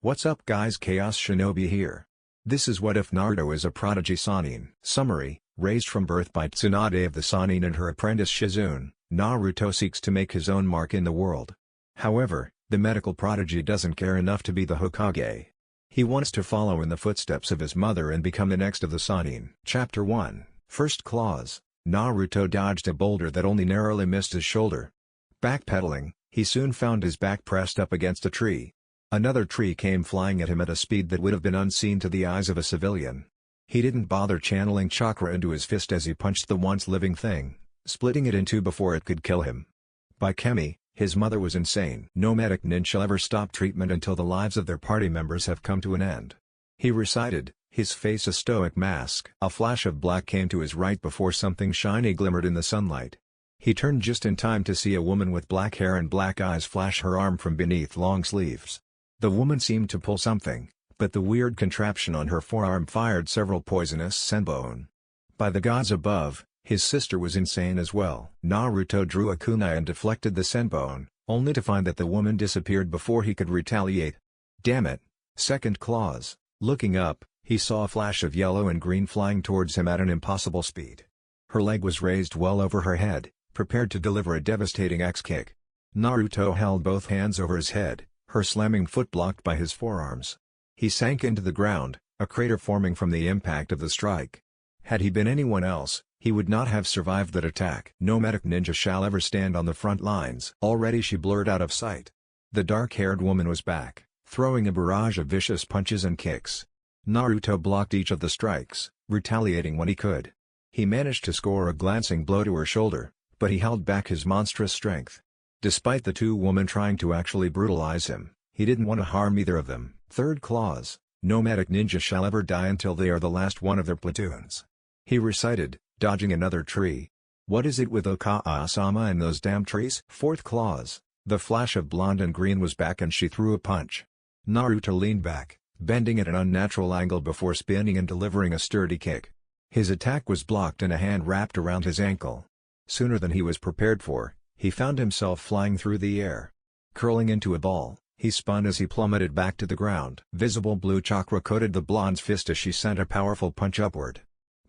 What's up guys, Chaos Shinobi here. This is What If Naruto is a Prodigy Sannin. Summary: raised from birth by Tsunade of the Sannin and her apprentice Shizune, Naruto seeks to make his own mark in the world. However, the medical prodigy doesn't care enough to be the Hokage. He wants to follow in the footsteps of his mother and become the next of the Sannin. Chapter 1, First Clause. Naruto dodged a boulder that only narrowly missed his shoulder. Backpedaling, he soon found his back pressed up against a tree. Another tree came flying at him at a speed that would have been unseen to the eyes of a civilian. He didn't bother channeling chakra into his fist as he punched the once living thing, splitting it in two before it could kill him. By Kemi, his mother was insane. No medic ninja ever stop treatment until the lives of their party members have come to an end. He recited, his face a stoic mask. A flash of black came to his right before something shiny glimmered in the sunlight. He turned just in time to see a woman with black hair and black eyes flash her arm from beneath long sleeves. The woman seemed to pull something, but the weird contraption on her forearm fired several poisonous senbon. By the gods above, his sister was insane as well. Naruto drew a kunai and deflected the senbon, only to find that the woman disappeared before he could retaliate. Damn it! Second clause. Looking up, he saw a flash of yellow and green flying towards him at an impossible speed. Her leg was raised well over her head, prepared to deliver a devastating X-kick. Naruto held both hands over his head, her slamming foot blocked by his forearms. He sank into the ground, a crater forming from the impact of the strike. Had he been anyone else, he would not have survived that attack. No medic ninja shall ever stand on the front lines. Already she blurred out of sight. The dark-haired woman was back, throwing a barrage of vicious punches and kicks. Naruto blocked each of the strikes, retaliating when he could. He managed to score a glancing blow to her shoulder, but he held back his monstrous strength. Despite the two women trying to actually brutalize him, he didn't want to harm either of them. Third clause. No medic ninja shall ever die until they are the last one of their platoons. He recited, dodging another tree. What is it with Okaya-sama and those damn trees? Fourth clause. The flash of blonde and green was back and she threw a punch. Naruto leaned back, bending at an unnatural angle before spinning and delivering a sturdy kick. His attack was blocked and a hand wrapped around his ankle. Sooner than he was prepared for, he found himself flying through the air. Curling into a ball, he spun as he plummeted back to the ground. Visible blue chakra coated the blonde's fist as she sent a powerful punch upward.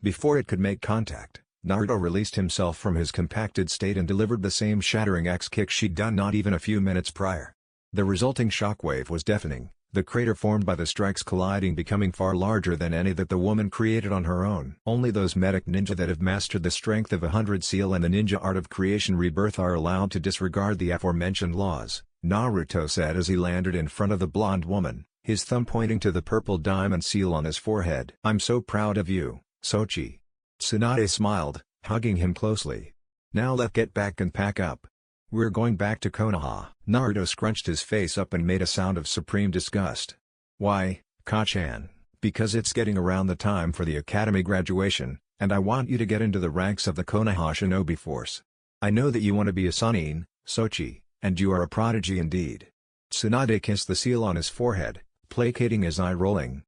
Before it could make contact, Naruto released himself from his compacted state and delivered the same shattering X-kick she'd done not even a few minutes prior. The resulting shockwave was deafening, the crater formed by the strikes colliding becoming far larger than any that the woman created on her own. Only those medic ninja that have mastered the strength of 100 seal and the ninja art of creation rebirth are allowed to disregard the aforementioned laws, Naruto said as he landed in front of the blonde woman, his thumb pointing to the purple diamond seal on his forehead. I'm so proud of you, Sochi. Tsunade smiled, hugging him closely. Now let's get back and pack up. We're going back to Konoha. Naruto scrunched his face up and made a sound of supreme disgust. Why, Kachan? Because it's getting around the time for the academy graduation, and I want you to get into the ranks of the Konoha shinobi force. I know that you want to be a Sannin, Sochi, and you are a prodigy indeed. Tsunade kissed the seal on his forehead, placating his eye rolling.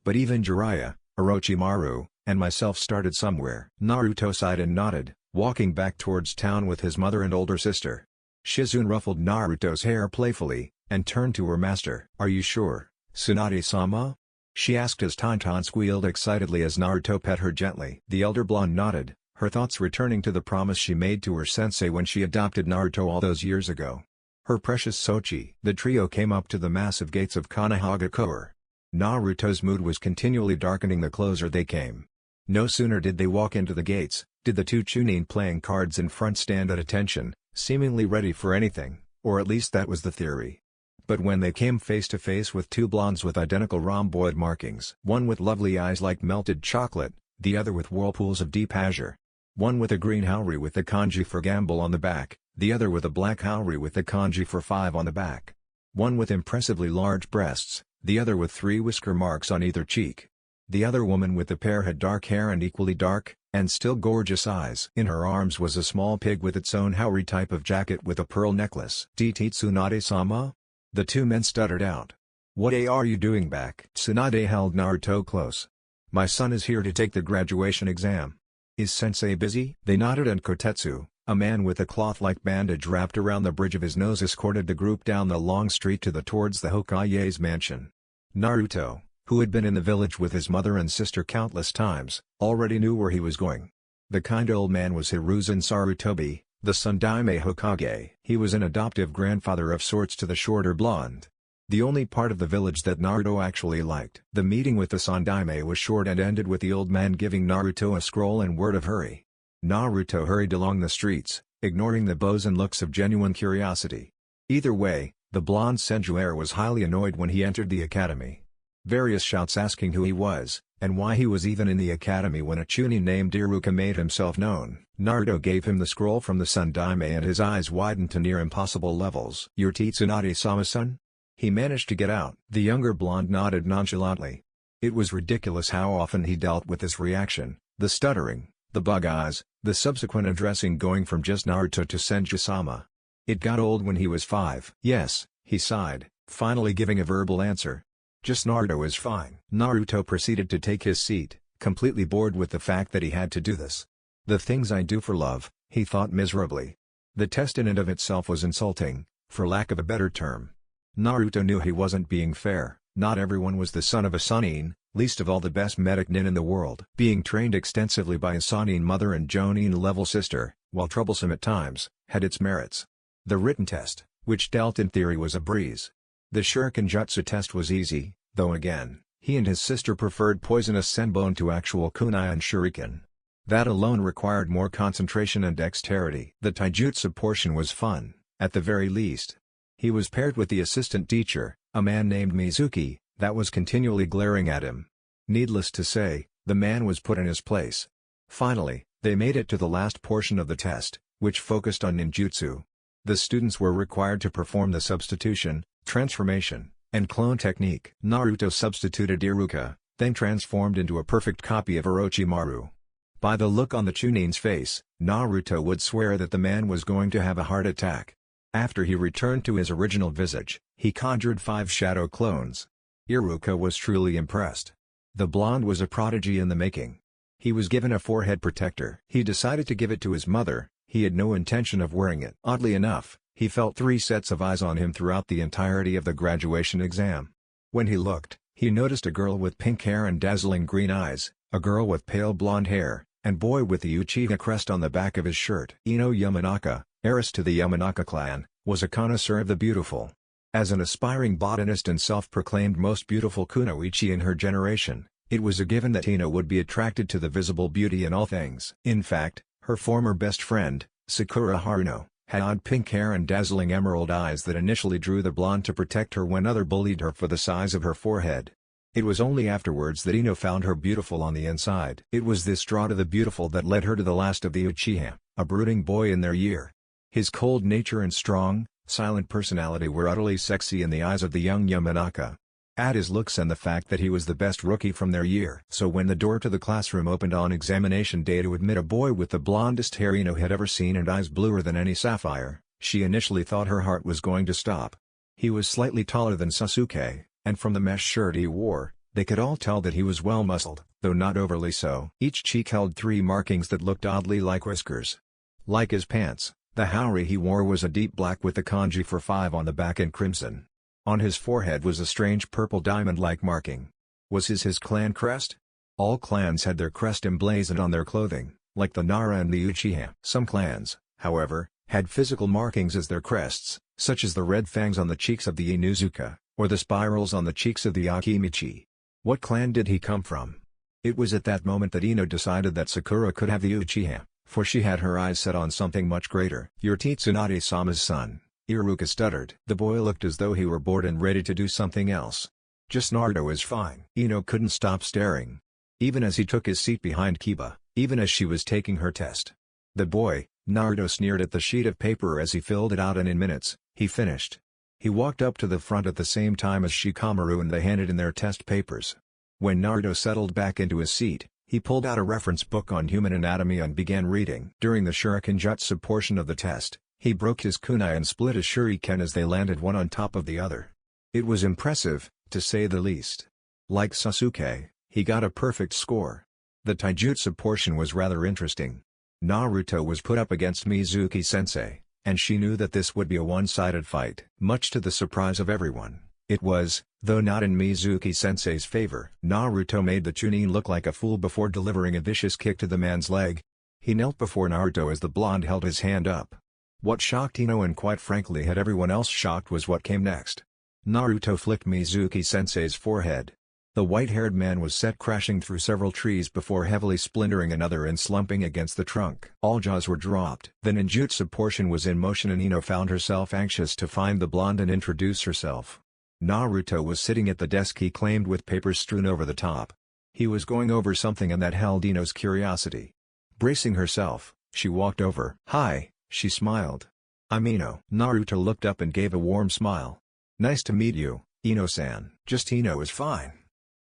But even Jiraiya, Orochimaru, and myself started somewhere. Naruto sighed and nodded, walking back towards town with his mother and older sister. Shizune ruffled Naruto's hair playfully, and turned to her master. Are you sure, Tsunade-sama? She asked as Tonton squealed excitedly as Naruto pet her gently. The elder blonde nodded, her thoughts returning to the promise she made to her sensei when she adopted Naruto all those years ago. Her precious Sochi. The trio came up to the massive gates of Konohagakure. Naruto's mood was continually darkening the closer they came. No sooner did they walk into the gates, did the two Chunin playing cards in front stand at attention, seemingly ready for anything, or at least that was the theory. But when they came face to face with two blondes with identical rhomboid markings, one with lovely eyes like melted chocolate, the other with whirlpools of deep azure. One with a green haori with the kanji for gamble on the back, the other with a black haori with the kanji for 5 on the back. One with impressively large breasts, the other with 3 whisker marks on either cheek. The other woman with the pair had dark hair and equally dark, and still gorgeous eyes. In her arms was a small pig with its own haori type of jacket with a pearl necklace. DT Tsunade-sama? The two men stuttered out. What are you doing back? Tsunade held Naruto close. My son is here to take the graduation exam. Is sensei busy? They nodded and Kotetsu, a man with a cloth-like bandage wrapped around the bridge of his nose, escorted the group down the long street towards the Hokage's mansion. Naruto, who had been in the village with his mother and sister countless times, already knew where he was going. The kind old man was Hiruzen Sarutobi, the Sandaime Hokage. He was an adoptive grandfather of sorts to the shorter blonde. The only part of the village that Naruto actually liked. The meeting with the Sandaime was short and ended with the old man giving Naruto a scroll and word of hurry. Naruto hurried along the streets, ignoring the bows and looks of genuine curiosity. Either way, the blonde senjuaire was highly annoyed when he entered the academy. Various shouts asking who he was, and why he was even in the academy when a chunin named Iruka made himself known. Naruto gave him the scroll from the Sandaime and his eyes widened to near impossible levels. "You're Tsunade-sama-san?" He managed to get out. The younger blonde nodded nonchalantly. It was ridiculous how often he dealt with this reaction, the stuttering, the bug eyes, the subsequent addressing going from just Naruto to Senju-sama. It got old when he was 5. "Yes," he sighed, finally giving a verbal answer. "Just Naruto is fine." Naruto proceeded to take his seat, completely bored with the fact that he had to do this. "The things I do for love," he thought miserably. The test in and of itself was insulting, for lack of a better term. Naruto knew he wasn't being fair. Not everyone was the son of a Sannin, least of all the best medic nin in the world. Being trained extensively by a Sannin mother and Jonin-level sister, while troublesome at times, had its merits. The written test, which dealt in theory, was a breeze. The Shuriken Jutsu test was easy, though again, he and his sister preferred poisonous senbon to actual kunai and shuriken. That alone required more concentration and dexterity. The taijutsu portion was fun, at the very least. He was paired with the assistant teacher, a man named Mizuki, that was continually glaring at him. Needless to say, the man was put in his place. Finally, they made it to the last portion of the test, which focused on ninjutsu. The students were required to perform the substitution, transformation, and clone technique. Naruto substituted Iruka, then transformed into a perfect copy of Orochimaru. By the look on the chunin's face, Naruto would swear that the man was going to have a heart attack. After he returned to his original visage, he conjured 5 shadow clones. Iruka was truly impressed. The blonde was a prodigy in the making. He was given a forehead protector. He decided to give it to his mother. He had no intention of wearing it. Oddly enough, he felt 3 sets of eyes on him throughout the entirety of the graduation exam. When he looked, he noticed a girl with pink hair and dazzling green eyes, a girl with pale blonde hair, and boy with the Uchiha crest on the back of his shirt. Ino Yamanaka, heiress to the Yamanaka clan, was a connoisseur of the beautiful. As an aspiring botanist and self-proclaimed most beautiful kunoichi in her generation, it was a given that Ino would be attracted to the visible beauty in all things. In fact, her former best friend, Sakura Haruno, had odd pink hair and dazzling emerald eyes that initially drew the blonde to protect her when others bullied her for the size of her forehead. It was only afterwards that Ino found her beautiful on the inside. It was this draw to the beautiful that led her to the last of the Uchiha, a brooding boy in their year. His cold nature and strong, silent personality were utterly sexy in the eyes of the young Yamanaka. Add his looks and the fact that he was the best rookie from their year. So when the door to the classroom opened on examination day to admit a boy with the blondest hair Ino had ever seen and eyes bluer than any sapphire, she initially thought her heart was going to stop. He was slightly taller than Sasuke, and from the mesh shirt he wore, they could all tell that he was well muscled, though not overly so. Each cheek held 3 markings that looked oddly like whiskers. Like his pants, the haori he wore was a deep black with the kanji for 5 on the back and crimson. On his forehead was a strange purple diamond-like marking. Was his clan crest? All clans had their crest emblazoned on their clothing, like the Nara and the Uchiha. Some clans, however, had physical markings as their crests, such as the red fangs on the cheeks of the Inuzuka, or the spirals on the cheeks of the Akimichi. What clan did he come from? It was at that moment that Ino decided that Sakura could have the Uchiha, for she had her eyes set on something much greater. "You're Tsunade-sama's son," Iruka stuttered. The boy looked as though he were bored and ready to do something else. "Just Naruto is fine." Ino couldn't stop staring. Even as he took his seat behind Kiba, even as she was taking her test. The boy, Naruto, sneered at the sheet of paper as he filled it out, and in minutes, he finished. He walked up to the front at the same time as Shikamaru and they handed in their test papers. When Naruto settled back into his seat, he pulled out a reference book on human anatomy and began reading. During the Shuriken Jutsu portion of the test, he broke his kunai and split his shuriken as they landed one on top of the other. It was impressive, to say the least. Like Sasuke, he got a perfect score. The taijutsu portion was rather interesting. Naruto was put up against Mizuki-sensei, and she knew that this would be a one-sided fight. Much to the surprise of everyone, it was, though not in Mizuki-sensei's favor. Naruto made the Chunin look like a fool before delivering a vicious kick to the man's leg. He knelt before Naruto as the blonde held his hand up. What shocked Ino and quite frankly had everyone else shocked was what came next. Naruto flicked Mizuki-sensei's forehead. The white-haired man was set crashing through several trees before heavily splintering another and slumping against the trunk. All jaws were dropped. The ninjutsu portion was in motion and Ino found herself anxious to find the blonde and introduce herself. Naruto was sitting at the desk he claimed with papers strewn over the top. He was going over something and that held Ino's curiosity. Bracing herself, she walked over. "Hi," she smiled. "I'm Ino." Naruto looked up and gave a warm smile. "Nice to meet you, Ino-san." "Just Ino is fine."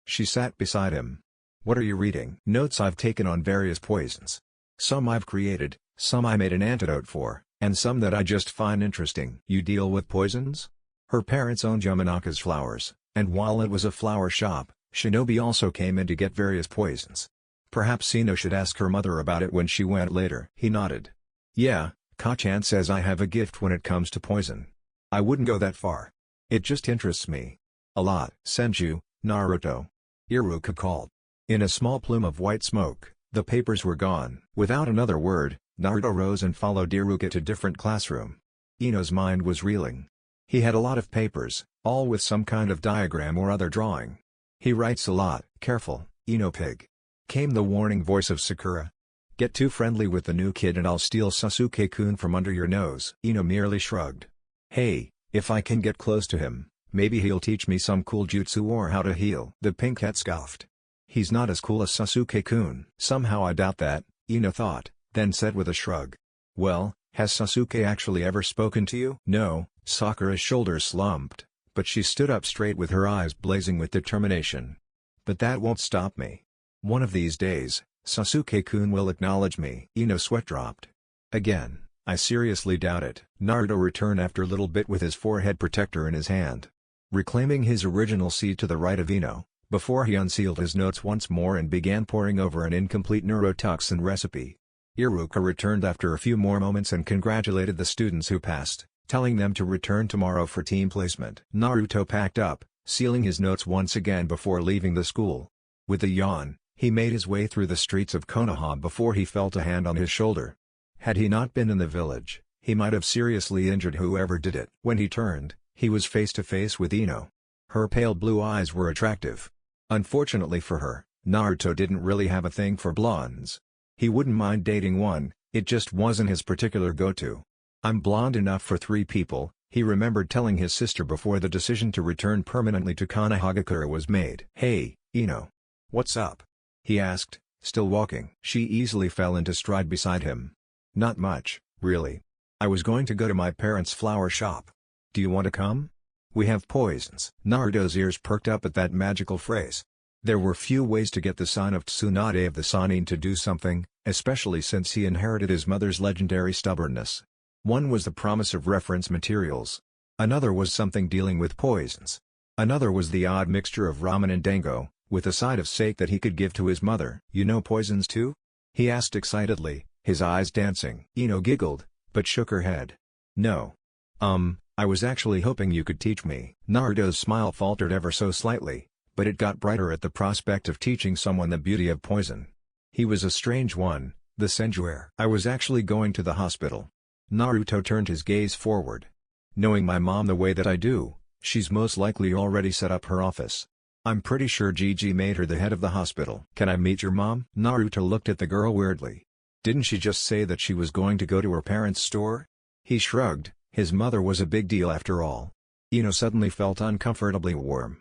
She sat beside him. "What are you reading?" "Notes I've taken on various poisons. Some I've created, some I made an antidote for, and some that I just find interesting." "You deal with poisons?" Her parents owned Yamanaka's flowers, and while it was a flower shop, Shinobi also came in to get various poisons. Perhaps Ino should ask her mother about it when she went later. He nodded. "Yeah, Ka-chan says I have a gift when it comes to poison. I wouldn't go that far. It just interests me a lot." "Senju, Naruto," Iruka called. In a small plume of white smoke, the papers were gone. Without another word, Naruto rose and followed Iruka to different classroom. Ino's mind was reeling. He had a lot of papers, all with some kind of diagram or other drawing. "He writes a lot." "Careful, Ino pig," came the warning voice of Sakura. "Get too friendly with the new kid and I'll steal Sasuke-kun from under your nose." Ino merely shrugged. "Hey, if I can get close to him, maybe he'll teach me some cool jutsu or how to heal." The pink cat scoffed. "He's not as cool as Sasuke-kun." "Somehow I doubt that," Ino thought, then said with a shrug. "Well, has Sasuke actually ever spoken to you?" "No." Sakura's shoulders slumped, but she stood up straight with her eyes blazing with determination. "But that won't stop me. One of these days, Sasuke-kun will acknowledge me." Ino's sweat dropped. "Again, I seriously doubt it." Naruto returned after a little bit with his forehead protector in his hand. Reclaiming his original seat to the right of Ino, before he unsealed his notes once more and began poring over an incomplete neurotoxin recipe. Iruka returned after a few more moments and congratulated the students who passed, telling them to return tomorrow for team placement. Naruto packed up, sealing his notes once again before leaving the school. With a yawn, he made his way through the streets of Konoha before he felt a hand on his shoulder. Had he not been in the village, he might have seriously injured whoever did it. When he turned, he was face to face with Ino. Her pale blue eyes were attractive. Unfortunately for her, Naruto didn't really have a thing for blondes. He wouldn't mind dating one, it just wasn't his particular go-to. "I'm blonde enough for 3 people," he remembered telling his sister before the decision to return permanently to Konohagakure was made. "Hey, Ino. What's up?" he asked, still walking. She easily fell into stride beside him. "Not much, really. I was going to go to my parents' flower shop. Do you want to come? We have poisons." Naruto's ears perked up at that magical phrase. There were few ways to get the son of Tsunade of the Sannin to do something, especially since he inherited his mother's legendary stubbornness. One was the promise of reference materials. Another was something dealing with poisons. Another was the odd mixture of ramen and dango, with a side of sake that he could give to his mother. "You know poisons too?" he asked excitedly, his eyes dancing. Ino giggled, but shook her head. "No. I was actually hoping you could teach me." Naruto's smile faltered ever so slightly, but it got brighter at the prospect of teaching someone the beauty of poison. He was a strange one, the senjuer. "I was actually going to the hospital." Naruto turned his gaze forward. "Knowing my mom the way that I do, she's most likely already set up her office. I'm pretty sure Gigi made her the head of the hospital." "Can I meet your mom?" Naruto looked at the girl weirdly. Didn't she just say that she was going to go to her parents' store? He shrugged, his mother was a big deal after all. Ino suddenly felt uncomfortably warm.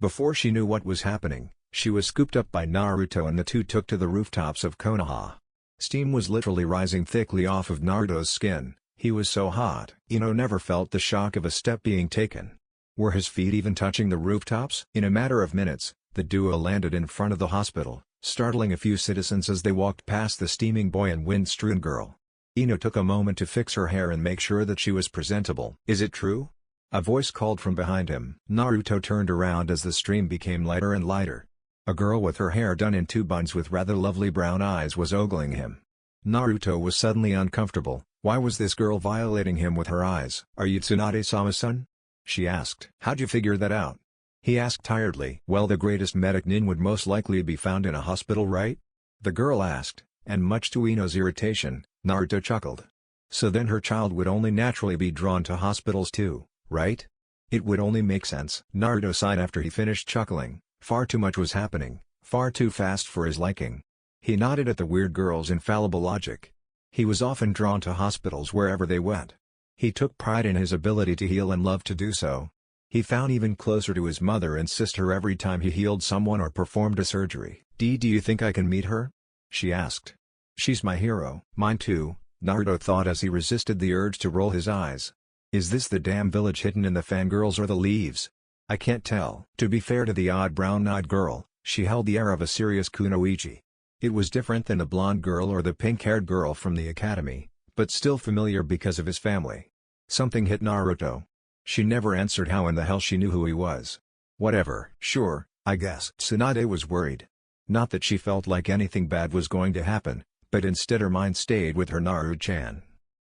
Before she knew what was happening, she was scooped up by Naruto and the two took to the rooftops of Konoha. Steam was literally rising thickly off of Naruto's skin, he was so hot. Ino never felt the shock of a step being taken. Were his feet even touching the rooftops? In a matter of minutes, the duo landed in front of the hospital, startling a few citizens as they walked past the steaming boy and wind-strewn girl. Ino took a moment to fix her hair and make sure that she was presentable. "Is it true?" a voice called from behind him. Naruto turned around as the stream became lighter and lighter. A girl with her hair done in 2 buns with rather lovely brown eyes was ogling him. Naruto was suddenly uncomfortable. Why was this girl violating him with her eyes? "Are you Tsunade-sama-san?" she asked. "How'd you figure that out?" He asked tiredly. Well, the greatest medic nin would most likely be found in a hospital, right? The girl asked, and much to Ino's irritation, Naruto chuckled. So then her child would only naturally be drawn to hospitals too, right? It would only make sense. Naruto sighed after he finished chuckling. Far too much was happening, far too fast for his liking. He nodded at the weird girl's infallible logic. He was often drawn to hospitals wherever they went. He took pride in his ability to heal and loved to do so. He found even closer to his mother and sister every time he healed someone or performed a surgery. Do you think I can meet her?" she asked. "She's my hero." "Mine too," Naruto thought as he resisted the urge to roll his eyes. Is this the damn village hidden in the fangirls or the leaves? I can't tell. To be fair to the odd brown-eyed girl, she held the air of a serious kunoichi. It was different than the blonde girl or the pink-haired girl from the academy, but still familiar because of his family. Something hit Naruto. She never answered how in the hell she knew who he was. Whatever. Sure, I guess. Tsunade was worried. Not that she felt like anything bad was going to happen, but instead her mind stayed with her Naru-chan.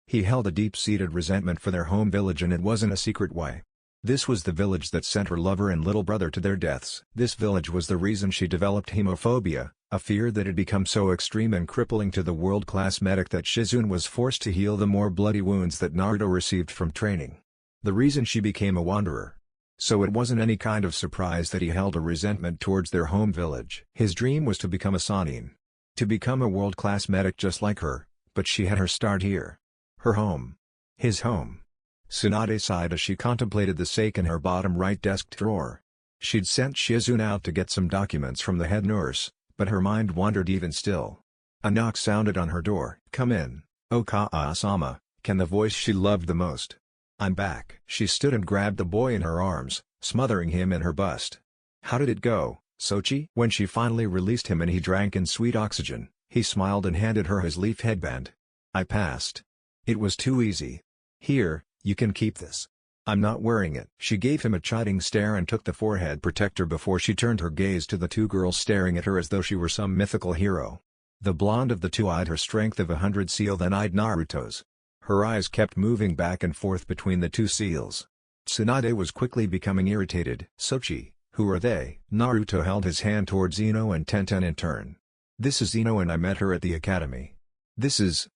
He held a deep-seated resentment for their home village, and it wasn't a secret way. This was the village that sent her lover and little brother to their deaths. This village was the reason she developed hemophobia, a fear that had become so extreme and crippling to the world-class medic that Shizune was forced to heal the more bloody wounds that Naruto received from training. The reason she became a wanderer. So it wasn't any kind of surprise that he held a resentment towards their home village. His dream was to become a Sannin. To become a world-class medic just like her, but she had her start here. Her home. His home. Tsunade sighed as she contemplated the safe in her bottom right desk drawer. She'd sent Shizune out to get some documents from the head nurse, but her mind wandered even still. A knock sounded on her door. "Come in, Okawa-sama," came the voice she loved the most. "I'm back." She stood and grabbed the boy in her arms, smothering him in her bust. "How did it go, Sochi?" When she finally released him and he drank in sweet oxygen, he smiled and handed her his leaf headband. "I passed. It was too easy. Here, you can keep this. I'm not wearing it." She gave him a chiding stare and took the forehead protector before she turned her gaze to the two girls staring at her as though she were some mythical hero. The blonde of the two eyed her strength of 100 seal then eyed Naruto's. Her eyes kept moving back and forth between the two seals. Tsunade was quickly becoming irritated. "Sochi, who are they?" Naruto held his hand towards Ino and Tenten in turn. "This is Ino and I met her at the academy. This is,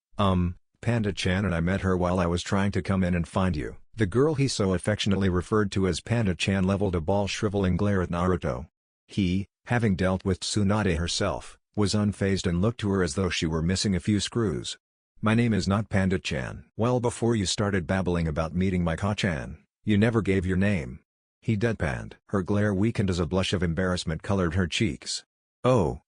Panda-chan and I met her while I was trying to come in and find you." The girl he so affectionately referred to as Panda-chan leveled a ball-shriveling glare at Naruto. He, having dealt with Tsunade herself, was unfazed and looked to her as though she were missing a few screws. "My name is not Panda-chan." "Well, before you started babbling about meeting my Ka-chan, you never gave your name." He deadpanned. Her glare weakened as a blush of embarrassment colored her cheeks. "Oh,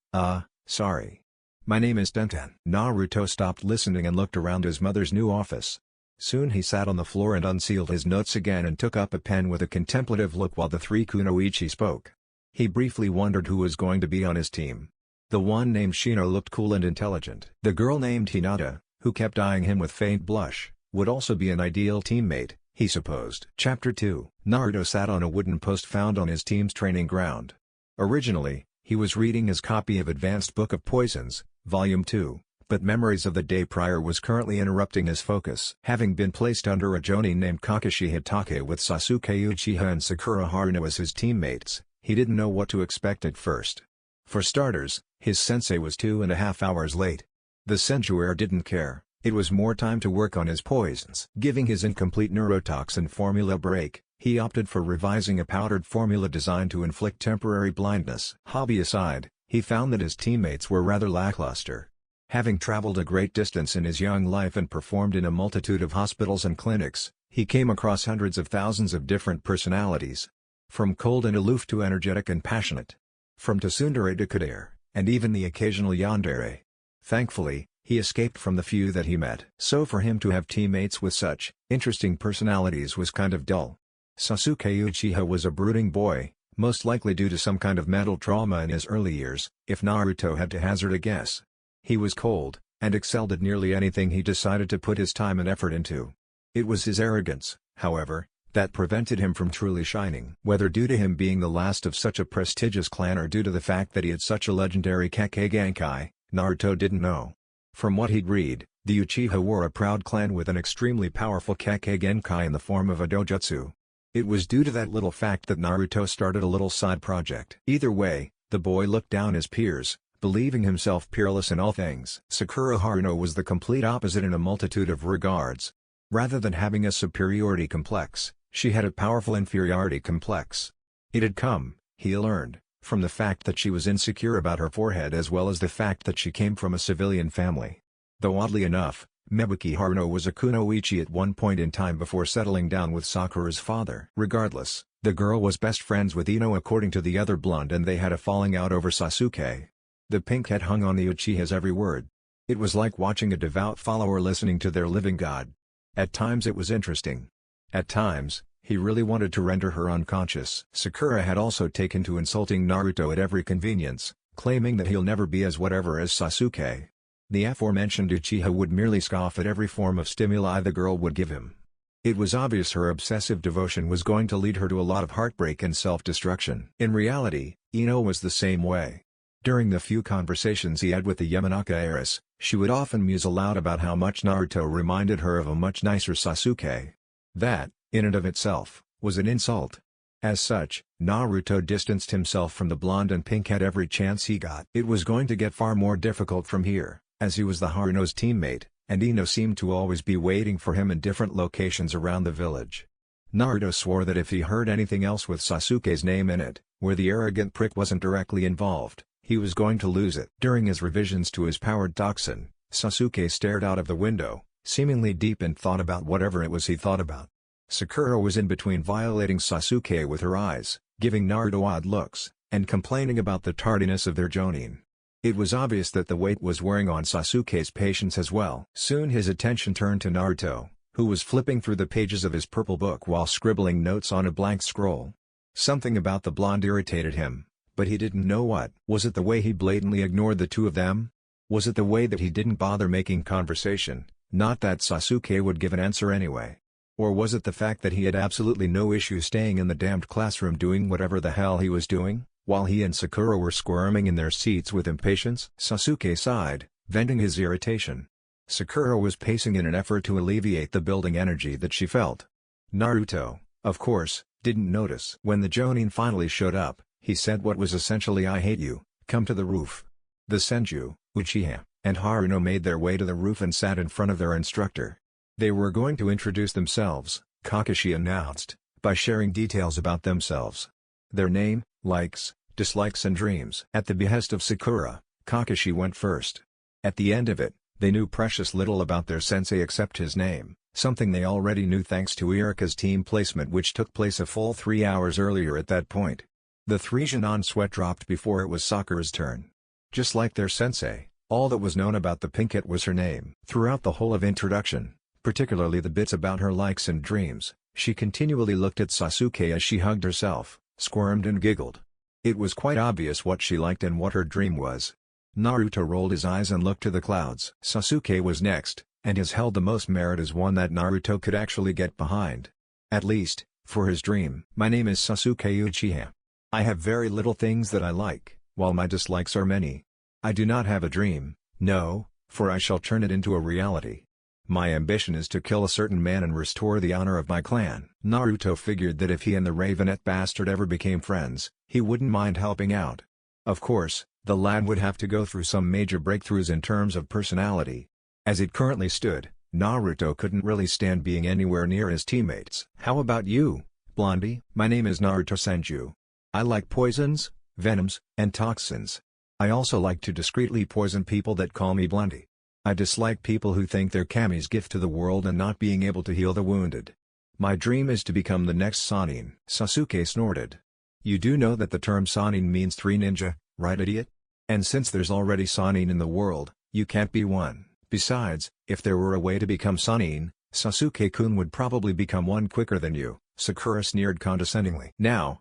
sorry. My name is Tenten." Naruto stopped listening and looked around his mother's new office. Soon he sat on the floor and unsealed his notes again and took up a pen with a contemplative look while the three kunoichi spoke. He briefly wondered who was going to be on his team. The one named Shino looked cool and intelligent. The girl named Hinata, who kept eyeing him with faint blush, would also be an ideal teammate, he supposed. Chapter 2. Naruto sat on a wooden post found on his team's training ground. Originally, he was reading his copy of Advanced Book of Poisons, Volume 2. But memories of the day prior was currently interrupting his focus. Having been placed under a jonin named Kakashi Hitake with Sasuke Uchiha and Sakura Haruno as his teammates, he didn't know what to expect at first. For starters, his sensei was 2.5 hours late. The senjuer didn't care, it was more time to work on his poisons. Giving his incomplete neurotoxin formula a break, he opted for revising a powdered formula designed to inflict temporary blindness. Hobby aside, he found that his teammates were rather lackluster. Having traveled a great distance in his young life and performed in a multitude of hospitals and clinics, he came across hundreds of thousands of different personalities. From cold and aloof to energetic and passionate. From tsundere to kadere, and even the occasional yandere. Thankfully, he escaped from the few that he met. So for him to have teammates with such interesting personalities was kind of dull. Sasuke Uchiha was a brooding boy, most likely due to some kind of mental trauma in his early years, if Naruto had to hazard a guess. He was cold, and excelled at nearly anything he decided to put his time and effort into. It was his arrogance, however, that prevented him from truly shining. Whether due to him being the last of such a prestigious clan or due to the fact that he had such a legendary Kake Genkai, Naruto didn't know. From what he'd read, the Uchiha were a proud clan with an extremely powerful Kake Genkai in the form of a dojutsu. It was due to that little fact that Naruto started a little side project. Either way, the boy looked down his peers, believing himself peerless in all things. Sakura Haruno was the complete opposite in a multitude of regards. Rather than having a superiority complex, she had a powerful inferiority complex. It had come, he learned, from the fact that she was insecure about her forehead as well as the fact that she came from a civilian family. Though oddly enough, Mebuki Haruno was a kunoichi at one point in time before settling down with Sakura's father. Regardless, the girl was best friends with Ino according to the other blonde, and they had a falling out over Sasuke. The pink head hung on the Uchiha's every word. It was like watching a devout follower listening to their living god. At times it was interesting. At times, he really wanted to render her unconscious. Sakura had also taken to insulting Naruto at every convenience, claiming that he'll never be as whatever as Sasuke. The aforementioned Uchiha would merely scoff at every form of stimuli the girl would give him. It was obvious her obsessive devotion was going to lead her to a lot of heartbreak and self-destruction. In reality, Ino was the same way. During the few conversations he had with the Yamanaka heiress, she would often muse aloud about how much Naruto reminded her of a much nicer Sasuke. That, in and of itself, was an insult. As such, Naruto distanced himself from the blonde and pink at every chance he got. It was going to get far more difficult from here, as he was the Haruno's teammate, and Ino seemed to always be waiting for him in different locations around the village. Naruto swore that if he heard anything else with Sasuke's name in it, where the arrogant prick wasn't directly involved, he was going to lose it. During his revisions to his powered toxin, Sasuke stared out of the window, seemingly deep in thought about whatever it was he thought about. Sakura was in between violating Sasuke with her eyes, giving Naruto odd looks, and complaining about the tardiness of their jonin. It was obvious that the weight was wearing on Sasuke's patience as well. Soon his attention turned to Naruto, who was flipping through the pages of his purple book while scribbling notes on a blank scroll. Something about the blonde irritated him, but he didn't know what. Was it the way he blatantly ignored the two of them? Was it the way that he didn't bother making conversation, not that Sasuke would give an answer anyway? Or was it the fact that he had absolutely no issue staying in the damned classroom doing whatever the hell he was doing, while he and Sakura were squirming in their seats with impatience? Sasuke sighed, venting his irritation. Sakura was pacing in an effort to alleviate the building energy that she felt. Naruto, of course, didn't notice. When the jonin finally showed up, he said what was essentially "I hate you, come to the roof." The Senju, Uchiha, and Haruno made their way to the roof and sat in front of their instructor. They were going to introduce themselves, Kakashi announced, by sharing details about themselves. Their name, likes, dislikes and dreams. At the behest of Sakura, Kakashi went first. At the end of it, they knew precious little about their sensei except his name, something they already knew thanks to Irika's team placement which took place a full 3 hours earlier at that point. The three Jonin sweat dropped before it was Sakura's turn. Just like their sensei, all that was known about the pinkette was her name. Throughout the whole of introduction, particularly the bits about her likes and dreams, she continually looked at Sasuke as she hugged herself, squirmed and giggled. It was quite obvious what she liked and what her dream was. Naruto rolled his eyes and looked to the clouds. Sasuke was next, and has held the most merit as one that Naruto could actually get behind. At least, for his dream. My name is Sasuke Uchiha. I have very little things that I like, while my dislikes are many. I do not have a dream, no, for I shall turn it into a reality. My ambition is to kill a certain man and restore the honor of my clan. Naruto figured that if he and the Ravenette bastard ever became friends, he wouldn't mind helping out. Of course, the lad would have to go through some major breakthroughs in terms of personality. As it currently stood, Naruto couldn't really stand being anywhere near his teammates. How about you, Blondie? My name is Naruto Senju. I like poisons, venoms, and toxins. I also like to discreetly poison people that call me Blondie. I dislike people who think they're Kami's gift to the world and not being able to heal the wounded. My dream is to become the next Sannin. Sasuke snorted. You do know that the term Sannin means 3 ninja, right idiot? And since there's already Sannin in the world, you can't be one. Besides, if there were a way to become Sannin, Sasuke-kun would probably become one quicker than you, Sakura sneered condescendingly. Now.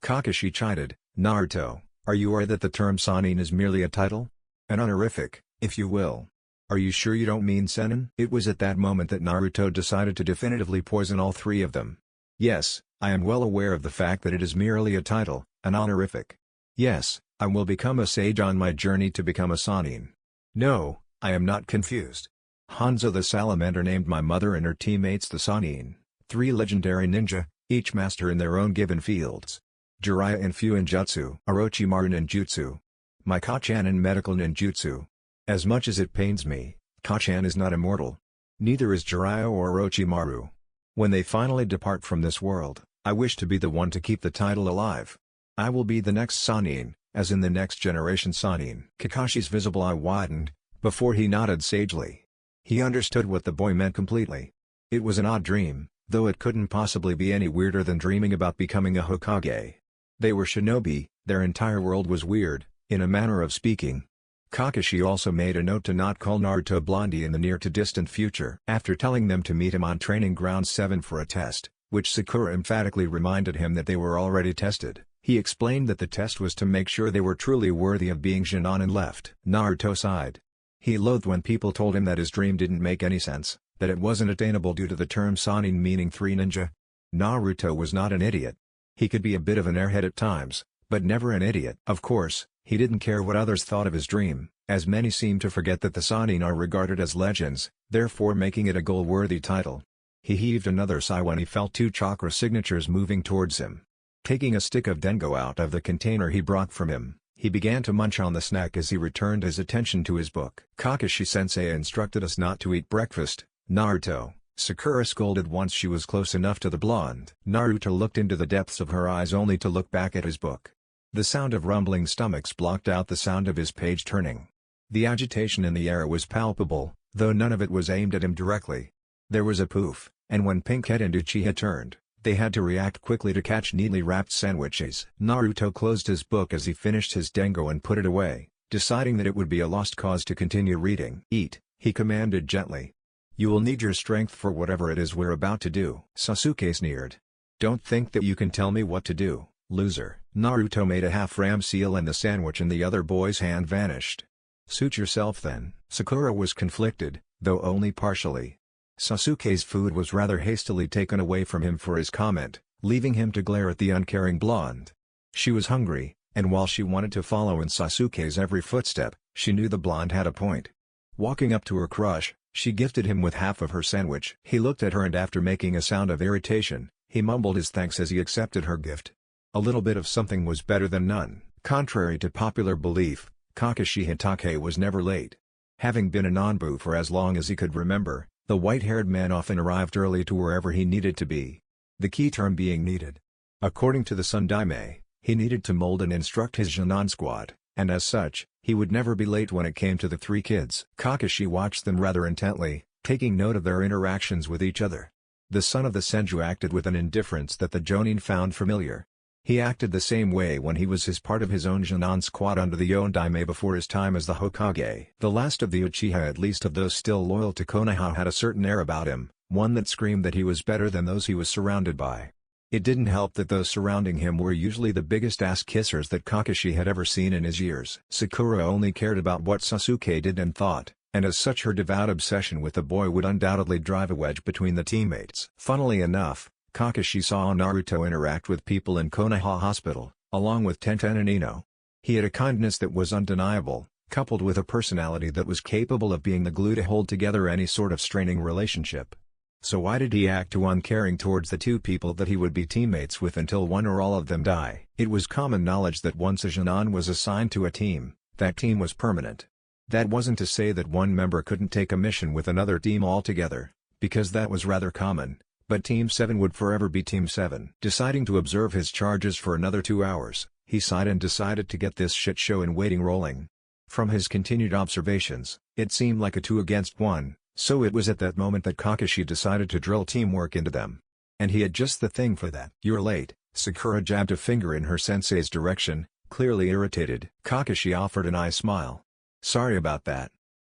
Kakashi chided, Naruto, are you aware that the term Sannin is merely a title? An honorific, if you will. Are you sure you don't mean Sennin? It was at that moment that Naruto decided to definitively poison all 3 of them. Yes, I am well aware of the fact that it is merely a title, an honorific. Yes, I will become a sage on my journey to become a Sannin. No, I am not confused. Hanzo the salamander named my mother and her teammates the Sannin, 3 legendary ninja, each master in their own given fields. Jiraiya in Fuinjutsu, Orochimaru ninjutsu, Mikacchan in medical ninjutsu. As much as it pains me, Kacchan is not immortal. Neither is Jiraiya or Orochimaru. When they finally depart from this world, I wish to be the one to keep the title alive. I will be the next Sannin, as in the next generation Sannin. Kakashi's visible eye widened, before he nodded sagely. He understood what the boy meant completely. It was an odd dream, though it couldn't possibly be any weirder than dreaming about becoming a Hokage. They were shinobi, their entire world was weird, in a manner of speaking. Kakashi also made a note to not call Naruto Blondie in the near-to-distant future. After telling them to meet him on Training Ground 7 for a test, which Sakura emphatically reminded him that they were already tested, he explained that the test was to make sure they were truly worthy of being Jonin and left. Naruto sighed. He loathed when people told him that his dream didn't make any sense, that it wasn't attainable due to the term Sannin meaning three ninja. Naruto was not an idiot. He could be a bit of an airhead at times, but never an idiot. Of course, he didn't care what others thought of his dream, as many seem to forget that the Sannin are regarded as legends, therefore making it a goal-worthy title. He heaved another sigh when he felt two chakra signatures moving towards him. Taking a stick of dengo out of the container he brought from him, he began to munch on the snack as he returned his attention to his book. Kakashi-sensei instructed us not to eat breakfast, Naruto, Sakura scolded once she was close enough to the blonde. Naruto looked into the depths of her eyes only to look back at his book. The sound of rumbling stomachs blocked out the sound of his page turning. The agitation in the air was palpable, though none of it was aimed at him directly. There was a poof, and when Pinkhead and Uchiha turned, they had to react quickly to catch neatly wrapped sandwiches. Naruto closed his book as he finished his dengo and put it away, deciding that it would be a lost cause to continue reading. "Eat," he commanded gently. "You will need your strength for whatever it is we're about to do." Sasuke sneered. "Don't think that you can tell me what to do, loser." Naruto made a half-ram seal and the sandwich in the other boy's hand vanished. "Suit yourself then." Sakura was conflicted, though only partially. Sasuke's food was rather hastily taken away from him for his comment, leaving him to glare at the uncaring blonde. She was hungry, and while she wanted to follow in Sasuke's every footstep, she knew the blonde had a point. Walking up to her crush, she gifted him with half of her sandwich. He looked at her and after making a sound of irritation, he mumbled his thanks as he accepted her gift. A little bit of something was better than none. Contrary to popular belief, Kakashi Hatake was never late. Having been a Nanbu for as long as he could remember, the white-haired man often arrived early to wherever he needed to be. The key term being needed. According to the Sundaime, he needed to mold and instruct his Jonin squad, and as such, he would never be late when it came to the three kids. Kakashi watched them rather intently, taking note of their interactions with each other. The son of the Senju acted with an indifference that the Jonin found familiar. He acted the same way when he was part of his own Jonin squad under the Yondaime before his time as the Hokage. The last of the Uchiha, at least of those still loyal to Konoha, had a certain air about him, one that screamed that he was better than those he was surrounded by. It didn't help that those surrounding him were usually the biggest ass-kissers that Kakashi had ever seen in his years. Sakura only cared about what Sasuke did and thought, and as such her devout obsession with the boy would undoubtedly drive a wedge between the teammates. Funnily enough, Kakashi saw Naruto interact with people in Konoha Hospital, along with Tenten and Ino. He had a kindness that was undeniable, coupled with a personality that was capable of being the glue to hold together any sort of straining relationship. So why did he act too uncaring towards the two people that he would be teammates with until one or all of them die? It was common knowledge that once a Jonin was assigned to a team, that team was permanent. That wasn't to say that one member couldn't take a mission with another team altogether, because that was rather common. But Team 7 would forever be Team 7. Deciding to observe his charges for another 2 hours, he sighed and decided to get this shit show in waiting rolling. From his continued observations, it seemed like a 2 against 1, so it was at that moment that Kakashi decided to drill teamwork into them. And he had just the thing for that. "You're late." Sakura jabbed a finger in her sensei's direction, clearly irritated. Kakashi offered an eye smile. "Sorry about that.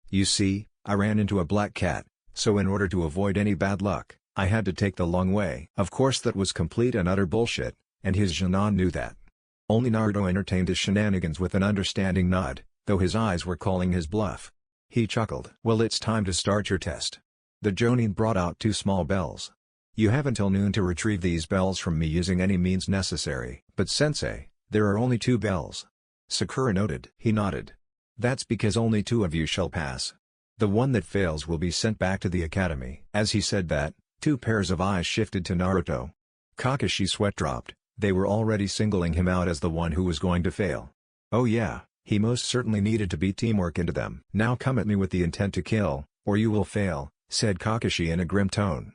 You see, I ran into a black cat, so in order to avoid any bad luck, I had to take the long way." Of course that was complete and utter bullshit, and his Jonin knew that. Only Naruto entertained his shenanigans with an understanding nod, though his eyes were calling his bluff. He chuckled. "Well, it's time to start your test." The Jonin brought out 2 small bells. "You have until noon to retrieve these bells from me using any means necessary." "But sensei, there are only 2 bells." Sakura noted. He nodded. "That's because only 2 of you shall pass. The one that fails will be sent back to the academy." As he said that, 2 pairs of eyes shifted to Naruto. Kakashi's sweat dropped. They were already singling him out as the one who was going to fail. Oh yeah, he most certainly needed to beat teamwork into them. "Now come at me with the intent to kill, or you will fail," said Kakashi in a grim tone.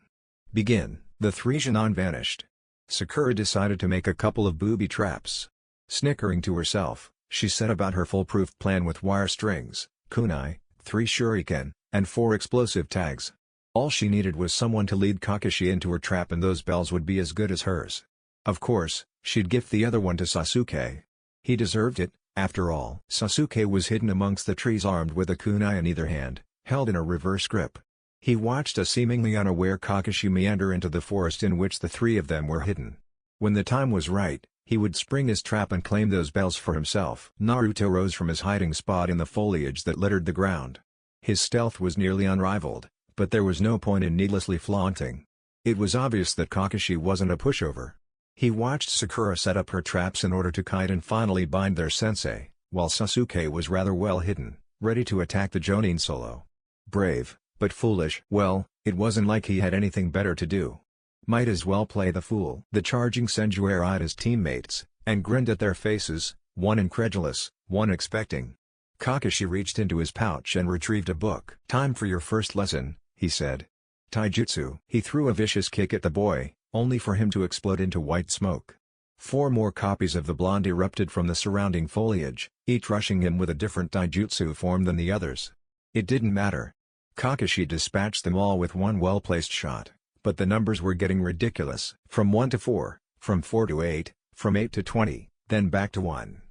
"Begin." The three Jonin vanished. Sakura decided to make a couple of booby traps. Snickering to herself, she set about her foolproof plan with wire strings, kunai, 3 shuriken, and 4 explosive tags. All she needed was someone to lead Kakashi into her trap, and those bells would be as good as hers. Of course, she'd gift the other one to Sasuke. He deserved it, after all. Sasuke was hidden amongst the trees, armed with a kunai in either hand, held in a reverse grip. He watched a seemingly unaware Kakashi meander into the forest in which the three of them were hidden. When the time was right, he would spring his trap and claim those bells for himself. Naruto rose from his hiding spot in the foliage that littered the ground. His stealth was nearly unrivaled, but there was no point in needlessly flaunting. It was obvious that Kakashi wasn't a pushover. He watched Sakura set up her traps in order to kite and finally bind their sensei, while Sasuke was rather well hidden, ready to attack the Jonin solo. Brave, but foolish. Well, it wasn't like he had anything better to do. Might as well play the fool. The charging Senju eyed his teammates, and grinned at their faces, one incredulous, one expecting. Kakashi reached into his pouch and retrieved a book. "Time for your first lesson," he said. "Taijutsu." He threw a vicious kick at the boy, only for him to explode into white smoke. 4 more copies of the blonde erupted from the surrounding foliage, each rushing him with a different taijutsu form than the others. It didn't matter. Kakashi dispatched them all with one well-placed shot, but the numbers were getting ridiculous. From 1 to 4, from 4 to 8, from 8 to 20, then back to 1.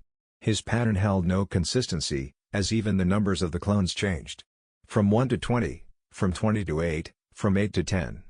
His pattern held no consistency, as even the numbers of the clones changed. From 1 to 20, from 20 to 8, from 8 to 10.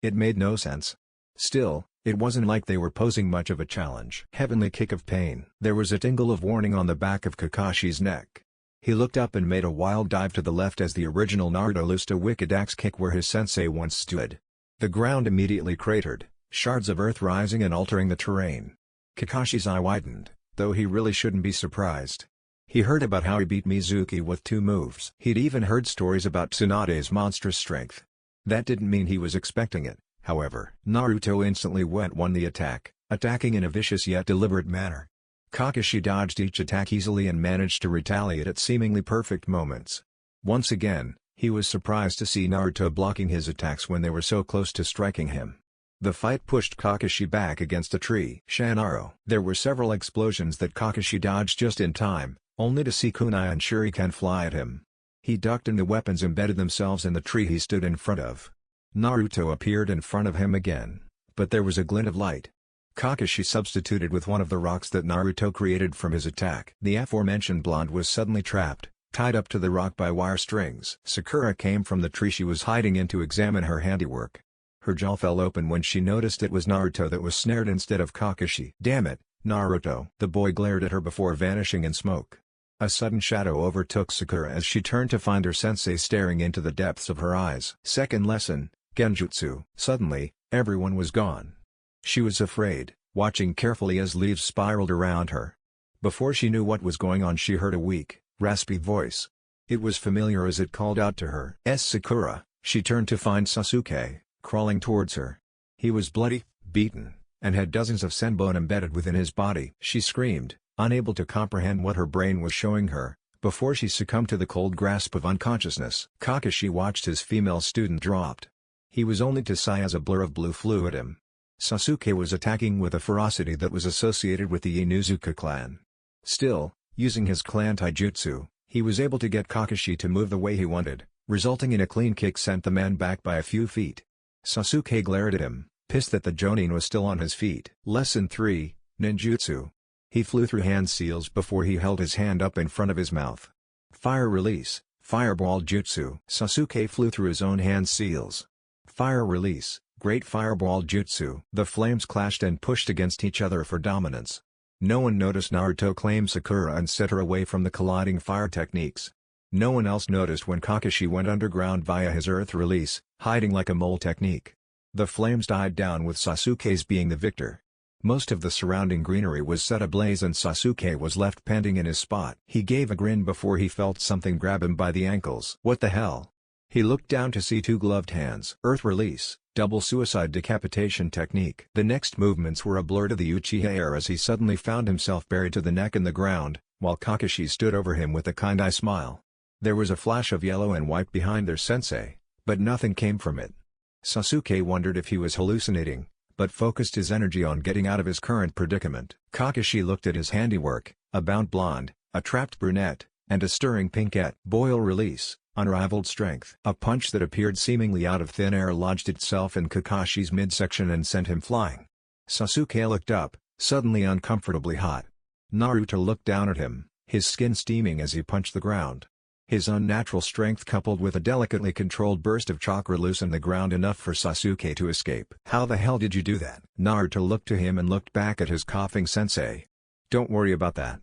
It made no sense. Still, it wasn't like they were posing much of a challenge. Heavenly kick of pain. There was a tingle of warning on the back of Kakashi's neck. He looked up and made a wild dive to the left as the original Naruto loosed a wicked axe kick where his sensei once stood. The ground immediately cratered, shards of earth rising and altering the terrain. Kakashi's eye widened, though he really shouldn't be surprised. He heard about how he beat Mizuki with 2 moves. He'd even heard stories about Tsunade's monstrous strength. That didn't mean he was expecting it, however. Naruto instantly won the attack, attacking in a vicious yet deliberate manner. Kakashi dodged each attack easily and managed to retaliate at seemingly perfect moments. Once again, he was surprised to see Naruto blocking his attacks when they were so close to striking him. The fight pushed Kakashi back against a tree. Shanaro. There were several explosions that Kakashi dodged just in time, only to see kunai and shuriken fly at him. He ducked and the weapons embedded themselves in the tree he stood in front of. Naruto appeared in front of him again, but there was a glint of light. Kakashi substituted with one of the rocks that Naruto created from his attack. The aforementioned blonde was suddenly trapped, tied up to the rock by wire strings. Sakura came from the tree she was hiding in to examine her handiwork. Her jaw fell open when she noticed it was Naruto that was snared instead of Kakashi. "Damn it, Naruto!" The boy glared at her before vanishing in smoke. A sudden shadow overtook Sakura as she turned to find her sensei staring into the depths of her eyes. Second lesson, Genjutsu. Suddenly, everyone was gone. She was afraid, watching carefully as leaves spiraled around her. Before she knew what was going on, she heard a weak, raspy voice. It was familiar as it called out to her. Sakura. She turned to find Sasuke, crawling towards her. He was bloody, beaten, and had dozens of senbon embedded within his body. She screamed, unable to comprehend what her brain was showing her, before she succumbed to the cold grasp of unconsciousness. Kakashi watched his female student dropped. He was only to sigh as a blur of blue flew at him. Sasuke was attacking with a ferocity that was associated with the Inuzuka clan. Still, using his clan taijutsu, he was able to get Kakashi to move the way he wanted, resulting in a clean kick sent the man back by a few feet. Sasuke glared at him, pissed that the Jonin was still on his feet. Lesson 3, Ninjutsu. He flew through hand seals before he held his hand up in front of his mouth. Fire release, Fireball Jutsu. Sasuke flew through his own hand seals. Fire release, Great Fireball Jutsu. The flames clashed and pushed against each other for dominance. No one noticed Naruto claim Sakura and set her away from the colliding fire techniques. No one else noticed when Kakashi went underground via his earth release, hiding like a mole technique. The flames died down with Sasuke's being the victor. Most of the surrounding greenery was set ablaze and Sasuke was left panting in his spot. He gave a grin before he felt something grab him by the ankles. What the hell? He looked down to see 2 gloved hands. Earth release, double suicide decapitation technique. The next movements were a blur to the Uchiha heir as he suddenly found himself buried to the neck in the ground, while Kakashi stood over him with a kind-eye smile. There was a flash of yellow and white behind their sensei, but nothing came from it. Sasuke wondered if he was hallucinating, but focused his energy on getting out of his current predicament. Kakashi looked at his handiwork, a bound blonde, a trapped brunette, and a stirring pinkette. Boil release, unrivaled strength. A punch that appeared seemingly out of thin air lodged itself in Kakashi's midsection and sent him flying. Sasuke looked up, suddenly uncomfortably hot. Naruto looked down at him, his skin steaming as he punched the ground. His unnatural strength coupled with a delicately controlled burst of chakra loosened the ground enough for Sasuke to escape. "How the hell did you do that?" Naruto looked to him and looked back at his coughing sensei. "Don't worry about that.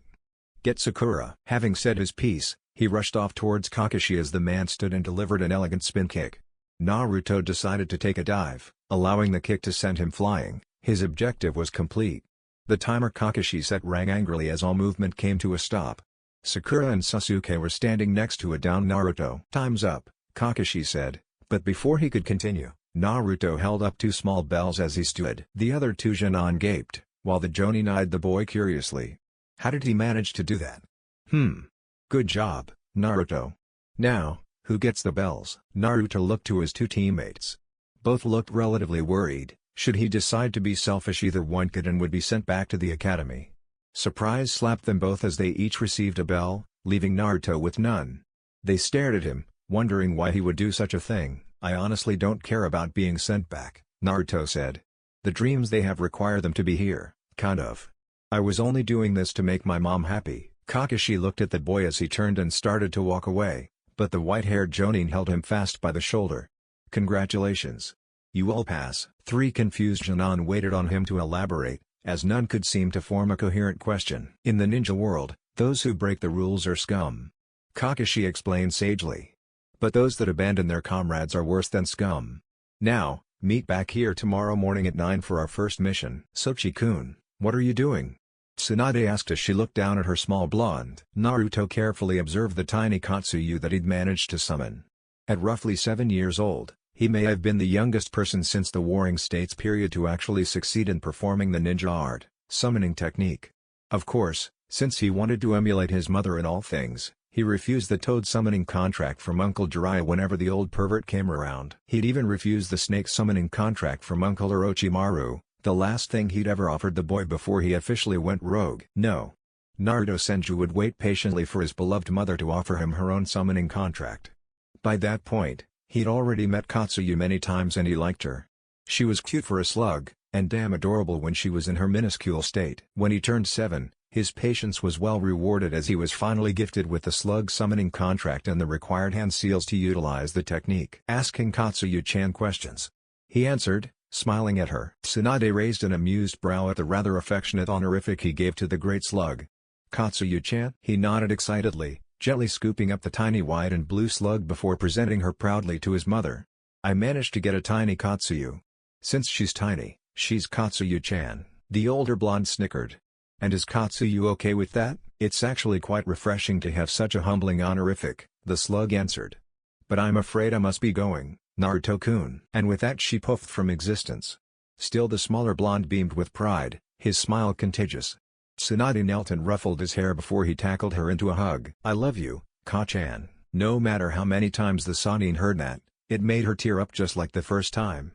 Get Sakura." Having said his piece, he rushed off towards Kakashi as the man stood and delivered an elegant spin kick. Naruto decided to take a dive, allowing the kick to send him flying. His objective was complete. The timer Kakashi set rang angrily as all movement came to a stop. Sakura and Sasuke were standing next to a downed Naruto. "Time's up," Kakashi said, but before he could continue, Naruto held up two small bells as he stood. The other two Jonin gaped, while the Jonin eyed the boy curiously. How did he manage to do that? Good job, Naruto. Now, who gets the bells? Naruto looked to his two teammates. Both looked relatively worried. Should he decide to be selfish, either one could and would be sent back to the academy. Surprise slapped them both as they each received a bell, leaving Naruto with none. They stared at him, wondering why he would do such a thing. "I honestly don't care about being sent back," Naruto said. "The dreams they have require them to be here, kind of. I was only doing this to make my mom happy." Kakashi looked at the boy as he turned and started to walk away, but the white-haired Jonin held him fast by the shoulder. "Congratulations. You will pass." Three confused Jonin waited on him to elaborate, as none could seem to form a coherent question. "In the ninja world, those who break the rules are scum," Kakashi explained sagely. "But those that abandon their comrades are worse than scum. Now, meet back here tomorrow morning at 9 for our first mission." "Sochi-kun, what are you doing?" Tsunade asked as she looked down at her small blonde. Naruto carefully observed the tiny Katsuyu that he'd managed to summon. At roughly 7 years old, he may have been the youngest person since the Warring States period to actually succeed in performing the ninja art, summoning technique. Of course, since he wanted to emulate his mother in all things, he refused the toad summoning contract from Uncle Jiraiya whenever the old pervert came around. He'd even refused the snake summoning contract from Uncle Orochimaru, the last thing he'd ever offered the boy before he officially went rogue. No. Naruto Senju would wait patiently for his beloved mother to offer him her own summoning contract. By that point, he'd already met Katsuyu many times and he liked her. She was cute for a slug, and damn adorable when she was in her minuscule state. When he turned 7, his patience was well rewarded as he was finally gifted with the slug summoning contract and the required hand seals to utilize the technique. Asking Katsuyu-chan questions, he answered, smiling at her. Tsunade raised an amused brow at the rather affectionate honorific he gave to the great slug. "Katsuyu-chan?" He nodded excitedly, gently scooping up the tiny white and blue slug before presenting her proudly to his mother. "I managed to get a tiny Katsuyu. Since she's tiny, she's Katsuyu-chan." The older blonde snickered. "And is Katsuyu okay with that?" "It's actually quite refreshing to have such a humbling honorific," the slug answered. "But I'm afraid I must be going, Naruto-kun." And with that she puffed from existence. Still the smaller blonde beamed with pride, his smile contagious. Tsunade knelt and ruffled his hair before he tackled her into a hug. "I love you, Ka-chan." No matter how many times the Sannin heard that, it made her tear up just like the first time.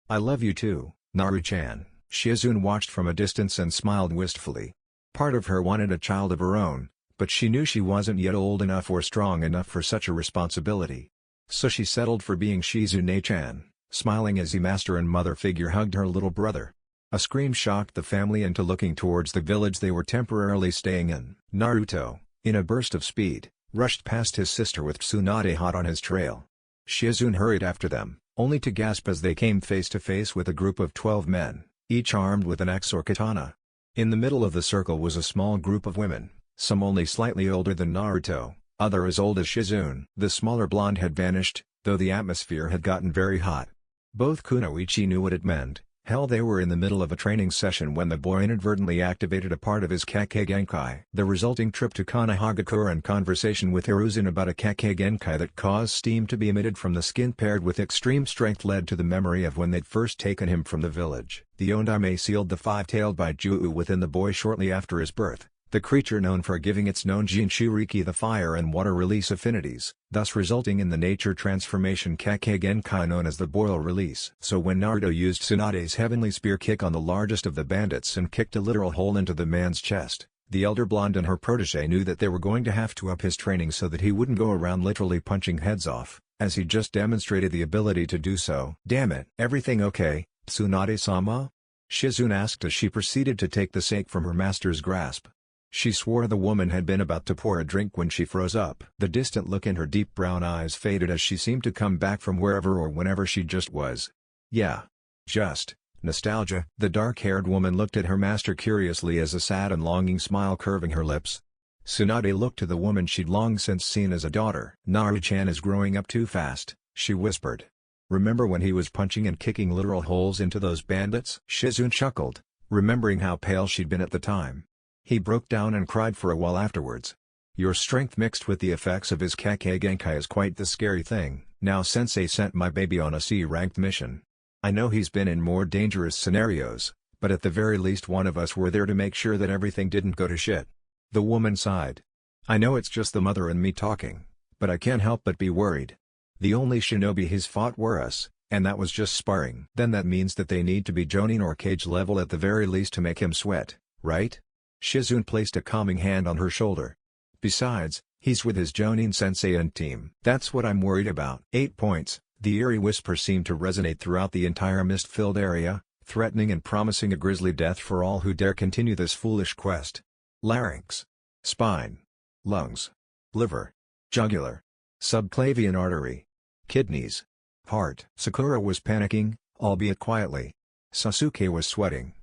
"I love you too, Naru-chan." Shizune watched from a distance and smiled wistfully. Part of her wanted a child of her own, but she knew she wasn't yet old enough or strong enough for such a responsibility. So she settled for being Shizune-chan, smiling as the master and mother figure hugged her little brother. A scream shocked the family into looking towards the village they were temporarily staying in. Naruto, in a burst of speed, rushed past his sister with Tsunade hot on his trail. Shizune hurried after them, only to gasp as they came face to face with a group of 12 men, each armed with an axe or katana. In the middle of the circle was a small group of women, some only slightly older than Naruto, other as old as Shizune. The smaller blonde had vanished, though the atmosphere had gotten very hot. Both Kunoichi knew what it meant. Hell, they were in the middle of a training session when the boy inadvertently activated a part of his Kekkei Genkai. The resulting trip to Konohagakure and conversation with Hiruzen about a Kekkei Genkai that caused steam to be emitted from the skin paired with extreme strength led to the memory of when they'd first taken him from the village. The Ondaime sealed the five-tailed Baijuu within the boy shortly after his birth, the creature known for giving its known Jinchuriki the fire and water release affinities, thus resulting in the nature transformation Kekkei Genkai known as the boil release. So when Naruto used Tsunade's heavenly spear kick on the largest of the bandits and kicked a literal hole into the man's chest, the elder blonde and her protege knew that they were going to have to up his training so that he wouldn't go around literally punching heads off, as he just demonstrated the ability to do so. Damn it. Everything okay, Tsunade-sama? Shizune asked as she proceeded to take the sake from her master's grasp. She swore the woman had been about to pour a drink when she froze up. The distant look in her deep brown eyes faded as she seemed to come back from wherever or whenever she just was. Yeah. Just nostalgia. The dark-haired woman looked at her master curiously as a sad and longing smile curving her lips. Tsunade looked to the woman she'd long since seen as a daughter. Naru-chan is growing up too fast, she whispered. Remember when he was punching and kicking literal holes into those bandits? Shizune chuckled, remembering how pale she'd been at the time. He broke down and cried for a while afterwards. Your strength mixed with the effects of his Kekkei Genkai is quite the scary thing. Now Sensei sent my baby on a C-ranked mission. I know he's been in more dangerous scenarios, but at the very least one of us were there to make sure that everything didn't go to shit. The woman sighed. I know it's just the mother and me talking, but I can't help but be worried. The only shinobi he's fought were us, and that was just sparring. Then that means that they need to be Jonin or Cage level at the very least to make him sweat, right? Shizune placed a calming hand on her shoulder. Besides, he's with his Jonin sensei and team. That's what I'm worried about. 8 points. The eerie whisper seemed to resonate throughout the entire mist-filled area, threatening and promising a grisly death for all who dare continue this foolish quest. Larynx. Spine. Lungs. Liver. Jugular. Subclavian artery. Kidneys. Heart. Sakura was panicking, albeit quietly. Sasuke was sweating.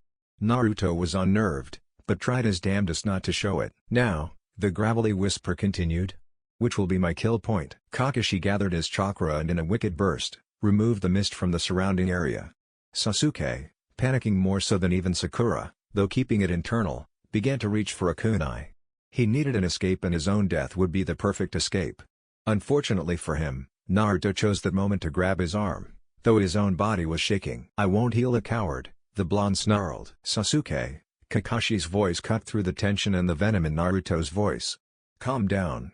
Naruto was unnerved, but tried his damnedest not to show it. Now, the gravelly whisper continued. Which will be my kill point? Kakashi gathered his chakra and in a wicked burst, removed the mist from the surrounding area. Sasuke, panicking more so than even Sakura, though keeping it internal, began to reach for a kunai. He needed an escape and his own death would be the perfect escape. Unfortunately for him, Naruto chose that moment to grab his arm, though his own body was shaking. I won't heal a coward, the blonde snarled. Sasuke. Kakashi's voice cut through the tension and the venom in Naruto's voice. Calm down.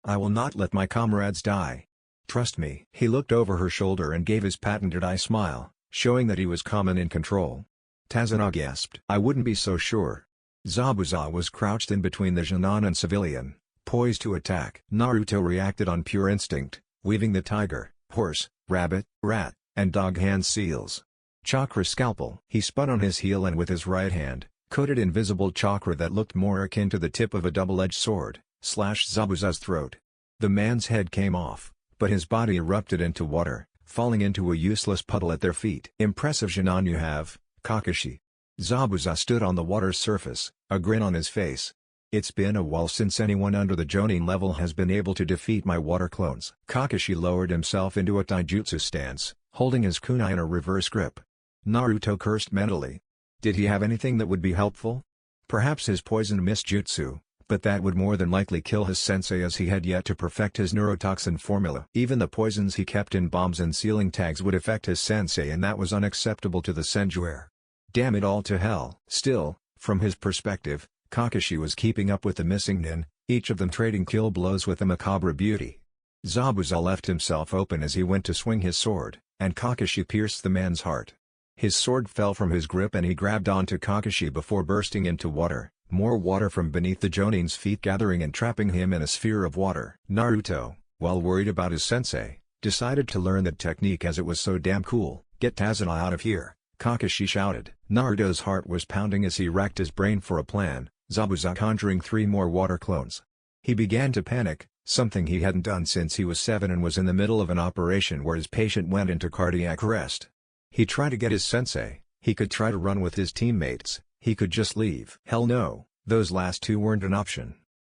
I will not let my comrades die. Trust me. He looked over her shoulder and gave his patented eye smile, showing that he was calm and in control. Tazuna gasped. I wouldn't be so sure. Zabuza was crouched in between the Jonin and civilian, poised to attack. Naruto reacted on pure instinct, weaving the tiger, horse, rabbit, rat, and dog hand seals. Chakra scalpel. He spun on his heel and with his right hand, coated invisible chakra that looked more akin to the tip of a double-edged sword, slashed Zabuza's throat. The man's head came off, but his body erupted into water, falling into a useless puddle at their feet. Impressive Jonin you have, Kakashi. Zabuza stood on the water's surface, a grin on his face. It's been a while since anyone under the Jonin level has been able to defeat my water clones. Kakashi lowered himself into a taijutsu stance, holding his kunai in a reverse grip. Naruto cursed mentally. Did he have anything that would be helpful? Perhaps his poison mist jutsu, but that would more than likely kill his sensei as he had yet to perfect his neurotoxin formula. Even the poisons he kept in bombs and sealing tags would affect his sensei and that was unacceptable to the senjuer. Damn it all to hell. Still, from his perspective, Kakashi was keeping up with the missing nin, each of them trading kill blows with a macabre beauty. Zabuza left himself open as he went to swing his sword, and Kakashi pierced the man's heart. His sword fell from his grip and he grabbed onto Kakashi before bursting into water, more water from beneath the Jonin's feet gathering and trapping him in a sphere of water. Naruto, while worried about his sensei, decided to learn that technique as it was so damn cool. Get Tazuna out of here, Kakashi shouted. Naruto's heart was pounding as he racked his brain for a plan, Zabuza conjuring 3 more water clones. He began to panic, something he hadn't done since he was 7 and was in the middle of an operation where his patient went into cardiac arrest. He tried to get his sensei, he could try to run with his teammates, he could just leave. Hell no, those last 2 weren't an option.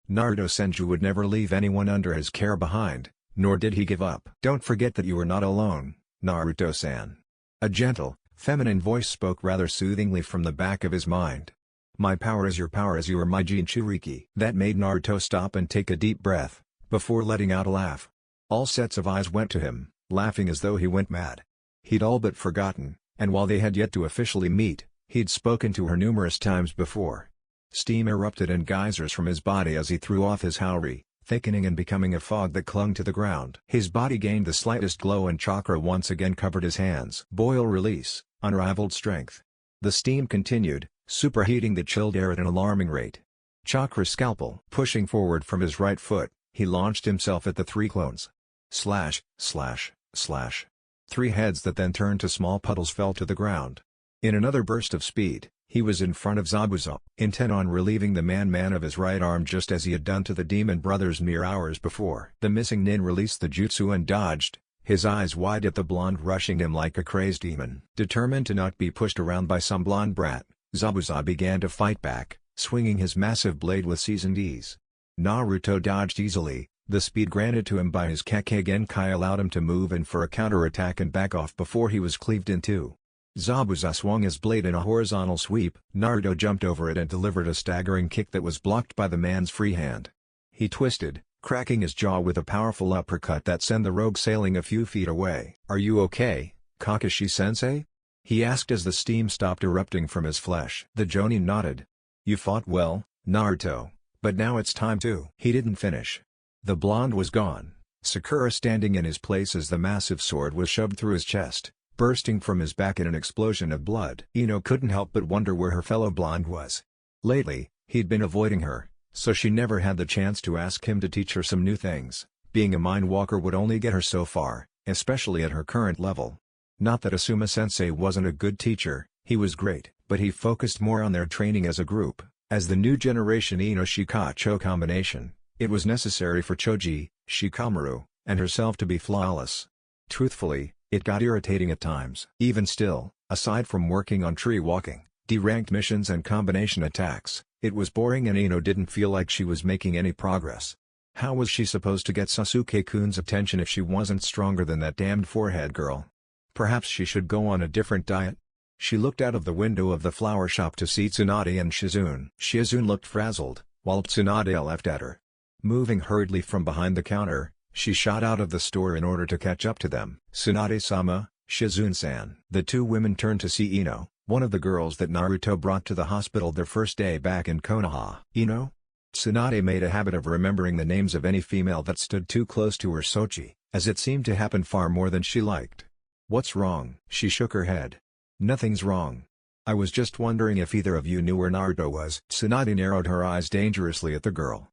Naruto Senju would never leave anyone under his care behind, nor did he give up. Don't forget that you are not alone, Naruto-san. A gentle, Feminine voice spoke rather soothingly from the back of his mind. My power is your power as you are my Jinchuriki. That made Naruto stop and take a deep breath, before letting out a laugh. All sets of eyes went to him, laughing as though he went mad. He'd all but forgotten, and while they had yet to officially meet, he'd spoken to her numerous times before. Steam erupted in geysers from his body as he threw off his haori, thickening and becoming a fog that clung to the ground. His body gained the slightest glow and chakra once again covered his hands. Boil release, unrivaled strength. The steam continued, superheating the chilled air at an alarming rate. Chakra scalpel. Pushing forward from his right foot, he launched himself at the three clones. Slash, slash, slash. Three heads that then turned to small puddles fell to the ground. In another burst of speed, he was in front of Zabuza, intent on relieving the man of his right arm just as he had done to the demon brothers mere hours before. The missing nin released the jutsu and dodged, his eyes wide at the blonde rushing him like a crazed demon. Determined to not be pushed around by some blonde brat, Zabuza began to fight back, swinging his massive blade with seasoned ease. Naruto dodged easily, the speed granted to him by his Kekkei Genkai allowed him to move in for a counterattack and back off before he was cleaved in two. Zabuza swung his blade in a horizontal sweep. Naruto jumped over it and delivered a staggering kick that was blocked by the man's free hand. He twisted, cracking his jaw with a powerful uppercut that sent the rogue sailing a few feet away. "Are you okay, Kakashi-sensei?" he asked as the steam stopped erupting from his flesh. The Jonin nodded. "You fought well, Naruto, but now it's time to." He didn't finish. The blonde was gone, Sakura standing in his place as the massive sword was shoved through his chest, bursting from his back in an explosion of blood. Ino couldn't help but wonder where her fellow blonde was. Lately, he'd been avoiding her, so she never had the chance to ask him to teach her some new things. Being a mind walker would only get her so far, especially at her current level. Not that Asuma-sensei wasn't a good teacher, he was great, but he focused more on their training as a group. As the new generation Ino-Shikacho combination, it was necessary for Choji, Shikamaru, and herself to be flawless. Truthfully, it got irritating at times. Even still, aside from working on tree walking, D-ranked missions and combination attacks, it was boring and Ino didn't feel like she was making any progress. How was she supposed to get Sasuke-kun's attention if she wasn't stronger than that damned forehead girl? Perhaps she should go on a different diet? She looked out of the window of the flower shop to see Tsunade and Shizune. Shizune looked frazzled, while Tsunade laughed at her. Moving hurriedly from behind the counter, she shot out of the store in order to catch up to them. "Tsunade-sama, Shizune-san." The two women turned to see Ino, one of the girls that Naruto brought to the hospital their first day back in Konoha. "Ino?" Tsunade made a habit of remembering the names of any female that stood too close to her Sochi, as it seemed to happen far more than she liked. "What's wrong?" She shook her head. "Nothing's wrong. I was just wondering if either of you knew where Naruto was." Tsunade narrowed her eyes dangerously at the girl.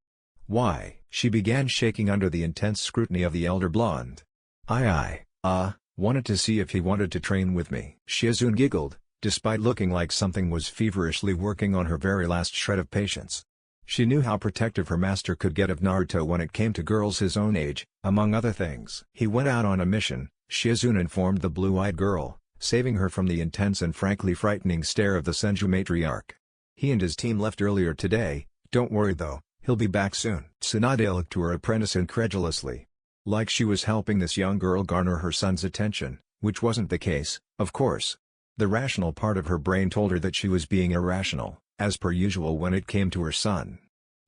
"Why?" She began shaking under the intense scrutiny of the elder blonde. Wanted to see if he wanted to train with me." Shizune giggled, despite looking like something was feverishly working on her very last shred of patience. She knew how protective her master could get of Naruto when it came to girls his own age, among other things. "He went out on a mission," Shizune informed the blue-eyed girl, saving her from the intense and frankly frightening stare of the Senju matriarch. "He and his team left earlier today. Don't worry though, he'll be back soon." Tsunade looked to her apprentice incredulously. Like she was helping this young girl garner her son's attention, which wasn't the case, of course. The rational part of her brain told her that she was being irrational, as per usual when it came to her son.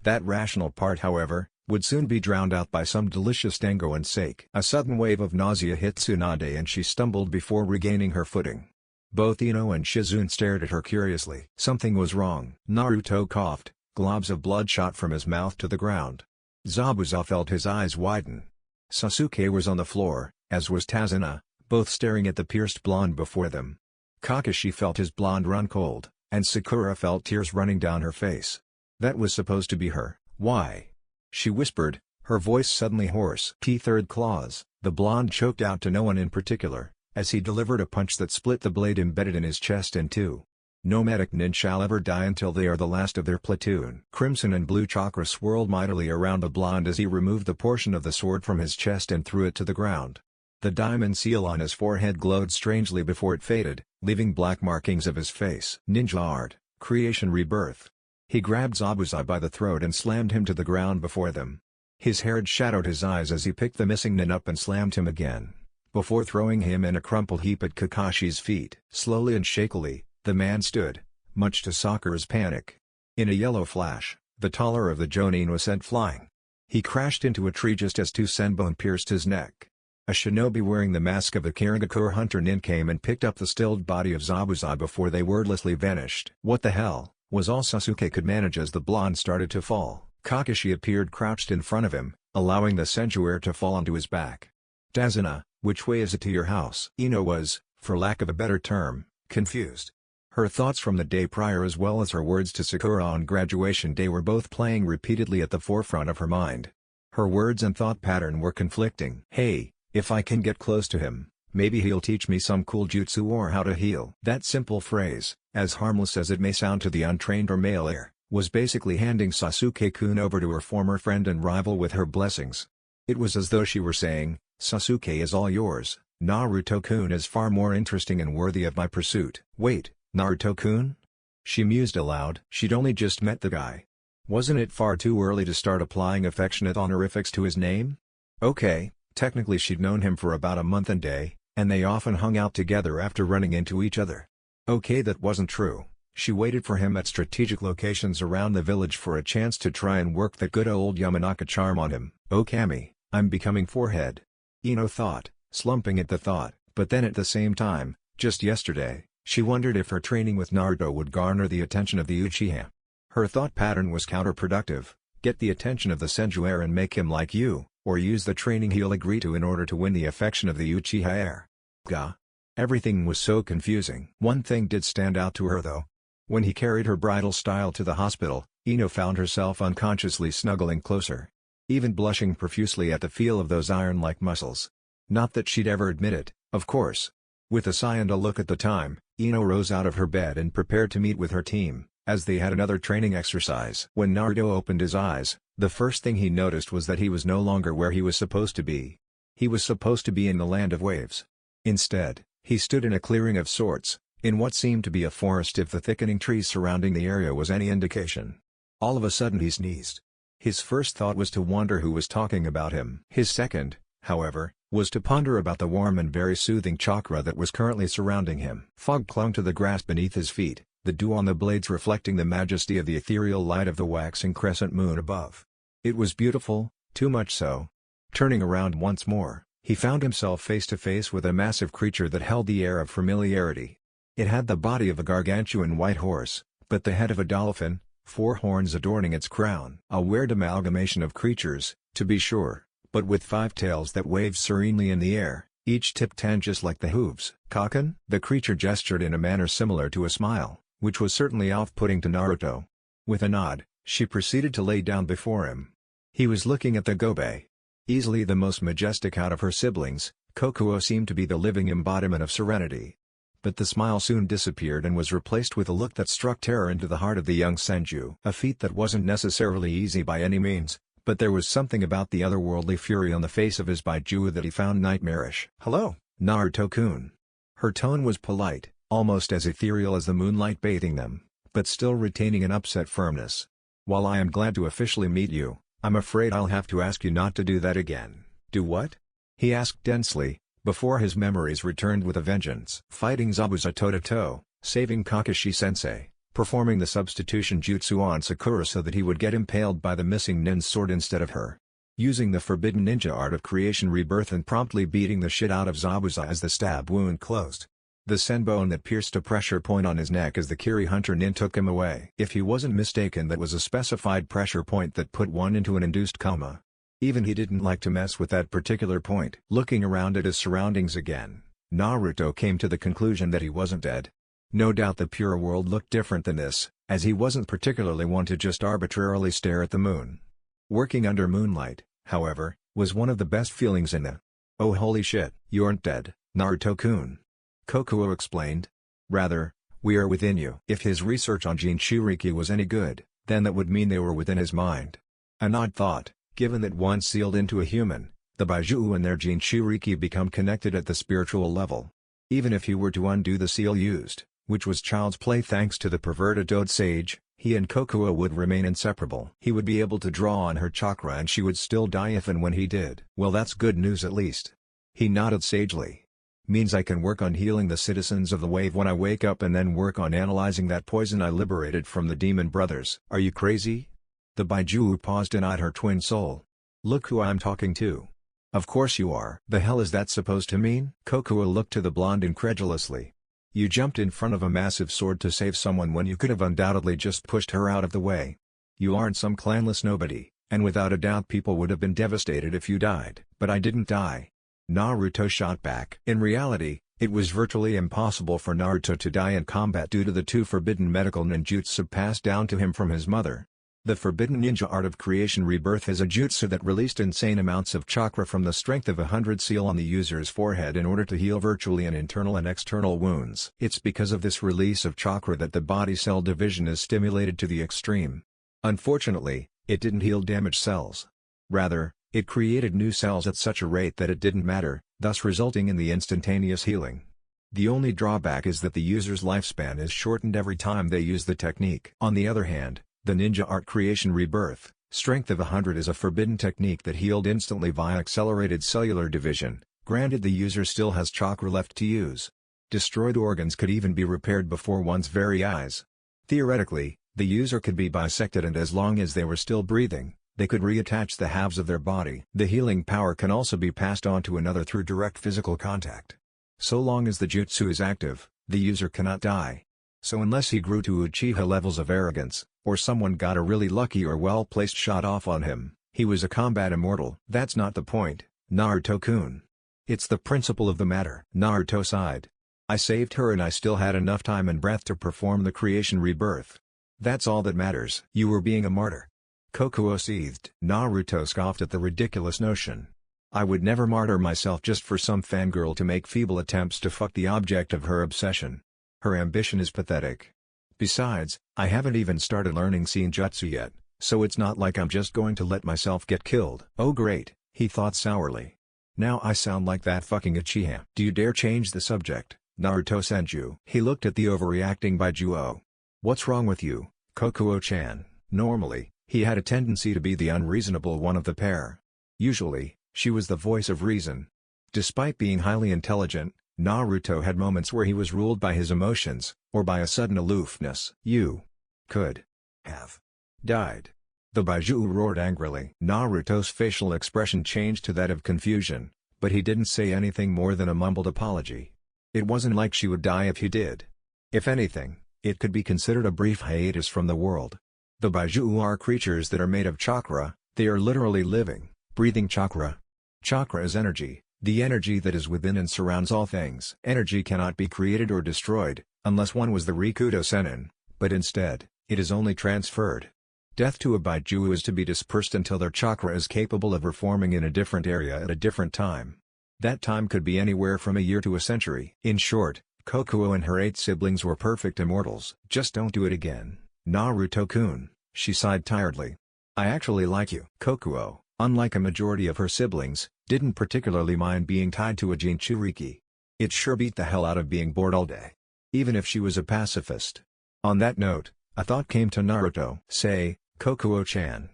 That rational part however, would soon be drowned out by some delicious tango and sake. A sudden wave of nausea hit Tsunade and she stumbled before regaining her footing. Both Ino and Shizune stared at her curiously. Something was wrong. Naruto coughed, globs of blood shot from his mouth to the ground. Zabuza felt his eyes widen. Sasuke was on the floor, as was Tazuna, both staring at the pierced blonde before them. Kakashi felt his blonde run cold, and Sakura felt tears running down her face. That was supposed to be her. "Why?" she whispered, her voice suddenly hoarse. "T-third claws," the blonde choked out to no one in particular, as he delivered a punch that split the blade embedded in his chest in two. "No medic nin shall ever die until they are the last of their platoon." Crimson and blue chakra swirled mightily around the blonde as he removed the portion of the sword from his chest and threw it to the ground. The diamond seal on his forehead glowed strangely before it faded, leaving black markings of his face. "Ninja art, creation rebirth." He grabbed Zabuza by the throat and slammed him to the ground before them. His hair shadowed his eyes as he picked the missing nin up and slammed him again. before throwing him in a crumpled heap at Kakashi's feet. Slowly and shakily, the man stood, much to Sakura's panic. In a yellow flash, the taller of the Jonin was sent flying. He crashed into a tree just as two senbon pierced his neck. A shinobi wearing the mask of the Kirigakure hunter nin came and picked up the stilled body of Zabuza before they wordlessly vanished. What the hell, was all Sasuke could manage as the blonde started to fall. Kakashi appeared crouched in front of him, allowing the senjuer to fall onto his back. Dazuna, which way is it to your house? Ino was, for lack of a better term, confused. Her thoughts from the day prior as well as her words to Sakura on graduation day were both playing repeatedly at the forefront of her mind. Her words and thought pattern were conflicting. Hey, if I can get close to him, maybe he'll teach me some cool jutsu or how to heal. That simple phrase, as harmless as it may sound to the untrained or male ear, was basically handing Sasuke-kun over to her former friend and rival with her blessings. It was as though she were saying, Sasuke is all yours, Naruto-kun is far more interesting and worthy of my pursuit. Wait, Naruto-kun? She mused aloud. She'd only just met the guy. Wasn't it far too early to start applying affectionate honorifics to his name? Okay, technically she'd known him for about a month and day, and they often hung out together after running into each other. Okay, that wasn't true. She waited for him at strategic locations around the village for a chance to try and work that good old Yamanaka charm on him. Oh Kami, I'm becoming forehead. Ino thought, slumping at the thought, but then at the same time, just yesterday, she wondered if her training with Naruto would garner the attention of the Uchiha. Her thought pattern was counterproductive: get the attention of the senjuer and make him like you, or use the training he'll agree to in order to win the affection of the Uchiha heir. Gah. Everything was so confusing. One thing did stand out to her though. When he carried her bridal style to the hospital, Ino found herself unconsciously snuggling closer. Even blushing profusely at the feel of those iron-like muscles. Not that she'd ever admit it, of course. With a sigh and a look at the time, Ino rose out of her bed and prepared to meet with her team, as they had another training exercise. When Naruto opened his eyes, the first thing he noticed was that he was no longer where he was supposed to be. He was supposed to be in the land of waves. Instead, he stood in a clearing of sorts, in what seemed to be a forest if the thickening trees surrounding the area was any indication. All of a sudden he sneezed. His first thought was to wonder who was talking about him. His second, however, was to ponder about the warm and very soothing chakra that was currently surrounding him. Fog clung to the grass beneath his feet, the dew on the blades reflecting the majesty of the ethereal light of the waxing crescent moon above. It was beautiful, too much so. Turning around once more, he found himself face to face with a massive creature that held the air of familiarity. It had the body of a gargantuan white horse, but the head of a dolphin, 4 horns adorning its crown. A weird amalgamation of creatures, to be sure, but with 5 tails that waved serenely in the air, each tip tanned just like the hooves. Kaken? The creature gestured in a manner similar to a smile, which was certainly off-putting to Naruto. With a nod, she proceeded to lay down before him. He was looking at the Gobe. Easily the most majestic out of her siblings, Kokuo seemed to be the living embodiment of serenity. But the smile soon disappeared and was replaced with a look that struck terror into the heart of the young Senju. A feat that wasn't necessarily easy by any means, but there was something about the otherworldly fury on the face of his Baiju that he found nightmarish. Hello, Naruto-kun. Her tone was polite, almost as ethereal as the moonlight bathing them, but still retaining an upset firmness. While I am glad to officially meet you, I'm afraid I'll have to ask you not to do that again. Do what? He asked densely, before his memories returned with a vengeance. Fighting Zabuza toe-to-toe, saving Kakashi-sensei, performing the substitution jutsu on Sakura so that he would get impaled by the missing nin's sword instead of her. Using the forbidden ninja art of creation rebirth and promptly beating the shit out of Zabuza as the stab wound closed. The senbone that pierced a pressure point on his neck as the Kiri hunter nin took him away. If he wasn't mistaken, that was a specified pressure point that put one into an induced coma. Even he didn't like to mess with that particular point. Looking around at his surroundings again, Naruto came to the conclusion that he wasn't dead. No doubt the pure world looked different than this, as he wasn't particularly one to just arbitrarily stare at the moon. Working under moonlight, however, was one of the best feelings in the. Oh holy shit, you aren't dead, Naruto-kun. Kokuo explained. Rather, we are within you. If his research on Jinchuriki was any good, then that would mean they were within his mind. An odd thought, given that once sealed into a human, the Baiju and their Jinchuriki become connected at the spiritual level. Even if he were to undo the seal used, which was child's play thanks to the perverted old sage, he and Kokuo would remain inseparable. He would be able to draw on her chakra and she would still die if and when he did. Well, that's good news at least. He nodded sagely. Means I can work on healing the citizens of the wave when I wake up and then work on analyzing that poison I liberated from the demon brothers. Are you crazy? The Baiju paused and eyed her twin soul. Look who I'm talking to. Of course you are. The hell is that supposed to mean? Kokuo looked to the blonde incredulously. You jumped in front of a massive sword to save someone when you could have undoubtedly just pushed her out of the way. You aren't some clanless nobody, and without a doubt people would have been devastated if you died. But I didn't die. Naruto shot back. In reality, it was virtually impossible for Naruto to die in combat due to the 2 forbidden medical ninjutsu passed down to him from his mother. The forbidden ninja art of creation rebirth is a jutsu that released insane amounts of chakra from the strength of 100 seal on the user's forehead in order to heal virtually an internal and external wounds. It's because of this release of chakra that the body cell division is stimulated to the extreme. Unfortunately, it didn't heal damaged cells. Rather, it created new cells at such a rate that it didn't matter, thus resulting in the instantaneous healing. The only drawback is that the user's lifespan is shortened every time they use the technique. On the other hand, the ninja art creation rebirth, strength of 100 is a forbidden technique that healed instantly via accelerated cellular division, granted the user still has chakra left to use. Destroyed organs could even be repaired before one's very eyes. Theoretically, the user could be bisected and as long as they were still breathing, they could reattach the halves of their body. The healing power can also be passed on to another through direct physical contact. So long as the jutsu is active, the user cannot die. So unless he grew to Uchiha levels of arrogance, or someone got a really lucky or well-placed shot off on him, he was a combat immortal. That's not the point, Naruto-kun. It's the principle of the matter. Naruto sighed. I saved her and I still had enough time and breath to perform the creation rebirth. That's all that matters. You were being a martyr. Kokuo seethed. Naruto scoffed at the ridiculous notion. I would never martyr myself just for some fangirl to make feeble attempts to fuck the object of her obsession. Her ambition is pathetic. Besides, I haven't even started learning Senjutsu yet, so it's not like I'm just going to let myself get killed. Oh great, he thought sourly. Now I sound like that fucking Uchiha. Do you dare change the subject, Naruto-senju? He looked at the overreacting Baijuo. What's wrong with you, Kokuo-chan? Normally, he had a tendency to be the unreasonable one of the pair. Usually, she was the voice of reason. Despite being highly intelligent, Naruto had moments where he was ruled by his emotions, or by a sudden aloofness. You could have died. The Baiju roared angrily. Naruto's facial expression changed to that of confusion, but he didn't say anything more than a mumbled apology. It wasn't like she would die if he did. If anything, it could be considered a brief hiatus from the world. The Baiju are creatures that are made of chakra. They are literally living, breathing chakra. Chakra is energy, the energy that is within and surrounds all things. Energy cannot be created or destroyed, unless one was the Rikudo Sennin, but instead, it is only transferred. Death to a Baiju is to be dispersed until their chakra is capable of reforming in a different area at a different time. That time could be anywhere from a year to a century. In short, Kokuo and her 8 siblings were perfect immortals. Just don't do it again, Naruto-kun, she sighed tiredly. I actually like you. Kokuo, unlike a majority of her siblings, didn't particularly mind being tied to a Jinchuriki. It sure beat the hell out of being bored all day. Even if she was a pacifist. On that note, a thought came to Naruto. Say, Kokuo-chan.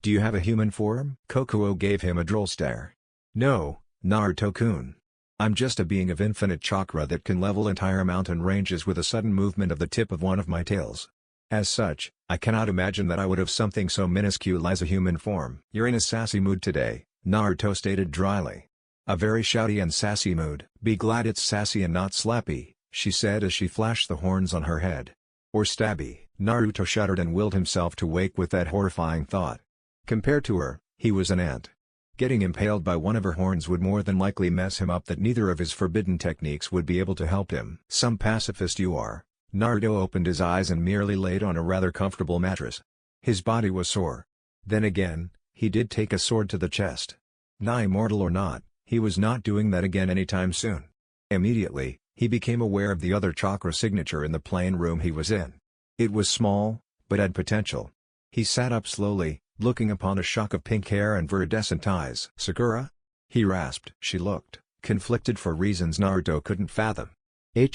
Do you have a human form? Kokuo gave him a droll stare. No, Naruto-kun. I'm just a being of infinite chakra that can level entire mountain ranges with a sudden movement of the tip of one of my tails. As such, I cannot imagine that I would have something so minuscule as a human form. You're in a sassy mood today, Naruto stated dryly. A very shouty and sassy mood. Be glad it's sassy and not slappy, she said as she flashed the horns on her head. Or stabby. Naruto shuddered and willed himself to wake with that horrifying thought. Compared to her, he was an ant. Getting impaled by one of her horns would more than likely mess him up that neither of his forbidden techniques would be able to help him. Some pacifist you are. Naruto opened his eyes and merely laid on a rather comfortable mattress. His body was sore. Then again, he did take a sword to the chest. Nigh mortal or not, he was not doing that again anytime soon. Immediately, he became aware of the other chakra signature in the plane room he was in. It was small, but had potential. He sat up slowly, looking upon a shock of pink hair and viridescent eyes. Sakura? He rasped. She looked, conflicted for reasons Naruto couldn't fathom.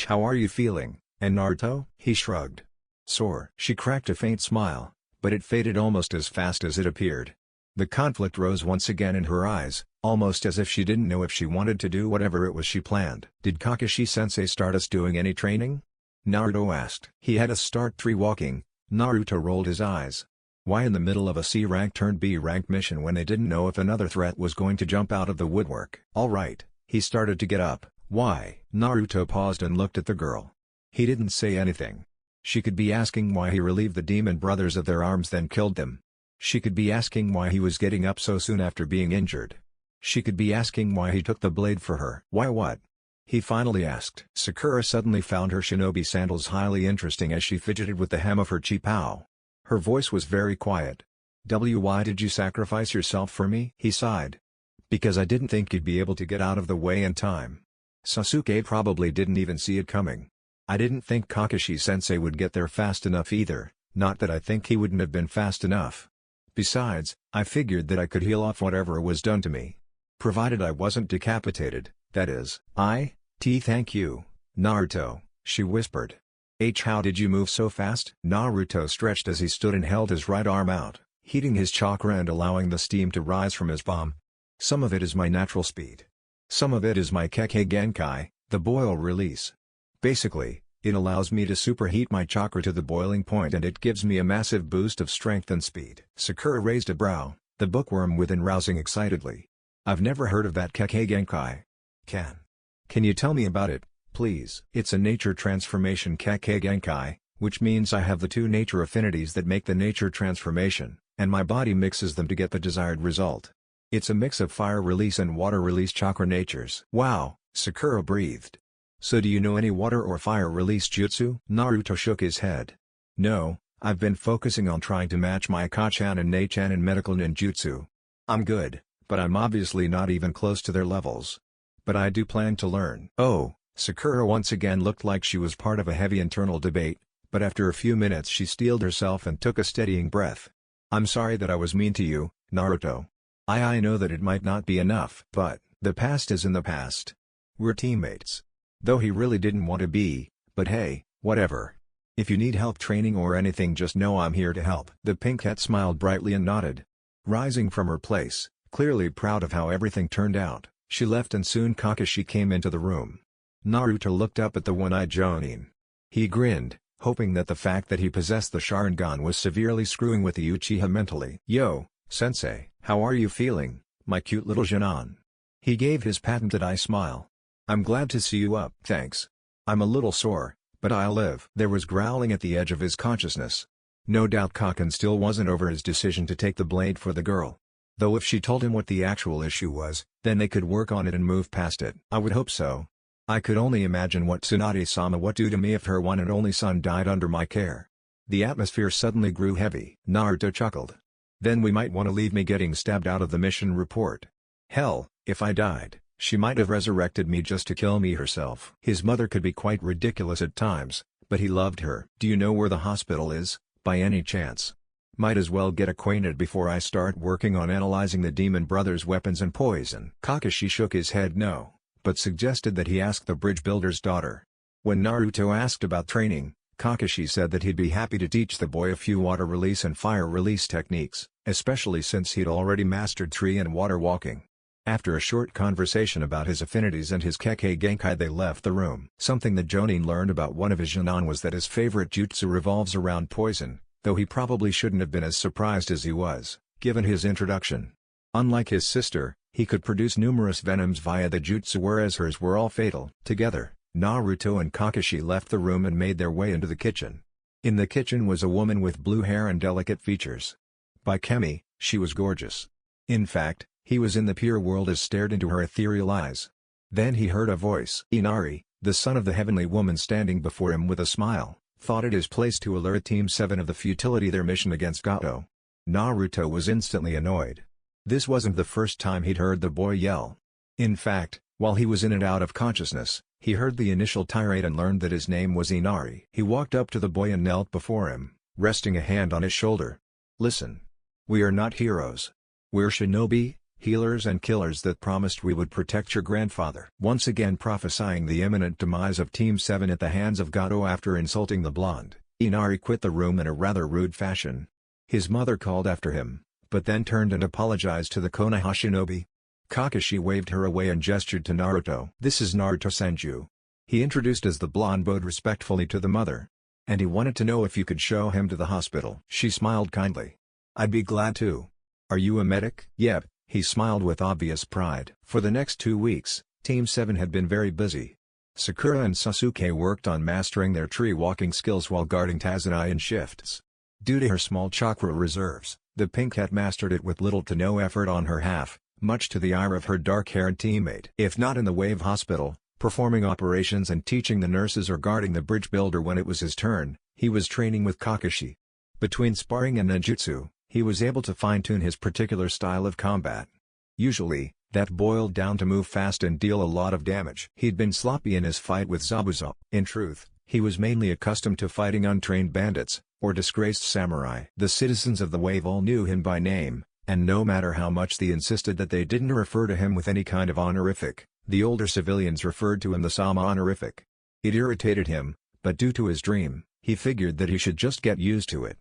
How are you feeling, and Naruto? He shrugged. Sore. She cracked a faint smile, but it faded almost as fast as it appeared. The conflict rose once again in her eyes, almost as if she didn't know if she wanted to do whatever it was she planned. "Did Kakashi-sensei start us doing any training?" Naruto asked. "He had us start 3 walking." Naruto rolled his eyes. Why in the middle of a C-rank turned B-rank mission when they didn't know if another threat was going to jump out of the woodwork? "Alright." He started to get up. "Why?" Naruto paused and looked at the girl. He didn't say anything. She could be asking why he relieved the demon brothers of their arms then killed them. She could be asking why he was getting up so soon after being injured. She could be asking why he took the blade for her. "Why what?" he finally asked. Sakura suddenly found her shinobi sandals highly interesting as she fidgeted with the hem of her chipao. Her voice was very quiet. "Why did you sacrifice yourself for me?" he sighed. "Because I didn't think you'd be able to get out of the way in time." Sasuke probably didn't even see it coming. "I didn't think Kakashi-sensei would get there fast enough either, not that I think he wouldn't have been fast enough. Besides, I figured that I could heal off whatever was done to me. Provided I wasn't decapitated, that is." Thank you, Naruto," she whispered. How did you move so fast?" Naruto stretched as he stood and held his right arm out, heating his chakra and allowing the steam to rise from his palm. "Some of it is my natural speed. Some of it is my Kekkei Genkai, the boil release. Basically, it allows me to superheat my chakra to the boiling point and it gives me a massive boost of strength and speed." Sakura raised a brow, the bookworm within rousing excitedly. "I've never heard of that Kekkei Genkai. Can you tell me about it, please?" "It's a nature transformation Kekkei Genkai, which means I have the 2 nature affinities that make the nature transformation, and my body mixes them to get the desired result. It's a mix of fire release and water release chakra natures." "Wow," Sakura breathed. "So do you know any water or fire release jutsu?" Naruto shook his head. "No, I've been focusing on trying to match my Akachan and Neichan in medical ninjutsu. I'm good, but I'm obviously not even close to their levels. But I do plan to learn." "Oh." Sakura once again looked like she was part of a heavy internal debate, but after a few minutes she steeled herself and took a steadying breath. "I'm sorry that I was mean to you, Naruto. I know that it might not be enough, but the past is in the past. We're teammates." Though he really didn't want to be, but hey, whatever. "If you need help training or anything just know I'm here to help." The pink cat smiled brightly and nodded. Rising from her place, clearly proud of how everything turned out, she left and soon Kakashi came into the room. Naruto looked up at the one-eyed Jonin. He grinned, hoping that the fact that he possessed the Sharingan was severely screwing with the Uchiha mentally. "Yo, sensei, how are you feeling, my cute little Jonin?" He gave his patented smile. "I'm glad to see you up." "Thanks. I'm a little sore, but I'll live." There was growling at the edge of his consciousness. No doubt Kaken still wasn't over his decision to take the blade for the girl. Though if she told him what the actual issue was, then they could work on it and move past it. "I would hope so. I could only imagine what Tsunade-sama would do to me if her one and only son died under my care." The atmosphere suddenly grew heavy. Naruto chuckled. "Then we might want to leave me getting stabbed out of the mission report. Hell, if I died, she might have resurrected me just to kill me herself." His mother could be quite ridiculous at times, but he loved her. "Do you know where the hospital is, by any chance? Might as well get acquainted before I start working on analyzing the demon brothers' weapons and poison." Kakashi shook his head no, but suggested that he ask the bridge builder's daughter. When Naruto asked about training, Kakashi said that he'd be happy to teach the boy a few water release and fire release techniques, especially since he'd already mastered tree and water walking. After a short conversation about his affinities and his Kekkei Genkai they left the room. Something that Jonin learned about one of his Jonin was that his favorite jutsu revolves around poison, though he probably shouldn't have been as surprised as he was, given his introduction. Unlike his sister, he could produce numerous venoms via the jutsu whereas hers were all fatal. Together, Naruto and Kakashi left the room and made their way into the kitchen. In the kitchen was a woman with blue hair and delicate features. By Kemi, she was gorgeous. In fact, he was in the pure world as stared into her ethereal eyes. Then he heard a voice. Inari, the son of the heavenly woman standing before him with a smile, thought it his place to alert Team 7 of the futility of their mission against Gato. Naruto was instantly annoyed. This wasn't the first time he'd heard the boy yell. In fact, while he was in and out of consciousness, he heard the initial tirade and learned that his name was Inari. He walked up to the boy and knelt before him, resting a hand on his shoulder. "Listen. We are not heroes. We're shinobi, healers and killers that promised we would protect your grandfather." Once again prophesying the imminent demise of Team 7 at the hands of Gato after insulting the blonde, Inari quit the room in a rather rude fashion. His mother called after him, but then turned and apologized to the Konoha shinobi. Kakashi waved her away and gestured to Naruto. "This is Naruto Senju." He introduced as the blonde bowed respectfully to the mother. "And he wanted to know if you could show him to the hospital." She smiled kindly. "I'd be glad to. Are you a medic?" "Yep," he smiled with obvious pride. For the next 2 weeks, Team 7 had been very busy. Sakura and Sasuke worked on mastering their tree walking skills while guarding Tazunai in shifts. Due to her small chakra reserves, the Pink Cat mastered it with little to no effort on her half, much to the ire of her dark-haired teammate. If not in the Wave Hospital, performing operations and teaching the nurses or guarding the bridge builder when it was his turn, he was training with Kakashi. Between sparring and ninjutsu, he was able to fine-tune his particular style of combat. Usually, that boiled down to move fast and deal a lot of damage. He'd been sloppy in his fight with Zabuza. In truth, he was mainly accustomed to fighting untrained bandits, or disgraced samurai. The citizens of the Wave all knew him by name, and no matter how much they insisted that they didn't refer to him with any kind of honorific, the older civilians referred to him the Sama honorific. It irritated him, but due to his dream, he figured that he should just get used to it.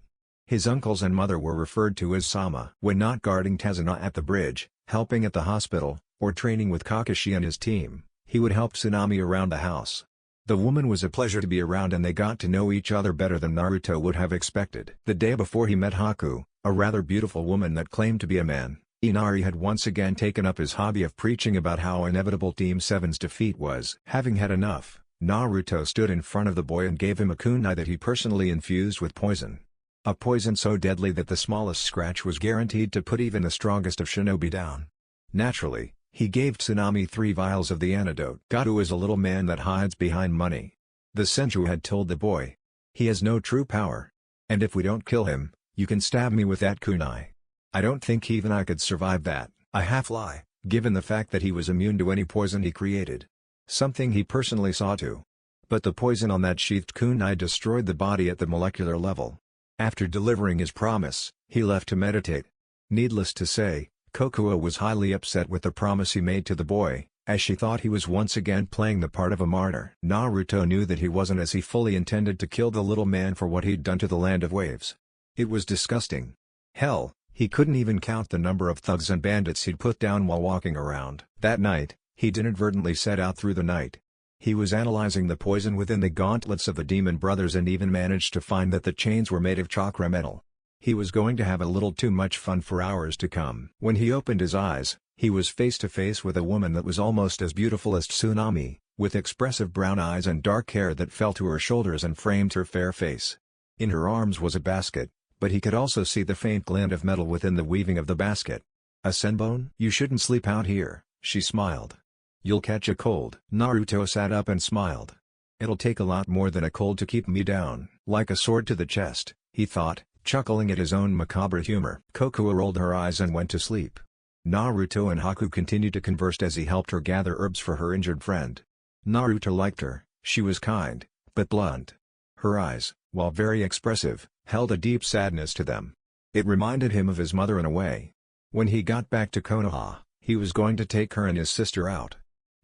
His uncles and mother were referred to as Sama. When not guarding Tazuna at the bridge, helping at the hospital, or training with Kakashi and his team, he would help Tsunami around the house. The woman was a pleasure to be around and they got to know each other better than Naruto would have expected. The day before he met Haku, a rather beautiful woman that claimed to be a man, Inari had once again taken up his hobby of preaching about how inevitable Team 7's defeat was. Having had enough, Naruto stood in front of the boy and gave him a kunai that he personally infused with poison. A poison so deadly that the smallest scratch was guaranteed to put even the strongest of shinobi down. Naturally, he gave Tsunami 3 vials of the antidote. Gato is a little man that hides behind money. The Senju had told the boy. He has no true power. And if we don't kill him, you can stab me with that kunai. I don't think even I could survive that. A half-lie, given the fact that he was immune to any poison he created. Something he personally saw to. But the poison on that sheathed kunai destroyed the body at the molecular level. After delivering his promise, he left to meditate. Needless to say, Kokuo was highly upset with the promise he made to the boy, as she thought he was once again playing the part of a martyr. Naruto knew that he wasn't as he fully intended to kill the little man for what he'd done to the Land of Waves. It was disgusting. Hell, he couldn't even count the number of thugs and bandits he'd put down while walking around. That night, he'd inadvertently set out through the night. He was analyzing the poison within the gauntlets of the Demon Brothers and even managed to find that the chains were made of chakra metal. He was going to have a little too much fun for hours to come. When he opened his eyes, he was face to face with a woman that was almost as beautiful as Tsunami, with expressive brown eyes and dark hair that fell to her shoulders and framed her fair face. In her arms was a basket, but he could also see the faint glint of metal within the weaving of the basket. "A senbon? You shouldn't sleep out here," she smiled. "You'll catch a cold." Naruto sat up and smiled. "It'll take a lot more than a cold to keep me down." Like a sword to the chest, he thought, chuckling at his own macabre humor. Kokuo rolled her eyes and went to sleep. Naruto and Haku continued to converse as he helped her gather herbs for her injured friend. Naruto liked her. She was kind, but blunt. Her eyes, while very expressive, held a deep sadness to them. It reminded him of his mother in a way. When he got back to Konoha, he was going to take her and his sister out.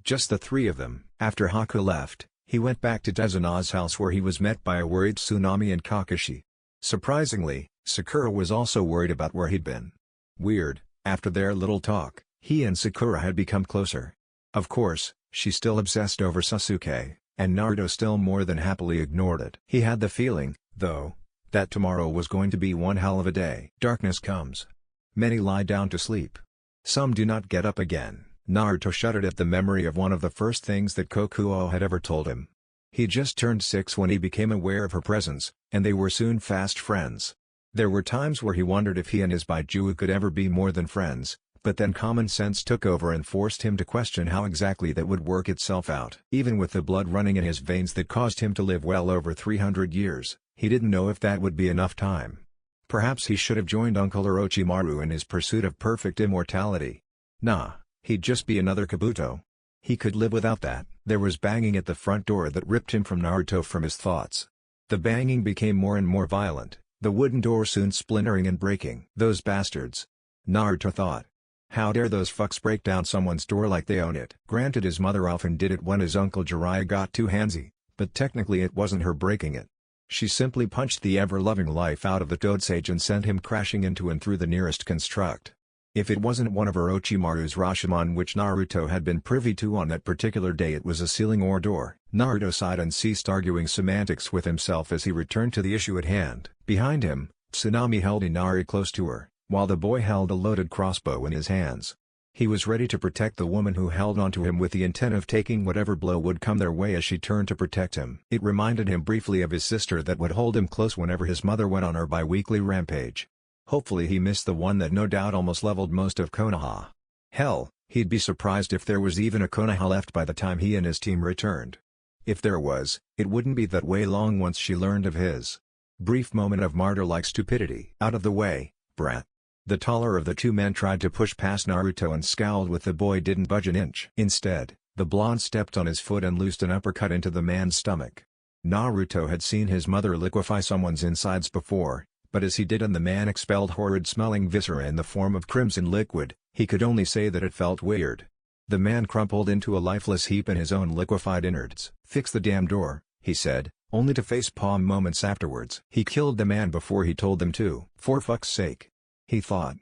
Just the 3 of them. After Haku left, he went back to Tazuna's house where he was met by a worried Tsunami and Kakashi. Surprisingly, Sakura was also worried about where he'd been. Weird, after their little talk, he and Sakura had become closer. Of course, she still obsessed over Sasuke, and Naruto still more than happily ignored it. He had the feeling, though, that tomorrow was going to be one hell of a day. Darkness comes. Many lie down to sleep. Some do not get up again. Naruto shuddered at the memory of one of the first things that Kokuo had ever told him. He just turned 6 when he became aware of her presence, and they were soon fast friends. There were times where he wondered if he and his Baijiu could ever be more than friends, but then common sense took over and forced him to question how exactly that would work itself out. Even with the blood running in his veins that caused him to live well over 300 years, he didn't know if that would be enough time. Perhaps he should have joined Uncle Orochimaru in his pursuit of perfect immortality. Nah, he'd just be another Kabuto. He could live without that. There was banging at the front door that ripped him from his thoughts. The banging became more and more violent, the wooden door soon splintering and breaking. Those bastards. Naruto thought. How dare those fucks break down someone's door like they own it? Granted, his mother often did it when his uncle Jiraiya got too handsy, but technically it wasn't her breaking it. She simply punched the ever-loving life out of the toad sage and sent him crashing into and through the nearest construct. If it wasn't one of Orochimaru's Rashomon which Naruto had been privy to on that particular day, it was a ceiling or door. Naruto sighed and ceased arguing semantics with himself as he returned to the issue at hand. Behind him, Tsunami held Inari close to her, while the boy held a loaded crossbow in his hands. He was ready to protect the woman who held onto him with the intent of taking whatever blow would come their way as she turned to protect him. It reminded him briefly of his sister that would hold him close whenever his mother went on her bi-weekly rampage. Hopefully he missed the one that no doubt almost leveled most of Konoha. Hell, he'd be surprised if there was even a Konoha left by the time he and his team returned. If there was, it wouldn't be that way long once she learned of his brief moment of martyr-like stupidity. Out of the way, brat. The taller of the two men tried to push past Naruto and scowled with the boy didn't budge an inch. Instead, the blonde stepped on his foot and loosed an uppercut into the man's stomach. Naruto had seen his mother liquefy someone's insides before, but as he did and the man expelled horrid-smelling viscera in the form of crimson liquid, he could only say that it felt weird. The man crumpled into a lifeless heap in his own liquefied innards. "Fix the damn door," he said, only to facepalm moments afterwards. He killed the man before he told them to. For fuck's sake. He thought.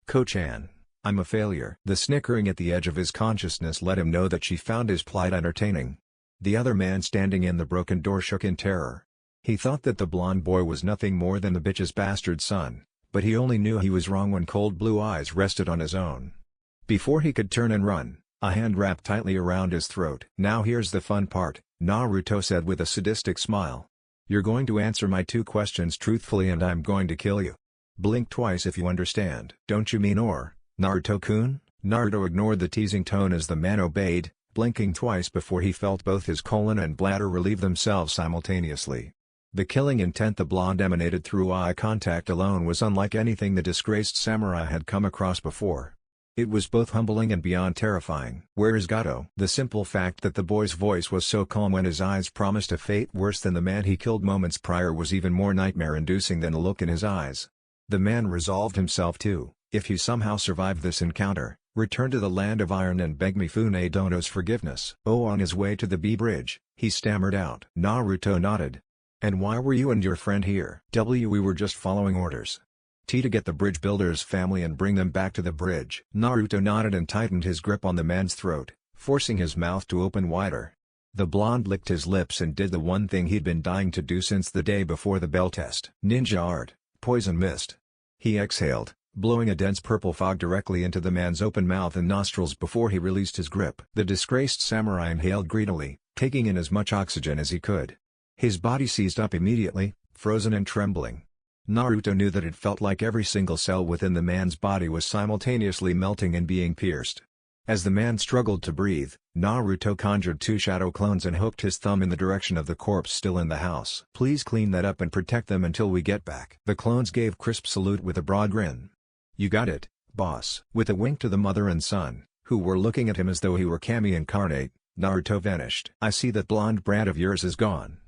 Ko-chan, I'm a failure. The snickering at the edge of his consciousness let him know that she found his plight entertaining. The other man standing in the broken door shook in terror. He thought that the blonde boy was nothing more than the bitch's bastard son, but he only knew he was wrong when cold blue eyes rested on his own. Before he could turn and run, a hand wrapped tightly around his throat. "Now here's the fun part," Naruto said with a sadistic smile. "You're going to answer my 2 questions truthfully and I'm going to kill you. Blink twice if you understand." "Don't you mean or, Naruto-kun?" Naruto ignored the teasing tone as the man obeyed, blinking twice before he felt both his colon and bladder relieve themselves simultaneously. The killing intent the blonde emanated through eye contact alone was unlike anything the disgraced samurai had come across before. It was both humbling and beyond terrifying. "Where is Gato?" The simple fact that the boy's voice was so calm when his eyes promised a fate worse than the man he killed moments prior was even more nightmare-inducing than the look in his eyes. The man resolved himself to, if he somehow survived this encounter, return to the land of iron and beg Mifune Dono's forgiveness. "Oh, on his way to the B bridge," he stammered out. Naruto nodded. "And why were you and your friend here?" We were just following orders. To get the bridge builder's family and bring them back to the bridge." Naruto nodded and tightened his grip on the man's throat, forcing his mouth to open wider. The blonde licked his lips and did the one thing he'd been dying to do since the day before the bell test. "Ninja art, poison mist." He exhaled, blowing a dense purple fog directly into the man's open mouth and nostrils before he released his grip. The disgraced samurai inhaled greedily, taking in as much oxygen as he could. His body seized up immediately, frozen and trembling. Naruto knew that it felt like every single cell within the man's body was simultaneously melting and being pierced. As the man struggled to breathe, Naruto conjured 2 shadow clones and hooked his thumb in the direction of the corpse still in the house. "Please clean that up and protect them until we get back." The clones gave crisp salute with a broad grin. "You got it, boss." With a wink to the mother and son, who were looking at him as though he were Kami incarnate, Naruto vanished. "I see that blonde brat of yours is gone."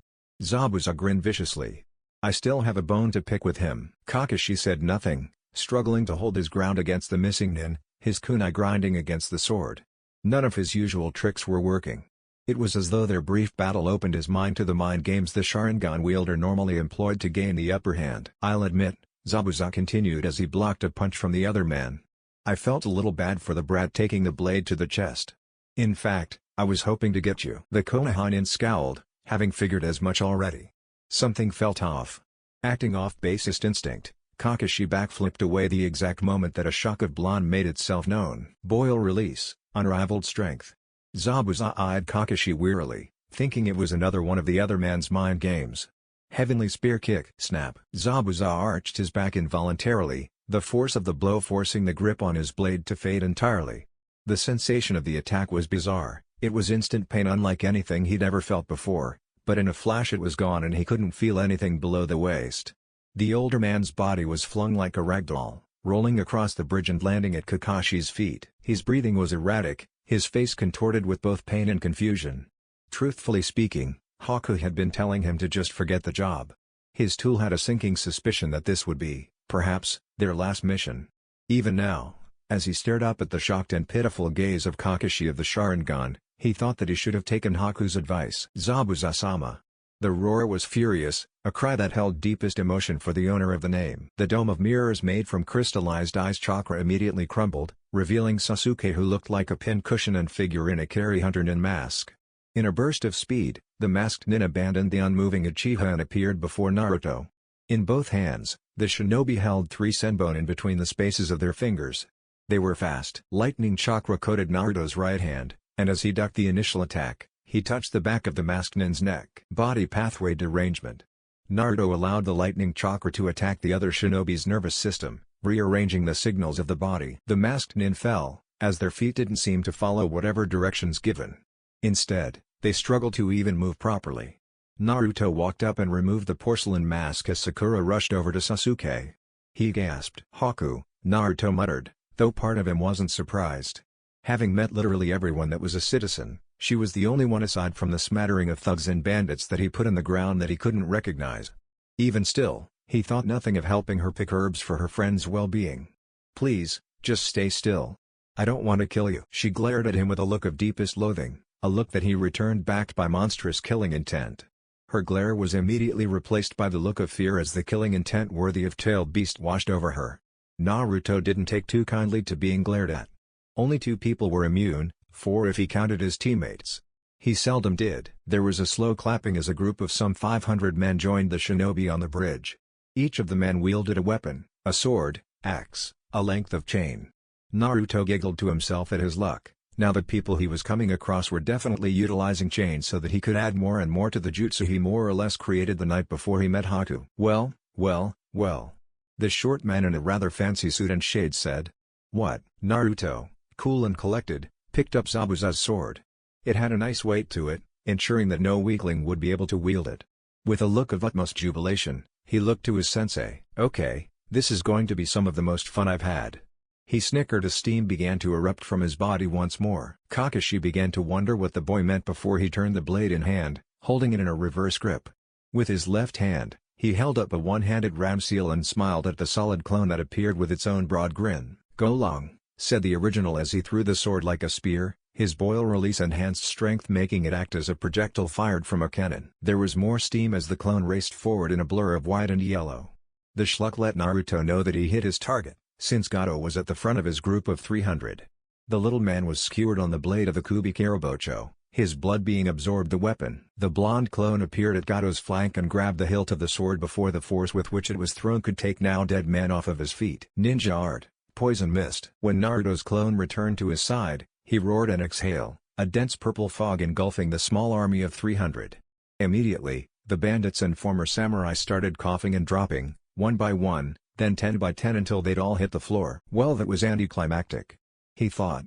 Zabuza grinned viciously. "I still have a bone to pick with him." Kakashi said nothing, struggling to hold his ground against the missing nin, his kunai grinding against the sword. None of his usual tricks were working. It was as though their brief battle opened his mind to the mind games the Sharingan wielder normally employed to gain the upper hand. "I'll admit," Zabuza continued as he blocked a punch from the other man. "I felt a little bad for the brat taking the blade to the chest. In fact, I was hoping to get you." The Konoha scowled, having figured as much already. Something felt off. Acting off basest instinct, Kakashi backflipped away the exact moment that a shock of blonde made itself known. Boil release, unrivaled strength. Zabuza eyed Kakashi wearily, thinking it was another one of the other man's mind games. Heavenly spear kick. Snap. Zabuza arched his back involuntarily, the force of the blow forcing the grip on his blade to fade entirely. The sensation of the attack was bizarre. It was instant pain unlike anything he'd ever felt before, but in a flash it was gone and he couldn't feel anything below the waist. The older man's body was flung like a ragdoll, rolling across the bridge and landing at Kakashi's feet. His breathing was erratic, his face contorted with both pain and confusion. Truthfully speaking, Haku had been telling him to just forget the job. His tool had a sinking suspicion that this would be, perhaps, their last mission. Even now, as he stared up at the shocked and pitiful gaze of Kakashi of the Sharingan, he thought that he should have taken Haku's advice. Zabuza-sama. The roar was furious, a cry that held deepest emotion for the owner of the name. The dome of mirrors made from crystallized ice chakra immediately crumbled, revealing Sasuke, who looked like a pincushion and figure in a Carry Hunter nin mask. In a burst of speed, the masked nin abandoned the unmoving Uchiha and appeared before Naruto. In both hands, the shinobi held 3 senbon in between the spaces of their fingers. They were fast. Lightning chakra coated Naruto's right hand, and as he ducked the initial attack, he touched the back of the masked nin's neck. Body pathway derangement. Naruto allowed the lightning chakra to attack the other shinobi's nervous system, rearranging the signals of the body. The masked nin fell, as their feet didn't seem to follow whatever directions given. Instead, they struggled to even move properly. Naruto walked up and removed the porcelain mask as Sakura rushed over to Sasuke. He gasped. "Haku," Naruto muttered, though part of him wasn't surprised. Having met literally everyone that was a citizen, she was the only one aside from the smattering of thugs and bandits that he put in the ground that he couldn't recognize. Even still, he thought nothing of helping her pick herbs for her friend's well-being. "Please, just stay still. I don't want to kill you." She glared at him with a look of deepest loathing, a look that he returned backed by monstrous killing intent. Her glare was immediately replaced by the look of fear as the killing intent worthy of tailed beast washed over her. Naruto didn't take too kindly to being glared at. Only 2 people were immune, 4 if he counted his teammates. He seldom did. There was a slow clapping as a group of some 500 men joined the shinobi on the bridge. Each of the men wielded a weapon, a sword, axe, a length of chain. Naruto giggled to himself at his luck. Now the people he was coming across were definitely utilizing chains so that he could add more and more to the jutsu he more or less created the night before he met Haku. "Well. The short man in a rather fancy suit and shades said. "What?" Naruto, cool and collected, picked up Zabuza's sword. It had a nice weight to it, ensuring that no weakling would be able to wield it. With a look of utmost jubilation, he looked to his sensei. "Okay, this is going to be some of the most fun I've had." He snickered as steam began to erupt from his body once more. Kakashi began to wonder what the boy meant before he turned the blade in hand, holding it in a reverse grip. With his left hand, he held up a one-handed ram seal and smiled at the solid clone that appeared with its own broad grin. "Go long," said the original as he threw the sword like a spear, his boil release enhanced strength making it act as a projectile fired from a cannon. There was more steam as the clone raced forward in a blur of white and yellow. The schluck let Naruto know that he hit his target, since Gato was at the front of his group of 300. The little man was skewered on the blade of the Kubikirabocho, his blood being absorbed the weapon. The blonde clone appeared at Gato's flank and grabbed the hilt of the sword before the force with which it was thrown could take now dead man off of his feet. Ninja art, poison mist. When Naruto's clone returned to his side, he roared and exhaled, a dense purple fog engulfing the small army of 300. Immediately, the bandits and former samurai started coughing and dropping, one by one, then 10 by 10 until they'd all hit the floor. Well, that was anticlimactic. He thought.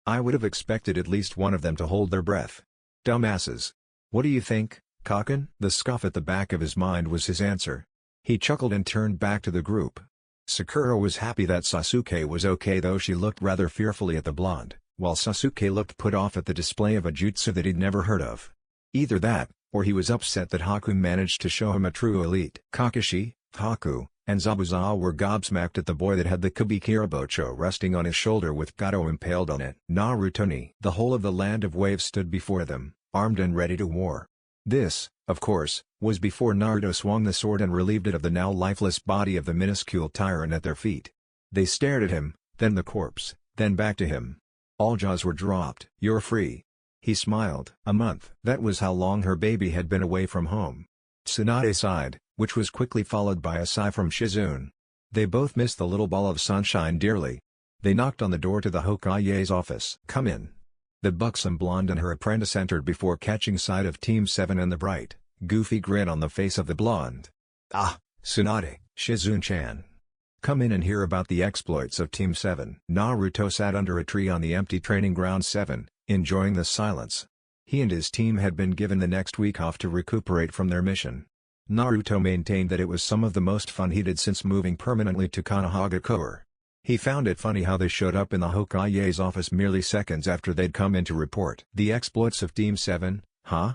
I would have expected at least one of them to hold their breath. Dumbasses. What do you think, Kaken? The scoff at the back of his mind was his answer. He chuckled and turned back to the group. Sakura was happy that Sasuke was okay, though she looked rather fearfully at the blonde, while Sasuke looked put off at the display of a jutsu that he'd never heard of. Either that, or he was upset that Haku managed to show him a true elite. Kakashi, Haku, and Zabuza were gobsmacked at the boy that had the Kubikirabocho resting on his shoulder with Gato impaled on it. Naruto-ni. The whole of the land of waves stood before them, armed and ready to war. This, of course, was before Naruto swung the sword and relieved it of the now lifeless body of the minuscule tyrant at their feet. They stared at him, then the corpse, then back to him. All jaws were dropped. You're free. He smiled. A month. That was how long her baby had been away from home. Tsunade sighed, which was quickly followed by a sigh from Shizune. They both missed the little ball of sunshine dearly. They knocked on the door to the Hokage's office. Come in. The buxom blonde and her apprentice entered before catching sight of Team 7 and the bright, goofy grin on the face of the blonde. Ah, Tsunade, Shizune-chan. Come in and hear about the exploits of Team 7. Naruto sat under a tree on the empty training ground 7, enjoying the silence. He and his team had been given the next week off to recuperate from their mission. Naruto maintained that it was some of the most fun he did since moving permanently to Konohagakure. He found it funny how they showed up in the Hokage's office merely seconds after they'd come in to report. The exploits of Team 7, huh?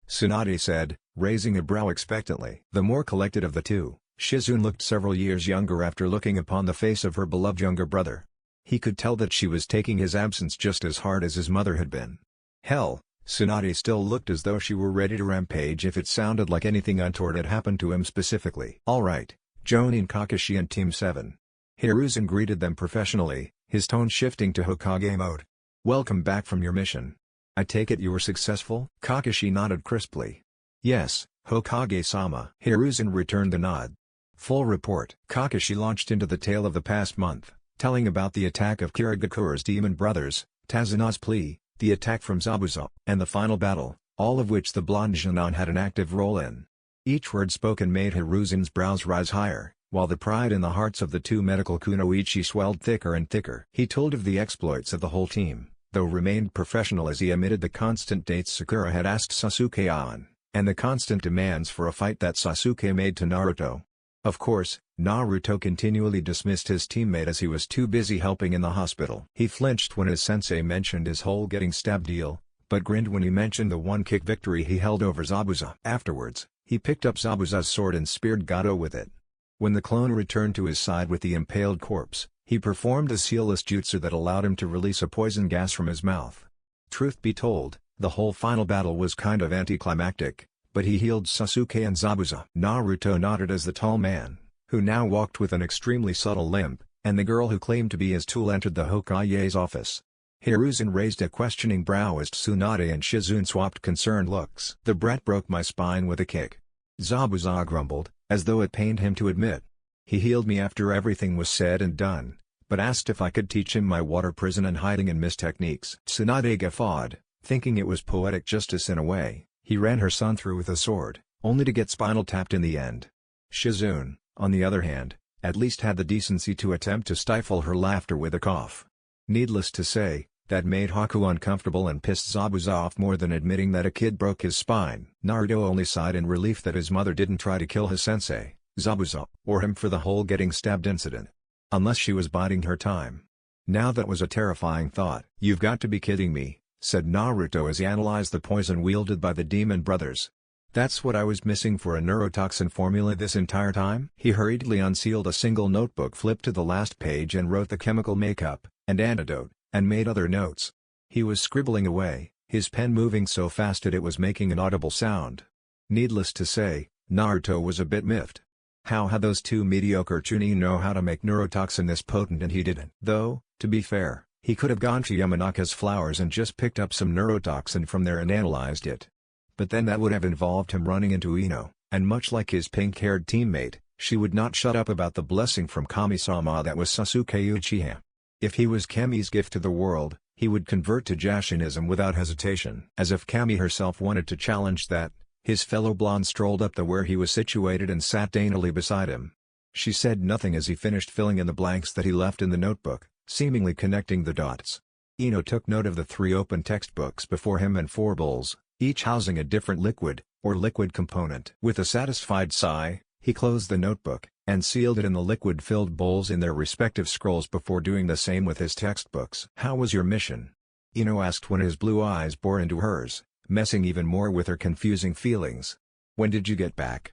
Tsunade said, raising a brow expectantly. The more collected of the two, Shizune looked several years younger after looking upon the face of her beloved younger brother. He could tell that she was taking his absence just as hard as his mother had been. Hell, Tsunade still looked as though she were ready to rampage if it sounded like anything untoward had happened to him specifically. "Alright, Jonin Kakashi and Team 7. Hiruzen greeted them professionally, his tone shifting to Hokage mode. "Welcome back from your mission. I take it you were successful?" Kakashi nodded crisply. "Yes, Hokage-sama." Hiruzen returned the nod. Full report. Kakashi launched into the tale of the past month, telling about the attack of Kirigakura's demon brothers, Tazuna's plea, the attack from Zabuza, and the final battle, all of which the blonde Junon had an active role in. Each word spoken made Hiruzen's brows rise higher, while the pride in the hearts of the two medical kunoichi swelled thicker and thicker. He told of the exploits of the whole team, though remained professional as he omitted the constant dates Sakura had asked Sasuke on, and the constant demands for a fight that Sasuke made to Naruto. Of course, Naruto continually dismissed his teammate as he was too busy helping in the hospital. He flinched when his sensei mentioned his whole getting stabbed deal, but grinned when he mentioned the one-kick victory he held over Zabuza. Afterwards, he picked up Zabuza's sword and speared Gato with it. When the clone returned to his side with the impaled corpse, he performed a sealless jutsu that allowed him to release a poison gas from his mouth. Truth be told, the whole final battle was kind of anticlimactic, but he healed Sasuke and Zabuza. Naruto nodded as the tall man, who now walked with an extremely subtle limp, and the girl who claimed to be his tool entered the Hokage's office. Hiruzen raised a questioning brow as Tsunade and Shizune swapped concerned looks. "The brat broke my spine with a kick," Zabuza grumbled, as though it pained him to admit. "He healed me after everything was said and done, but asked if I could teach him my water prison and hiding and mist techniques." Tsunade guffawed, thinking it was poetic justice in a way. He ran her son through with a sword, only to get spinal tapped in the end. Shizune, on the other hand, at least had the decency to attempt to stifle her laughter with a cough. Needless to say, that made Haku uncomfortable and pissed Zabuza off more than admitting that a kid broke his spine. Naruto only sighed in relief that his mother didn't try to kill his sensei, Zabuza, or him for the whole getting stabbed incident. Unless she was biding her time. Now that was a terrifying thought. "You've got to be kidding me," said Naruto as he analyzed the poison wielded by the demon brothers. "That's what I was missing for a neurotoxin formula this entire time?" He hurriedly unsealed a single notebook, flipped to the last page and wrote the chemical makeup, and antidote, and made other notes. He was scribbling away, his pen moving so fast that it was making an audible sound. Needless to say, Naruto was a bit miffed. How had those two mediocre chunin know how to make neurotoxin this potent and he didn't? Though, to be fair, he could have gone to Yamanaka's flowers and just picked up some neurotoxin from there and analyzed it. But then that would have involved him running into Ino, and much like his pink-haired teammate, she would not shut up about the blessing from Kami-sama that was Sasuke Uchiha. If he was Kami's gift to the world, he would convert to Jashinism without hesitation. As if Kami herself wanted to challenge that, his fellow blonde strolled up to where he was situated and sat daintily beside him. She said nothing as he finished filling in the blanks that he left in the notebook, seemingly connecting the dots. Ino took note of the 3 open textbooks before him and 4 bowls, each housing a different liquid, or liquid component. With a satisfied sigh, he closed the notebook, and sealed it in the liquid-filled bowls in their respective scrolls before doing the same with his textbooks. "How was your mission?" Ino asked when his blue eyes bore into hers, messing even more with her confusing feelings. "When did you get back?"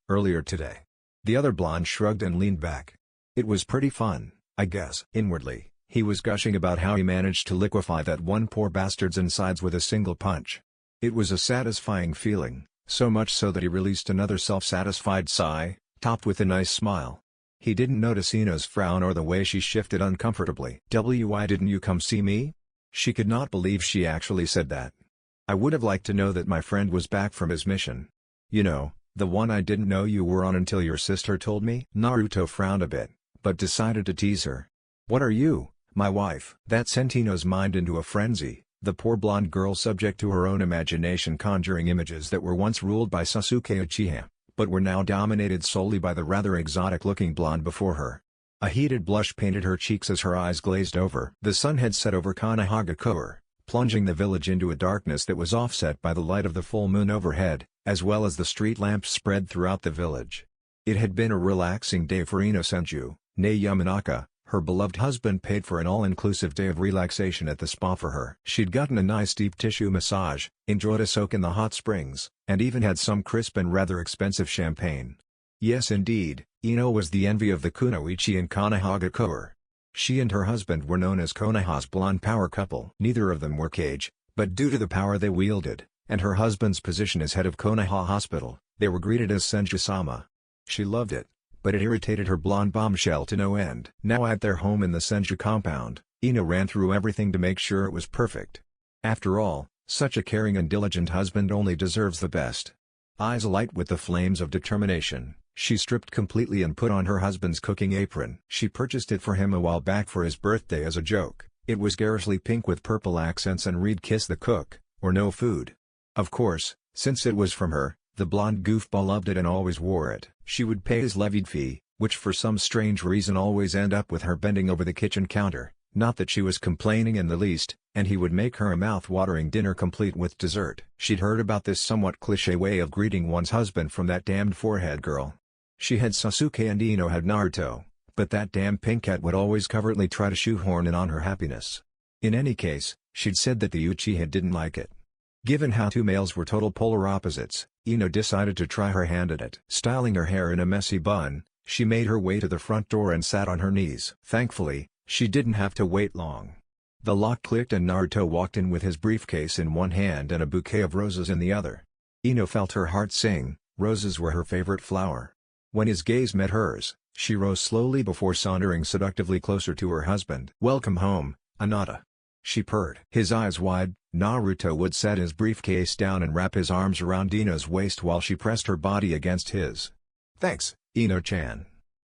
Earlier today." The other blonde shrugged and leaned back. "It was pretty fun, I guess." Inwardly, he was gushing about how he managed to liquefy that one poor bastard's insides with a single punch. It was a satisfying feeling, so much so that he released another self-satisfied sigh, topped with a nice smile. He didn't notice Ino's frown or the way she shifted uncomfortably. "Why didn't you come see me?" She could not believe she actually said that. "I would have liked to know that my friend was back from his mission. You know, the one I didn't know you were on until your sister told me." Naruto frowned a bit, but decided to tease her. "What are you, my wife?" That sent Ino's mind into a frenzy, the poor blonde girl subject to her own imagination conjuring images that were once ruled by Sasuke Uchiha, but were now dominated solely by the rather exotic-looking blonde before her. A heated blush painted her cheeks as her eyes glazed over. The sun had set over Kanehagakur, plunging the village into a darkness that was offset by the light of the full moon overhead, as well as the street lamps spread throughout the village. It had been a relaxing day for Ino Senju, née Yamanaka. Her beloved husband paid for an all-inclusive day of relaxation at the spa for her. She'd gotten a nice deep tissue massage, enjoyed a soak in the hot springs, and even had some crisp and rather expensive champagne. Yes indeed, Ino was the envy of the kunoichi in Kanehagakur. She and her husband were known as Konoha's blonde power couple. Neither of them were Kage, But due to the power they wielded, and her husband's position as head of Konoha Hospital, they were greeted as Senju-sama. She loved it, but it irritated her blonde bombshell to no end. Now at their home in the Senju compound, Ino ran through everything to make sure it was perfect. After all, such a caring and diligent husband only deserves the best. Eyes alight with the flames of determination, she stripped completely and put on her husband's cooking apron. She purchased it for him a while back for his birthday as a joke. It was garishly pink with purple accents and read "Kiss the Cook, or No Food." Of course, since it was from her, the blonde goofball loved it and always wore it. She would pay his levied fee, which for some strange reason always end up with her bending over the kitchen counter, not that she was complaining in the least, and he would make her a mouth-watering dinner complete with dessert. She'd heard about this somewhat cliché way of greeting one's husband from that damned forehead girl. She had Sasuke and Ino had Naruto, but that damn pink cat would always covertly try to shoehorn in on her happiness. In any case, she'd said that the Uchiha didn't like it. Given how two males were total polar opposites, Ino decided to try her hand at it. Styling her hair in a messy bun, she made her way to the front door and sat on her knees. Thankfully, she didn't have to wait long. The lock clicked and Naruto walked in with his briefcase in one hand and a bouquet of roses in the other. Ino felt her heart sing. Roses were her favorite flower. When his gaze met hers, she rose slowly before sauntering seductively closer to her husband. "Welcome home, Anata," she purred. His eyes wide, Naruto would set his briefcase down and wrap his arms around Ino's waist while she pressed her body against his. "Thanks, Ino-chan.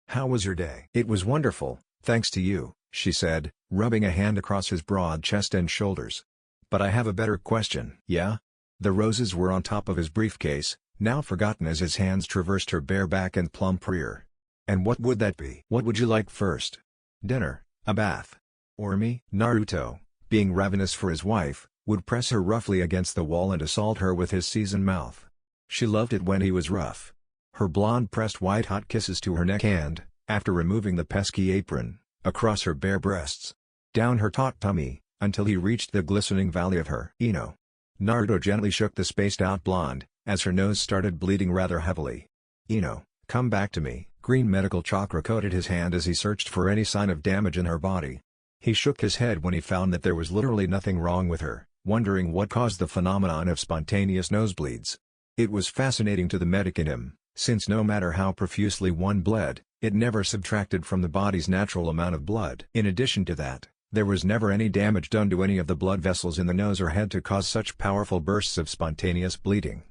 How was your day?" "It was wonderful, thanks to you," she said, rubbing a hand across his broad chest and shoulders. "But I have a better question." "Yeah?" The roses were on top of his briefcase, now forgotten as his hands traversed her bare back and plump rear. "And what would that be?" "What would you like first? Dinner, a bath, or me?" Naruto, being ravenous for his wife, would press her roughly against the wall and assault her with his seasoned mouth. She loved it when he was rough. Her blonde pressed white-hot kisses to her neck and, after removing the pesky apron, across her bare breasts, down her taut tummy, until he reached the glistening valley of her Ino. Naruto gently shook the spaced-out blonde, as her nose started bleeding rather heavily. "Ino, come back to me." Green medical chakra coated his hand as he searched for any sign of damage in her body. He shook his head when he found that there was literally nothing wrong with her, wondering what caused the phenomenon of spontaneous nosebleeds. It was fascinating to the medic in him, since no matter how profusely one bled, it never subtracted from the body's natural amount of blood. In addition to that, there was never any damage done to any of the blood vessels in the nose or head to cause such powerful bursts of spontaneous bleeding.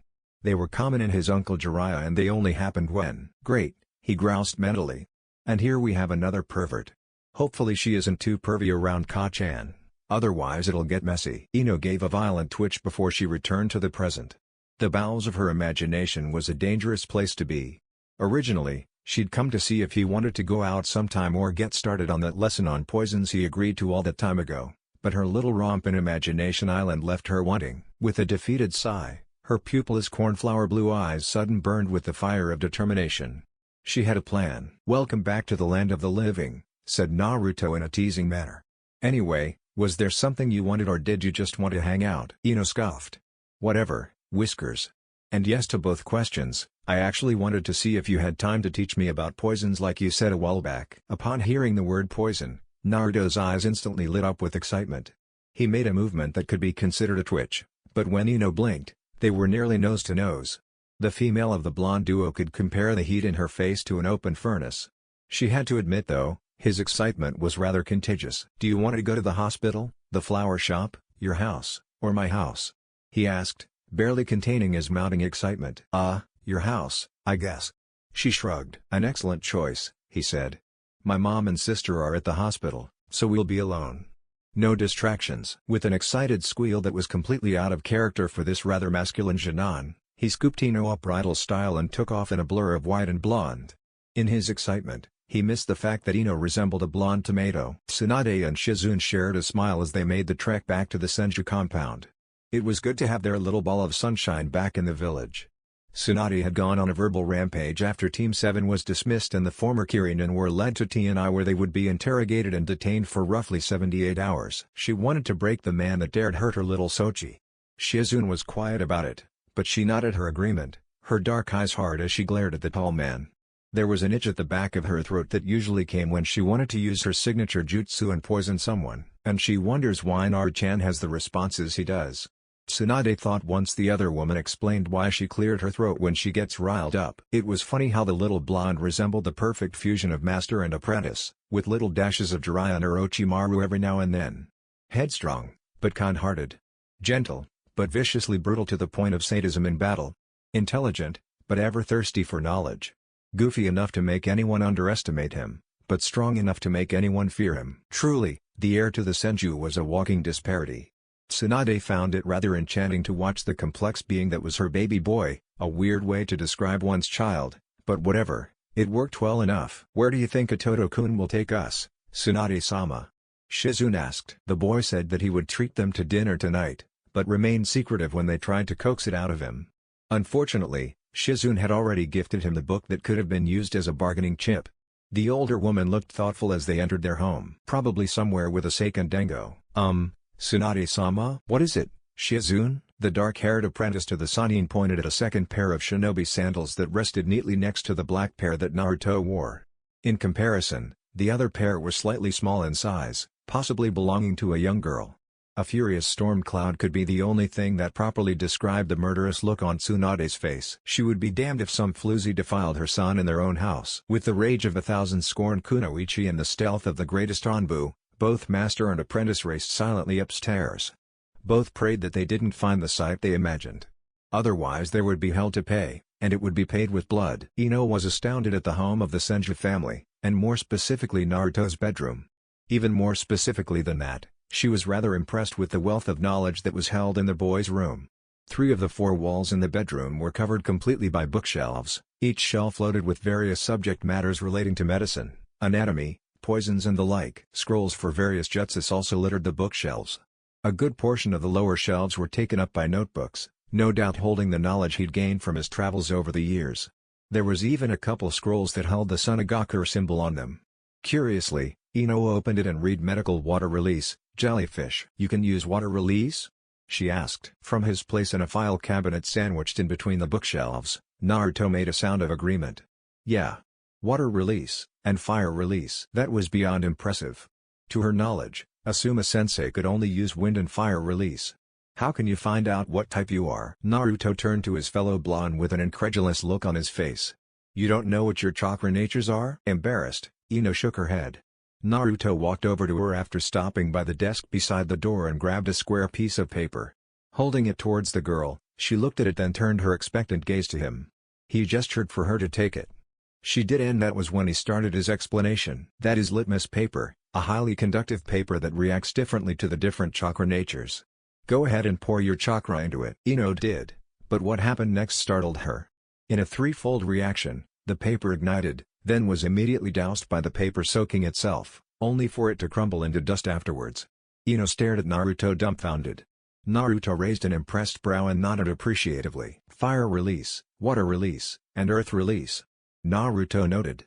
They were common in his uncle Jiraiya and they only happened when. "Great," he groused mentally. "And here we have another pervert. Hopefully she isn't too pervy around Ka-chan. Otherwise it'll get messy." Ino gave a violent twitch before she returned to the present. The bowels of her imagination was a dangerous place to be. Originally, she'd come to see if he wanted to go out sometime or get started on that lesson on poisons he agreed to all that time ago, but her little romp in Imagination Island left her wanting. With a defeated sigh, her pupilless cornflower blue eyes suddenly burned with the fire of determination. She had a plan. "Welcome back to the land of the living," said Naruto in a teasing manner. "Anyway, was there something you wanted or did you just want to hang out?" Ino scoffed. "Whatever, Whiskers. And yes to both questions, I actually wanted to see if you had time to teach me about poisons like you said a while back." Upon hearing the word poison, Naruto's eyes instantly lit up with excitement. He made a movement that could be considered a twitch, but when Ino blinked, they were nearly nose to nose. The female of the blonde duo could compare the heat in her face to an open furnace. She had to admit though, his excitement was rather contagious. "Do you want to go to the hospital, the flower shop, your house, or my house?" he asked, barely containing his mounting excitement. Your house, I guess." She shrugged. "An excellent choice," he said. "My mom and sister are at the hospital, so we'll be alone. No distractions." With an excited squeal that was completely out of character for this rather masculine Janan, he scooped Ino up bridal style and took off in a blur of white and blonde. In his excitement, he missed the fact that Ino resembled a blonde tomato. Tsunade and Shizune shared a smile as they made the trek back to the Senju compound. It was good to have their little ball of sunshine back in the village. Tsunade had gone on a verbal rampage after Team 7 was dismissed and the former Kirinin were led to TNI where they would be interrogated and detained for roughly 78 hours. She wanted to break the man that dared hurt her little Sochi. Shizune was quiet about it, but she nodded her agreement, her dark eyes hard as she glared at the tall man. There was an itch at the back of her throat that usually came when she wanted to use her signature jutsu and poison someone. and she wonders why Naru-chan has the responses he does. Tsunade thought once the other woman explained why she cleared her throat when she gets riled up. It was funny how the little blonde resembled the perfect fusion of master and apprentice, with little dashes of Jiraiya or Orochimaru every now and then. Headstrong, but kind-hearted. Gentle, but viciously brutal to the point of sadism in battle. Intelligent, but ever thirsty for knowledge. Goofy enough to make anyone underestimate him, but strong enough to make anyone fear him. Truly, the heir to the Senju was a walking disparity. Tsunade found it rather enchanting to watch the complex being that was her baby boy, a weird way to describe one's child, but whatever, it worked well enough. "Where do you think Itoto-kun will take us, Tsunade-sama?" Shizune asked. The boy said that he would treat them to dinner tonight, but remained secretive when they tried to coax it out of him. Unfortunately, Shizune had already gifted him the book that could have been used as a bargaining chip. The older woman looked thoughtful as they entered their home. "Probably somewhere with a Seiken Dengo." Tsunade-sama? What is it, Shizune?" The dark-haired apprentice to the Sannin pointed at a second pair of shinobi sandals that rested neatly next to the black pair that Naruto wore. In comparison, the other pair were slightly small in size, possibly belonging to a young girl. A furious storm cloud could be the only thing that properly described the murderous look on Tsunade's face. She would be damned if some floozy defiled her son in their own house. With the rage of 1,000 scorned kunoichi and the stealth of the greatest Anbu, both master and apprentice raced silently upstairs. Both prayed that they didn't find the sight they imagined. Otherwise there would be hell to pay, and it would be paid with blood. Ino was astounded at the home of the Senju family, and more specifically Naruto's bedroom. Even more specifically than that, she was rather impressed with the wealth of knowledge that was held in the boy's room. 3 of the 4 walls in the bedroom were covered completely by bookshelves, each shelf loaded with various subject matters relating to medicine, anatomy, poisons and the like. Scrolls for various jutsus also littered the bookshelves. A good portion of the lower shelves were taken up by notebooks, no doubt holding the knowledge he'd gained from his travels over the years. There was even a couple scrolls that held the Sunagaku symbol on them. Curiously, Ino opened it and read medical water release, jellyfish. "You can use water release?" she asked. From his place in a file cabinet sandwiched in between the bookshelves, Naruto made a sound of agreement. "Yeah. Water release, and fire release." That was beyond impressive. To her knowledge, Asuma-sensei could only use wind and fire release. "How can you find out what type you are?" Naruto turned to his fellow blonde with an incredulous look on his face. "You don't know what your chakra natures are?" Embarrassed, Ino shook her head. Naruto walked over to her after stopping by the desk beside the door and grabbed a square piece of paper. Holding it towards the girl, she looked at it then turned her expectant gaze to him. He gestured for her to take it. She did, and that was when he started his explanation. "That is litmus paper, a highly conductive paper that reacts differently to the different chakra natures. Go ahead and pour your chakra into it." Ino did, but what happened next startled her. In a threefold reaction, the paper ignited, then was immediately doused by the paper soaking itself, only for it to crumble into dust afterwards. Ino stared at Naruto dumbfounded. Naruto raised an impressed brow and nodded appreciatively. "Fire release, water release, and earth release," Naruto noted.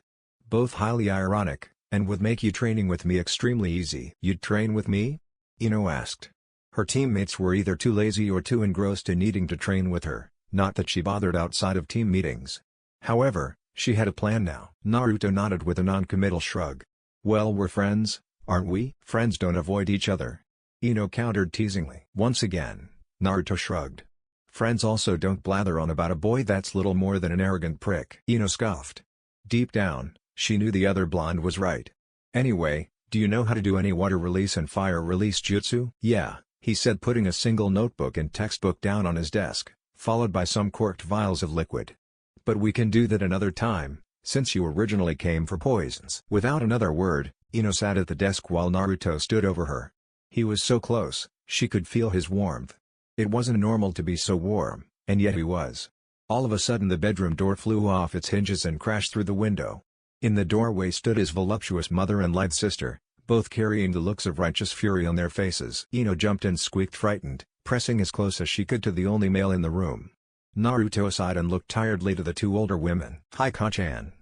"Both highly ironic, and would make you training with me extremely easy." "You'd train with me?" Ino asked. Her teammates were either too lazy or too engrossed in needing to train with her, not that she bothered outside of team meetings. However, she had a plan now. Naruto nodded with a non-committal shrug. "Well, we're friends, aren't we?" "Friends don't avoid each other," Ino countered teasingly. Once again, Naruto shrugged. "Friends also don't blather on about a boy that's little more than an arrogant prick." Ino scoffed. Deep down, she knew the other blonde was right. "Anyway, do you know how to do any water release and fire release jutsu?" "Yeah," he said, putting a single notebook and textbook down on his desk, followed by some corked vials of liquid. "But we can do that another time, since you originally came for poisons." Without another word, Ino sat at the desk while Naruto stood over her. He was so close, she could feel his warmth. It wasn't normal to be so warm, and yet he was. All of a sudden the bedroom door flew off its hinges and crashed through the window. In the doorway stood his voluptuous mother and lithe sister, both carrying the looks of righteous fury on their faces. Ino jumped and squeaked frightened, pressing as close as she could to the only male in the room. Naruto sighed and looked tiredly to the two older women. "Hi Ka-chan."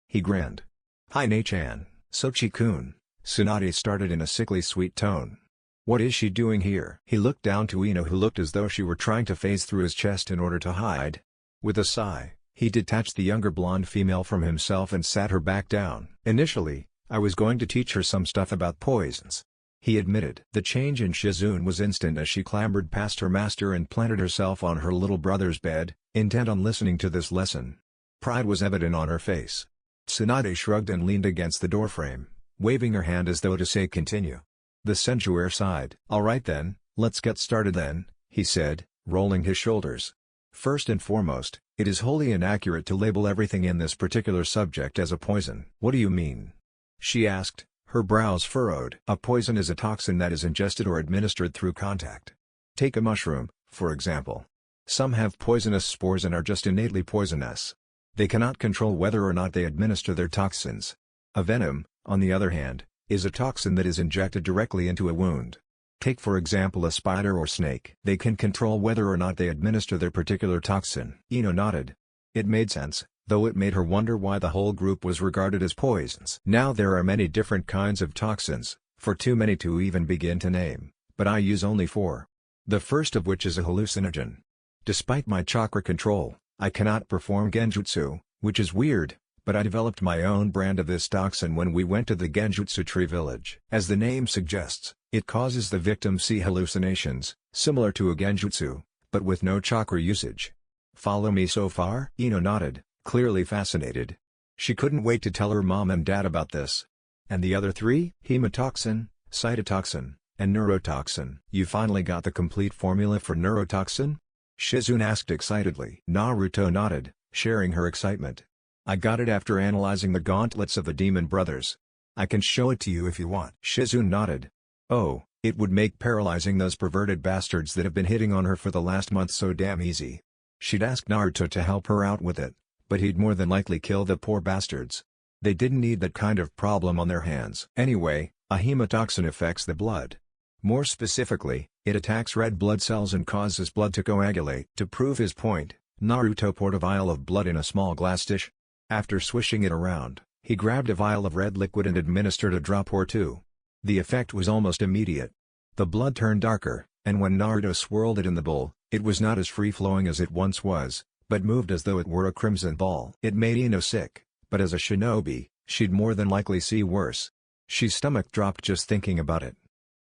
He grinned. "Hi Ne-chan." "Sochi-kun," Tsunade started in a sickly sweet tone. "What is she doing here?" He looked down to Ino, who looked as though she were trying to phase through his chest in order to hide. With a sigh, he detached the younger blonde female from himself and sat her back down. "Initially, I was going to teach her some stuff about poisons. he admitted. The change in Shizune was instant as she clambered past her master and planted herself on her little brother's bed, intent on listening to this lesson. Pride was evident on her face. Tsunade shrugged and leaned against the doorframe, waving her hand as though to say continue. The sensuaire sighed. "Alright then, let's get started then," he said, rolling his shoulders. "First and foremost, it is wholly inaccurate to label everything in this particular subject as a poison." "What do you mean?" she asked, her brows furrowed. "A poison is a toxin that is ingested or administered through contact. Take a mushroom, for example. Some have poisonous spores and are just innately poisonous. They cannot control whether or not they administer their toxins. A venom, on the other hand, is a toxin that is injected directly into a wound. Take for example a spider or snake. They can control whether or not they administer their particular toxin." Ino nodded. It made sense, though it made her wonder why the whole group was regarded as poisons. "Now there are many different kinds of toxins, for too many to even begin to name, but I use only 4. The first of which is a hallucinogen. Despite my chakra control, I cannot perform genjutsu, which is weird, but I developed my own brand of this toxin when we went to the Genjutsu Tree Village. As the name suggests, it causes the victim see hallucinations, similar to a genjutsu, but with no chakra usage. Follow me so far?" Ino nodded, clearly fascinated. She couldn't wait to tell her mom and dad about this. "And the other 3? Hemotoxin, cytotoxin, and neurotoxin." "You finally got the complete formula for neurotoxin?" Shizune asked excitedly. Naruto nodded, sharing her excitement. "I got it after analyzing the gauntlets of the demon brothers. I can show it to you if you want." Shizune nodded. "Oh, it would make paralyzing those perverted bastards that have been hitting on her for the last month so damn easy." She'd asked Naruto to help her out with it, but he'd more than likely kill the poor bastards. They didn't need that kind of problem on their hands. Anyway, a hemotoxin affects the blood. More specifically, it attacks red blood cells and causes blood to coagulate. To prove his point, Naruto poured a vial of blood in a small glass dish. After swishing it around, he grabbed a vial of red liquid and administered a drop or 2. The effect was almost immediate. The blood turned darker, and when Naruto swirled it in the bowl, it was not as free-flowing as it once was, but moved as though it were a crimson ball. It made Ino sick, but as a shinobi, she'd more than likely see worse. She's stomach dropped just thinking about it.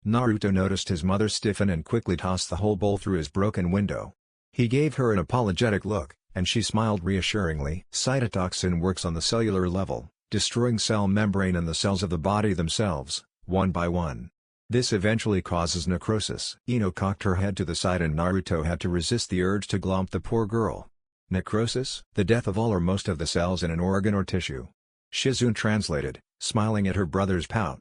Naruto noticed his mother stiffen and quickly tossed the whole bowl through his broken window. He gave her an apologetic look, and she smiled reassuringly. Cytotoxin works on the cellular level, destroying cell membrane and the cells of the body themselves, one by one. This eventually causes necrosis. Ino cocked her head to the side and Naruto had to resist the urge to glomp the poor girl. Necrosis? The death of all or most of the cells in an organ or tissue. Shizune translated, smiling at her brother's pout.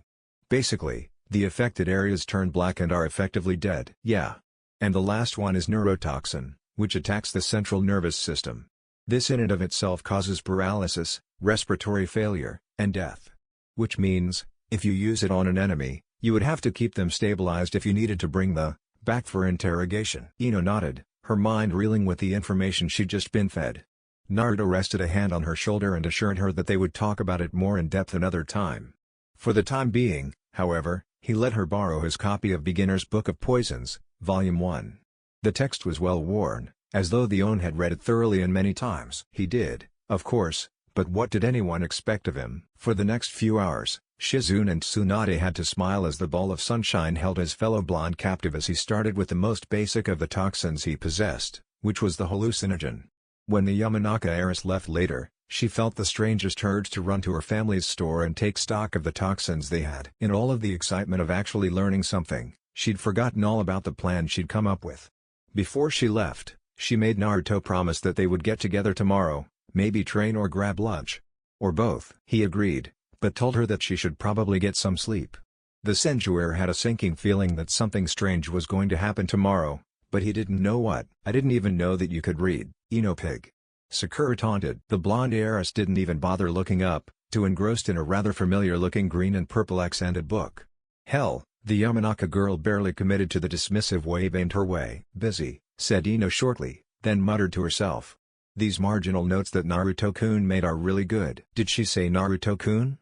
Basically, the affected areas turn black and are effectively dead. Yeah. And the last one is neurotoxin, which attacks the central nervous system. This in and of itself causes paralysis, respiratory failure, and death. Which means, if you use it on an enemy, you would have to keep them stabilized if you needed to bring the back for interrogation. Ino nodded, her mind reeling with the information she'd just been fed. Naruto rested a hand on her shoulder and assured her that they would talk about it more in depth another time. For the time being, however, he let her borrow his copy of Beginner's Book of Poisons, Volume 1. The text was well worn, as though the Own had read it thoroughly and many times. He did, of course, but what did anyone expect of him? For the next few hours, Shizune and Tsunade had to smile as the ball of sunshine held his fellow blonde captive as he started with the most basic of the toxins he possessed, which was the hallucinogen. When the Yamanaka heiress left later, she felt the strangest urge to run to her family's store and take stock of the toxins they had. In all of the excitement of actually learning something, she'd forgotten all about the plan she'd come up with. Before she left, she made Naruto promise that they would get together tomorrow, maybe train or grab lunch. Or both. He agreed, but told her that she should probably get some sleep. The senjuer had a sinking feeling that something strange was going to happen tomorrow, but he didn't know what. "I didn't even know that you could read, Ino pig," Sakura taunted. The blonde heiress didn't even bother looking up, too engrossed in a rather familiar-looking green and purple accented book. Hell, the Yamanaka girl barely committed to the dismissive wave aimed her way. "Busy," said Ino shortly, then muttered to herself. "These marginal notes that Naruto-kun made are really good." Did she say Naruto-kun?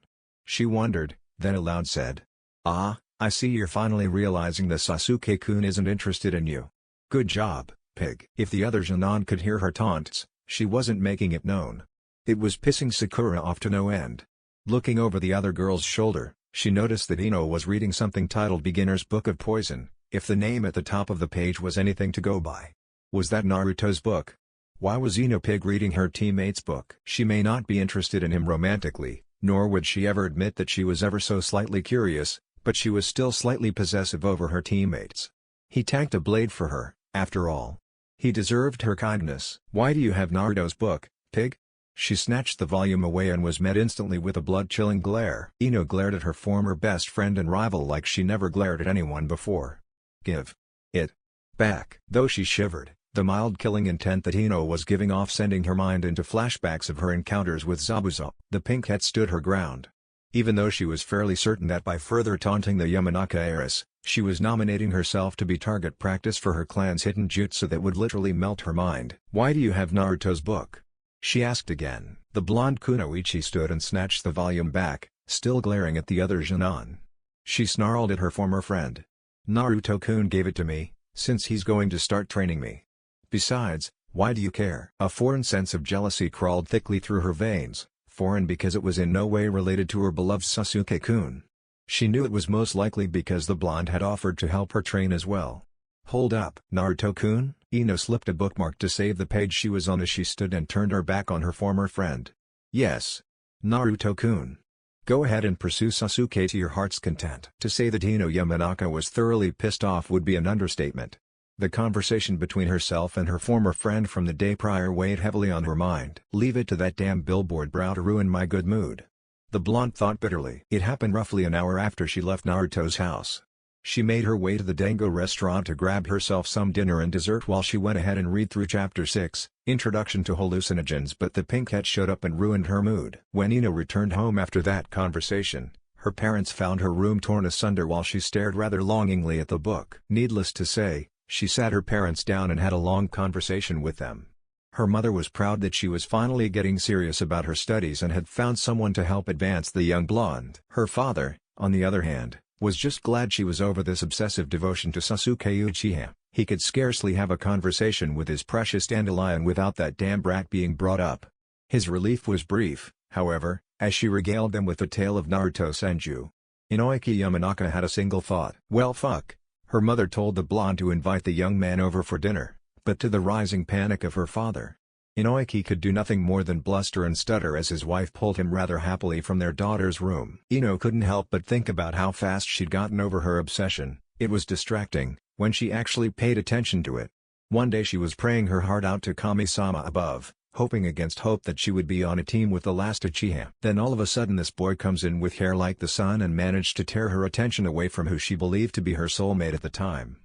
She wondered, then aloud said. "Ah, I see you're finally realizing that Sasuke-kun isn't interested in you. Good job, pig." If the other Jonan could hear her taunts, she wasn't making it known. It was pissing Sakura off to no end. Looking over the other girl's shoulder, She noticed that Ino was reading something titled Beginner's Book of Poison, if the name at the top of the page was anything to go by. Was that Naruto's book? Why was Ino Pig reading her teammate's book? She may not be interested in him romantically, nor would she ever admit that she was ever so slightly curious, but she was still slightly possessive over her teammates. He tanked a blade for her, after all. He deserved her kindness. Why do you have Naruto's book, Pig? She snatched the volume away and was met instantly with a blood-chilling glare. Ino glared at her former best friend and rival like she never glared at anyone before. Give it back. Though she shivered, the mild killing intent that Ino was giving off sending her mind into flashbacks of her encounters with Zabuza. The pink hat stood her ground. Even though she was fairly certain that by further taunting the Yamanaka heiress, she was nominating herself to be target practice for her clan's hidden jutsu that would literally melt her mind. Why do you have Naruto's book? She asked again. The blonde kunoichi stood and snatched the volume back, still glaring at the other Junon. She snarled at her former friend. Naruto-kun gave it to me, since he's going to start training me. Besides, why do you care? A foreign sense of jealousy crawled thickly through her veins, foreign because it was in no way related to her beloved Sasuke-kun. She knew it was most likely because the blonde had offered to help her train as well. Hold up. Naruto-kun? Ino slipped a bookmark to save the page she was on as she stood and turned her back on her former friend. Yes. Naruto-kun. Go ahead and pursue Sasuke to your heart's content. To say that Ino Yamanaka was thoroughly pissed off would be an understatement. The conversation between herself and her former friend from the day prior weighed heavily on her mind. Leave it to that damn billboard brow to ruin my good mood. The blonde thought bitterly. It happened roughly an hour after she left Naruto's house. She made her way to the Dango restaurant to grab herself some dinner and dessert while she went ahead and read through Chapter 6, Introduction to Hallucinogens, but the pink hat showed up and ruined her mood. When Ino returned home after that conversation, her parents found her room torn asunder while she stared rather longingly at the book. Needless to say, she sat her parents down and had a long conversation with them. Her mother was proud that she was finally getting serious about her studies and had found someone to help advance the young blonde. Her father, on the other hand, was just glad she was over this obsessive devotion to Sasuke Uchiha. He could scarcely have a conversation with his precious dandelion without that damn brat being brought up. His relief was brief, however, as she regaled them with the tale of Naruto Senju. Inoiki Yamanaka had a single thought. Well fuck. Her mother told the blonde to invite the young man over for dinner, but to the rising panic of her father, Inoiki could do nothing more than bluster and stutter as his wife pulled him rather happily from their daughter's room. Ino couldn't help but think about how fast she'd gotten over her obsession. It was distracting, when she actually paid attention to it. One day she was praying her heart out to Kami-sama above, hoping against hope that she would be on a team with the last Uchiha. Then all of a sudden this boy comes in with hair like the sun and managed to tear her attention away from who she believed to be her soulmate at the time.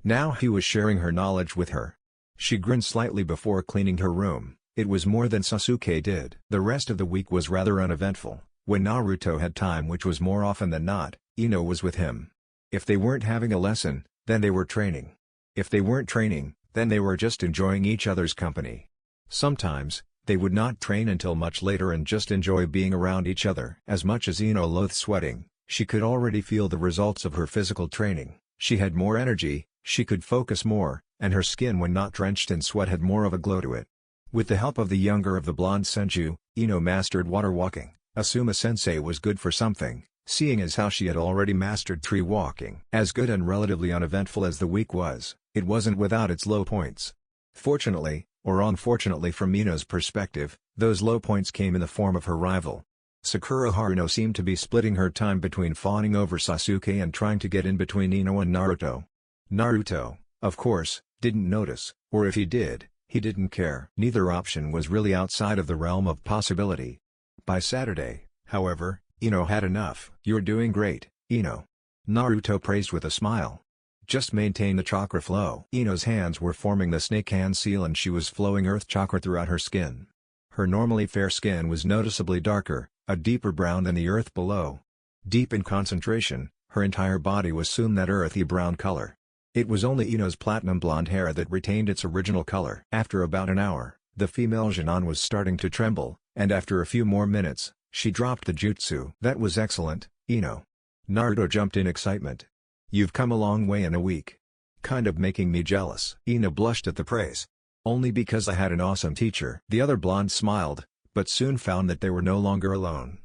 Now he was sharing her knowledge with her. She grinned slightly before cleaning her room. It was more than Sasuke did. The rest of the week was rather uneventful. When Naruto had time, which was more often than not, Ino was with him. If they weren't having a lesson, then they were training. If they weren't training, then they were just enjoying each other's company. Sometimes, they would not train until much later and just enjoy being around each other. As much as Ino loathed sweating, she could already feel the results of her physical training. She had more energy, she could focus more, and her skin when not drenched in sweat had more of a glow to it. With the help of the younger of the blonde Senju, Ino mastered water walking. Asuma-sensei was good for something, seeing as how she had already mastered tree walking. As good and relatively uneventful as the week was, it wasn't without its low points. Fortunately, or unfortunately from Ino's perspective, those low points came in the form of her rival. Sakura Haruno seemed to be splitting her time between fawning over Sasuke and trying to get in between Ino and Naruto. Naruto, of course, didn't notice, or if he did, he didn't care. Neither option was really outside of the realm of possibility. By Saturday, however, Ino had enough. You're doing great, Ino. Naruto praised with a smile. Just maintain the chakra flow. Ino's hands were forming the snake hand seal and she was flowing earth chakra throughout her skin. Her normally fair skin was noticeably darker, a deeper brown than the earth below. Deep in concentration, her entire body was soon that earthy brown color. It was only Ino's platinum blonde hair that retained its original color. After about an hour, the female Junon was starting to tremble, and after a few more minutes, she dropped the jutsu. That was excellent, Ino. Naruto jumped in excitement. You've come a long way in a week. Kind of making me jealous. Ino blushed at the praise. Only because I had an awesome teacher. The other blonde smiled, but soon found that they were no longer alone.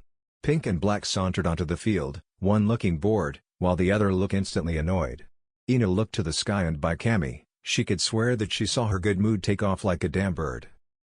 Pink and Black sauntered onto the field, one looking bored, while the other looked instantly annoyed. Ino looked to the sky, and by Kami, she could swear that she saw her good mood take off like a damn bird.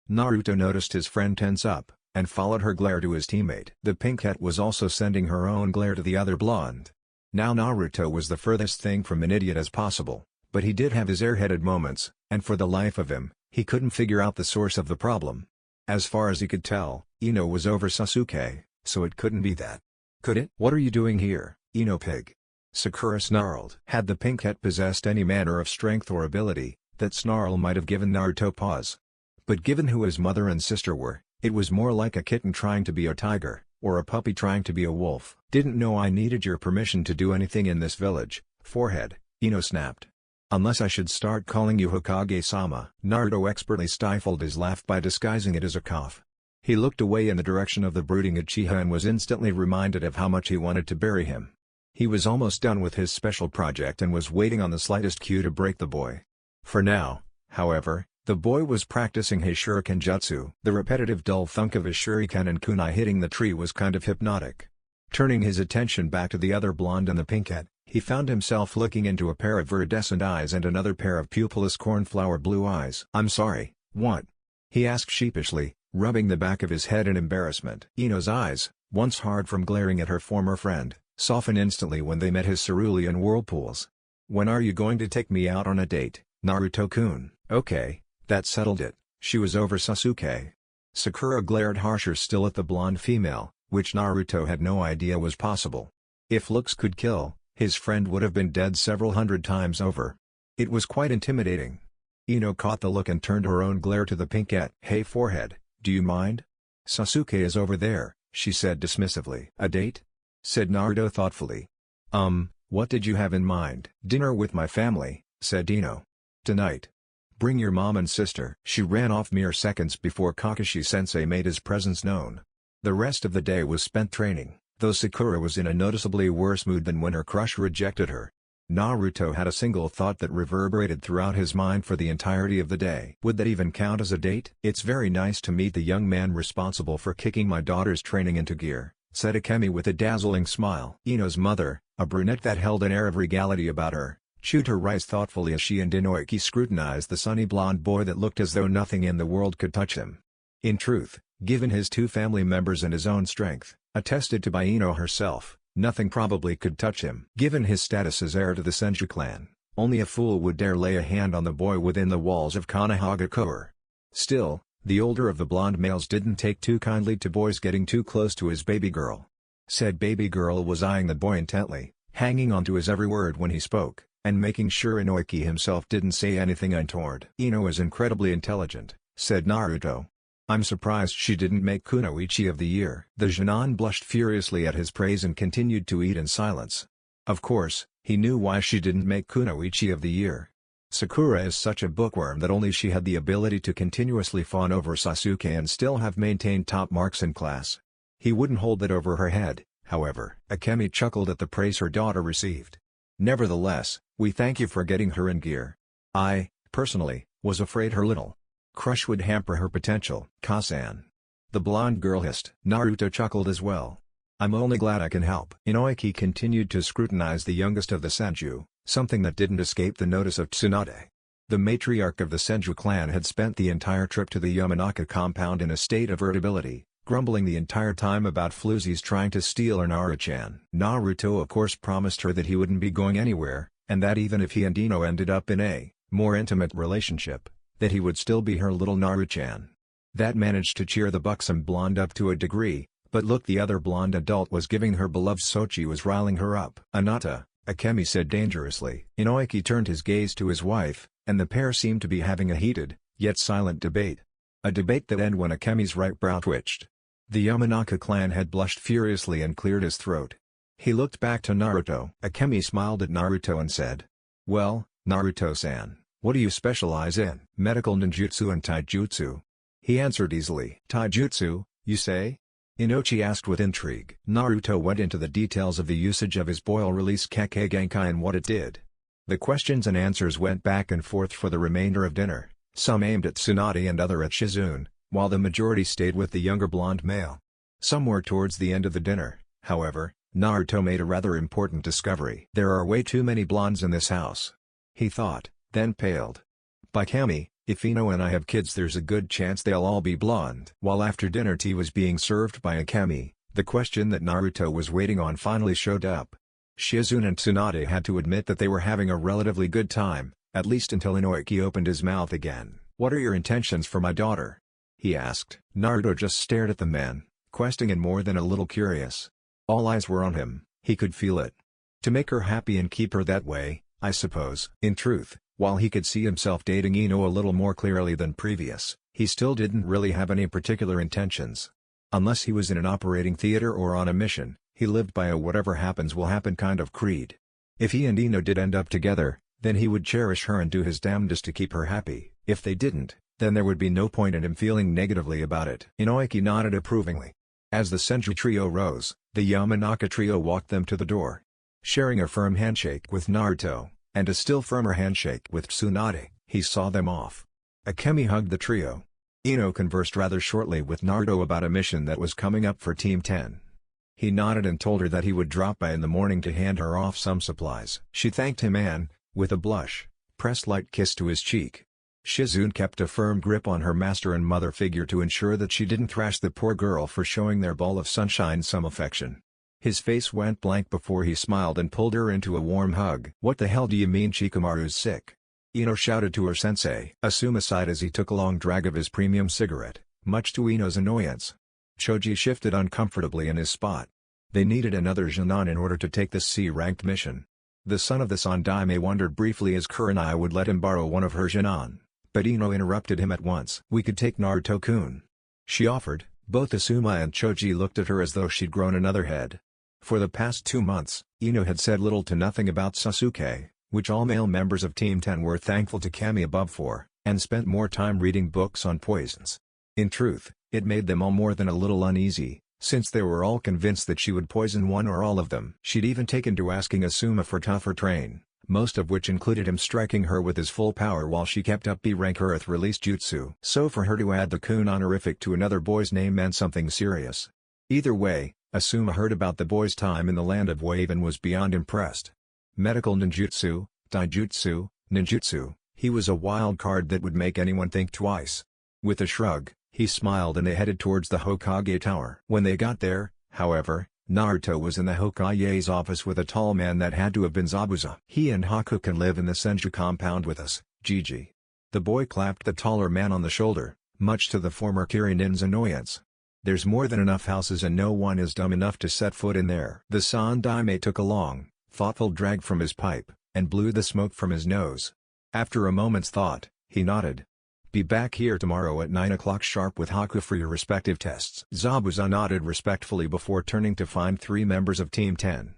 Naruto noticed his friend tense up, and followed her glare to his teammate. The pink cat was also sending her own glare to the other blonde. Now Naruto was the furthest thing from an idiot as possible, but he did have his airheaded moments, and for the life of him, he couldn't figure out the source of the problem. As far as he could tell, Ino was over Sasuke, so it couldn't be that. Could it? "What are you doing here, Ino pig?" Sakura snarled. Had the pink cat possessed any manner of strength or ability, that snarl might have given Naruto pause. But given who his mother and sister were, it was more like a kitten trying to be a tiger, or a puppy trying to be a wolf. "Didn't know I needed your permission to do anything in this village, forehead," Ino snapped. "Unless I should start calling you Hokage-sama." Naruto expertly stifled his laugh by disguising it as a cough. He looked away in the direction of the brooding Uchiha and was instantly reminded of how much he wanted to bury him. He was almost done with his special project and was waiting on the slightest cue to break the boy. For now, however, the boy was practicing his shuriken jutsu. The repetitive dull thunk of his shuriken and kunai hitting the tree was kind of hypnotic. Turning his attention back to the other blonde and the pink cat, he found himself looking into a pair of iridescent eyes and another pair of pupilless cornflower blue eyes. "I'm sorry, what?" he asked sheepishly, rubbing the back of his head in embarrassment. Ino's eyes, once hard from glaring at her former friend, softened instantly when they met his cerulean whirlpools. "When are you going to take me out on a date, Naruto-kun?" "Okay, that settled it, she was over Sasuke." Sakura glared harsher still at the blonde female, which Naruto had no idea was possible. If looks could kill, his friend would have been dead several hundred times over. It was quite intimidating. Ino caught the look and turned her own glare to the pink cat. "Hey forehead, do you mind? Sasuke is over there," she said dismissively. "A date?" said Naruto thoughtfully. What did you have in mind?" "Dinner with my family," said Ino. "Tonight. Bring your mom and sister." She ran off mere seconds before Kakashi-sensei made his presence known. The rest of the day was spent training, though Sakura was in a noticeably worse mood than when her crush rejected her. Naruto had a single thought that reverberated throughout his mind for the entirety of the day. Would that even count as a date? "It's very nice to meet the young man responsible for kicking my daughter's training into gear," said Akemi with a dazzling smile. Ino's mother, a brunette that held an air of regality about her, chewed her rice thoughtfully as she and Inoiki scrutinized the sunny blonde boy that looked as though nothing in the world could touch him. In truth, given his two family members and his own strength, attested to by Ino herself, nothing probably could touch him. Given his status as heir to the Senju clan, only a fool would dare lay a hand on the boy within the walls of Konohagakure. Still, the older of the blonde males didn't take too kindly to boys getting too close to his baby girl. Said baby girl was eyeing the boy intently, hanging on to his every word when he spoke, and making sure Inoiki himself didn't say anything untoward. "Ino is incredibly intelligent," said Naruto. "I'm surprised she didn't make Kunoichi of the year." The Genin blushed furiously at his praise and continued to eat in silence. Of course, he knew why she didn't make Kunoichi of the year. Sakura is such a bookworm that only she had the ability to continuously fawn over Sasuke and still have maintained top marks in class. He wouldn't hold that over her head, however. Akemi chuckled at the praise her daughter received. "Nevertheless, we thank you for getting her in gear. I, personally, was afraid her little crush would hamper her potential." "Kasan." The blonde girl hissed. Naruto chuckled as well. "I'm only glad I can help." Inoiki continued to scrutinize the youngest of the Senju, something that didn't escape the notice of Tsunade. The matriarch of the Senju clan had spent the entire trip to the Yamanaka compound in a state of irritability, grumbling the entire time about floozies trying to steal her Naruto-chan. Naruto of course promised her that he wouldn't be going anywhere, and that even if he and Ino ended up in a more intimate relationship, that he would still be her little Naruto-chan. That managed to cheer the buxom blonde up to a degree, but look, the other blonde adult was giving her beloved Sochi was riling her up. "Anata," Akemi said dangerously. Inoiki turned his gaze to his wife, and the pair seemed to be having a heated, yet silent debate. A debate that ended when Akemi's right brow twitched. The Yamanaka clan had blushed furiously and cleared his throat. He looked back to Naruto. Akemi smiled at Naruto and said, "Well, Naruto-san, what do you specialize in?" "Medical ninjutsu and taijutsu." He answered easily. "Taijutsu, you say?" Inochi asked with intrigue. Naruto went into the details of the usage of his boil-release Kekkei Genkai and what it did. The questions and answers went back and forth for the remainder of dinner, some aimed at Tsunade and other at Shizune, while the majority stayed with the younger blonde male. Somewhere towards the end of the dinner, however, Naruto made a rather important discovery. There are way too many blondes in this house, he thought, then paled. By Kami, if Ino and I have kids, there's a good chance they'll all be blonde. While after dinner tea was being served by Akemi, the question that Naruto was waiting on finally showed up. Shizune and Tsunade had to admit that they were having a relatively good time, at least until Inoiki opened his mouth again. "What are your intentions for my daughter?" he asked. Naruto just stared at the man, questing and more than a little curious. All eyes were on him, he could feel it. To make her happy and keep her that way, I suppose. In truth, while he could see himself dating Ino a little more clearly than previous, he still didn't really have any particular intentions. Unless he was in an operating theater or on a mission, he lived by a whatever happens will happen kind of creed. If he and Ino did end up together, then he would cherish her and do his damnedest to keep her happy. If they didn't, then there would be no point in him feeling negatively about it. Inoiki nodded approvingly. As the Senju trio rose, the Yamanaka trio walked them to the door. Sharing a firm handshake with Naruto, and a still firmer handshake with Tsunade, he saw them off. Akemi hugged the trio. Ino conversed rather shortly with Naruto about a mission that was coming up for Team 10. He nodded and told her that he would drop by in the morning to hand her off some supplies. She thanked him and, with a blush, pressed light kiss to his cheek. Shizune kept a firm grip on her master and mother figure to ensure that she didn't thrash the poor girl for showing their ball of sunshine some affection. His face went blank before he smiled and pulled her into a warm hug. "What the hell do you mean Shikamaru's sick?" Ino shouted to her sensei. Asuma sighed as he took a long drag of his premium cigarette, much to Ino's annoyance. Choji shifted uncomfortably in his spot. They needed another Genin in order to take this C-ranked mission. The son of the Sandaime wondered briefly as Kurenai would let him borrow one of her Genin, but Ino interrupted him at once. "We could take Naruto-kun," she offered. Both Asuma and Choji looked at her as though she'd grown another head. For the past 2 months, Ino had said little to nothing about Sasuke, which all male members of Team 10 were thankful to Kami above for, and spent more time reading books on poisons. In truth, it made them all more than a little uneasy, since they were all convinced that she would poison one or all of them. She'd even taken to asking Asuma for tougher train, most of which included him striking her with his full power while she kept up B-rank Earth release jutsu. So for her to add the kun honorific to another boy's name meant something serious. Either way, Asuma heard about the boy's time in the land of Wave and was beyond impressed. Medical ninjutsu, taijutsu, ninjutsu, he was a wild card that would make anyone think twice. With a shrug, he smiled and they headed towards the Hokage Tower. When they got there, however, Naruto was in the Hokage's office with a tall man that had to have been Zabuza. "He and Haku can live in the Senju compound with us, Gigi." The boy clapped the taller man on the shoulder, much to the former Kirinin's annoyance. "There's more than enough houses and no one is dumb enough to set foot in there." The Sandaime took a long, thoughtful drag from his pipe, and blew the smoke from his nose. After a moment's thought, he nodded. "Be back here tomorrow at 9 o'clock sharp with Haku for your respective tests." Zabuza nodded respectfully before turning to find 3 members of Team 10.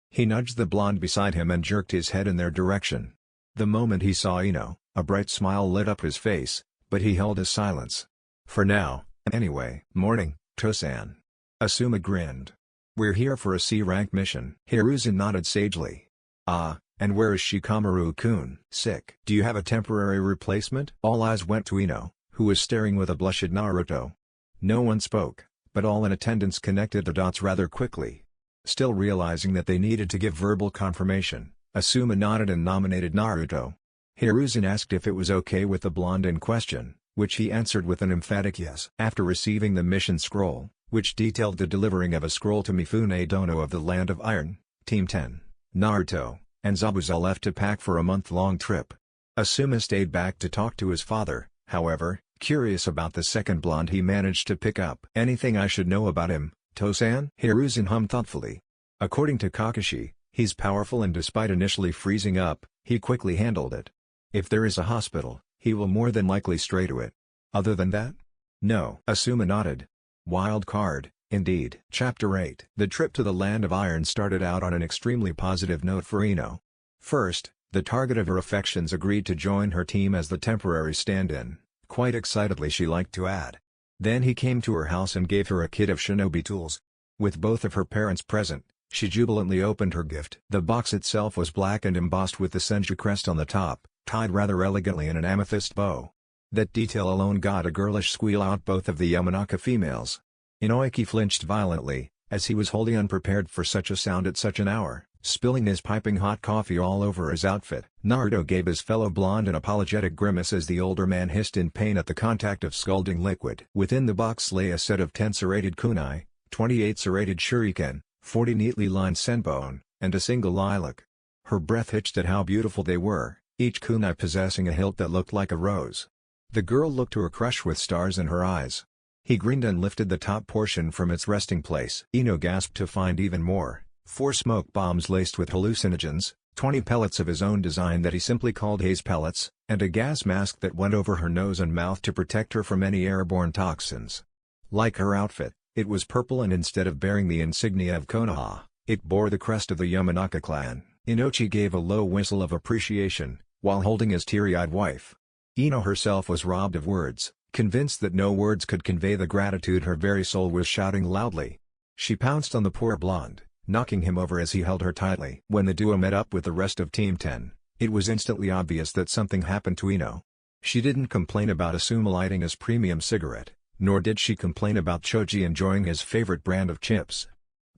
He nudged the blonde beside him and jerked his head in their direction. The moment he saw Ino, a bright smile lit up his face, but he held his silence. "For now, anyway." "Morning, Tosan." Asuma grinned. "We're here for a C-rank mission." Hiruzen nodded sagely. "Ah, and where is Shikamaru-kun?" "Sick." "Do you have a temporary replacement?" All eyes went to Ino, who was staring with a blush at Naruto. No one spoke, but all in attendance connected the dots rather quickly. Still realizing that they needed to give verbal confirmation, Asuma nodded and nominated Naruto. Hiruzen asked if it was okay with the blonde in question, which he answered with an emphatic yes. After receiving the mission scroll, which detailed the delivering of a scroll to Mifune Dono of the Land of Iron, Team 10, Naruto and Zabuza left to pack for a month-long trip. Asuma stayed back to talk to his father, however, curious about the second blonde he managed to pick up. "Anything I should know about him, Tosan?" Hiruzen hummed thoughtfully. "According to Kakashi, he's powerful and despite initially freezing up, he quickly handled it. If there is a hospital, he will more than likely stray to it. Other than that? No." Asuma nodded. Wild card, indeed. Chapter 8. The trip to the Land of Iron started out on an extremely positive note for Ino. First, the target of her affections agreed to join her team as the temporary stand-in, quite excitedly she liked to add. Then he came to her house and gave her a kit of shinobi tools. With both of her parents present, she jubilantly opened her gift. The box itself was black and embossed with the Senju crest on the top, tied rather elegantly in an amethyst bow. That detail alone got a girlish squeal out both of the Yamanaka females. Inoiki flinched violently, as he was wholly unprepared for such a sound at such an hour, spilling his piping hot coffee all over his outfit. Naruto gave his fellow blonde an apologetic grimace as the older man hissed in pain at the contact of scalding liquid. Within the box lay a set of 10 serrated kunai, 28 serrated shuriken, 40 neatly lined senbon, and a single lilac. Her breath hitched at how beautiful they were, each kunai possessing a hilt that looked like a rose. The girl looked to her crush with stars in her eyes. He grinned and lifted the top portion from its resting place. Ino gasped to find even more, 4 smoke bombs laced with hallucinogens, 20 pellets of his own design that he simply called haze pellets, and a gas mask that went over her nose and mouth to protect her from any airborne toxins. Like her outfit, it was purple, and instead of bearing the insignia of Konoha, it bore the crest of the Yamanaka clan. Inochi gave a low whistle of appreciation, while holding his teary-eyed wife. Ino herself was robbed of words, convinced that no words could convey the gratitude her very soul was shouting loudly. She pounced on the poor blonde, knocking him over as he held her tightly. When the duo met up with the rest of Team 10, it was instantly obvious that something happened to Ino. She didn't complain about Asuma lighting his premium cigarette, nor did she complain about Choji enjoying his favorite brand of chips.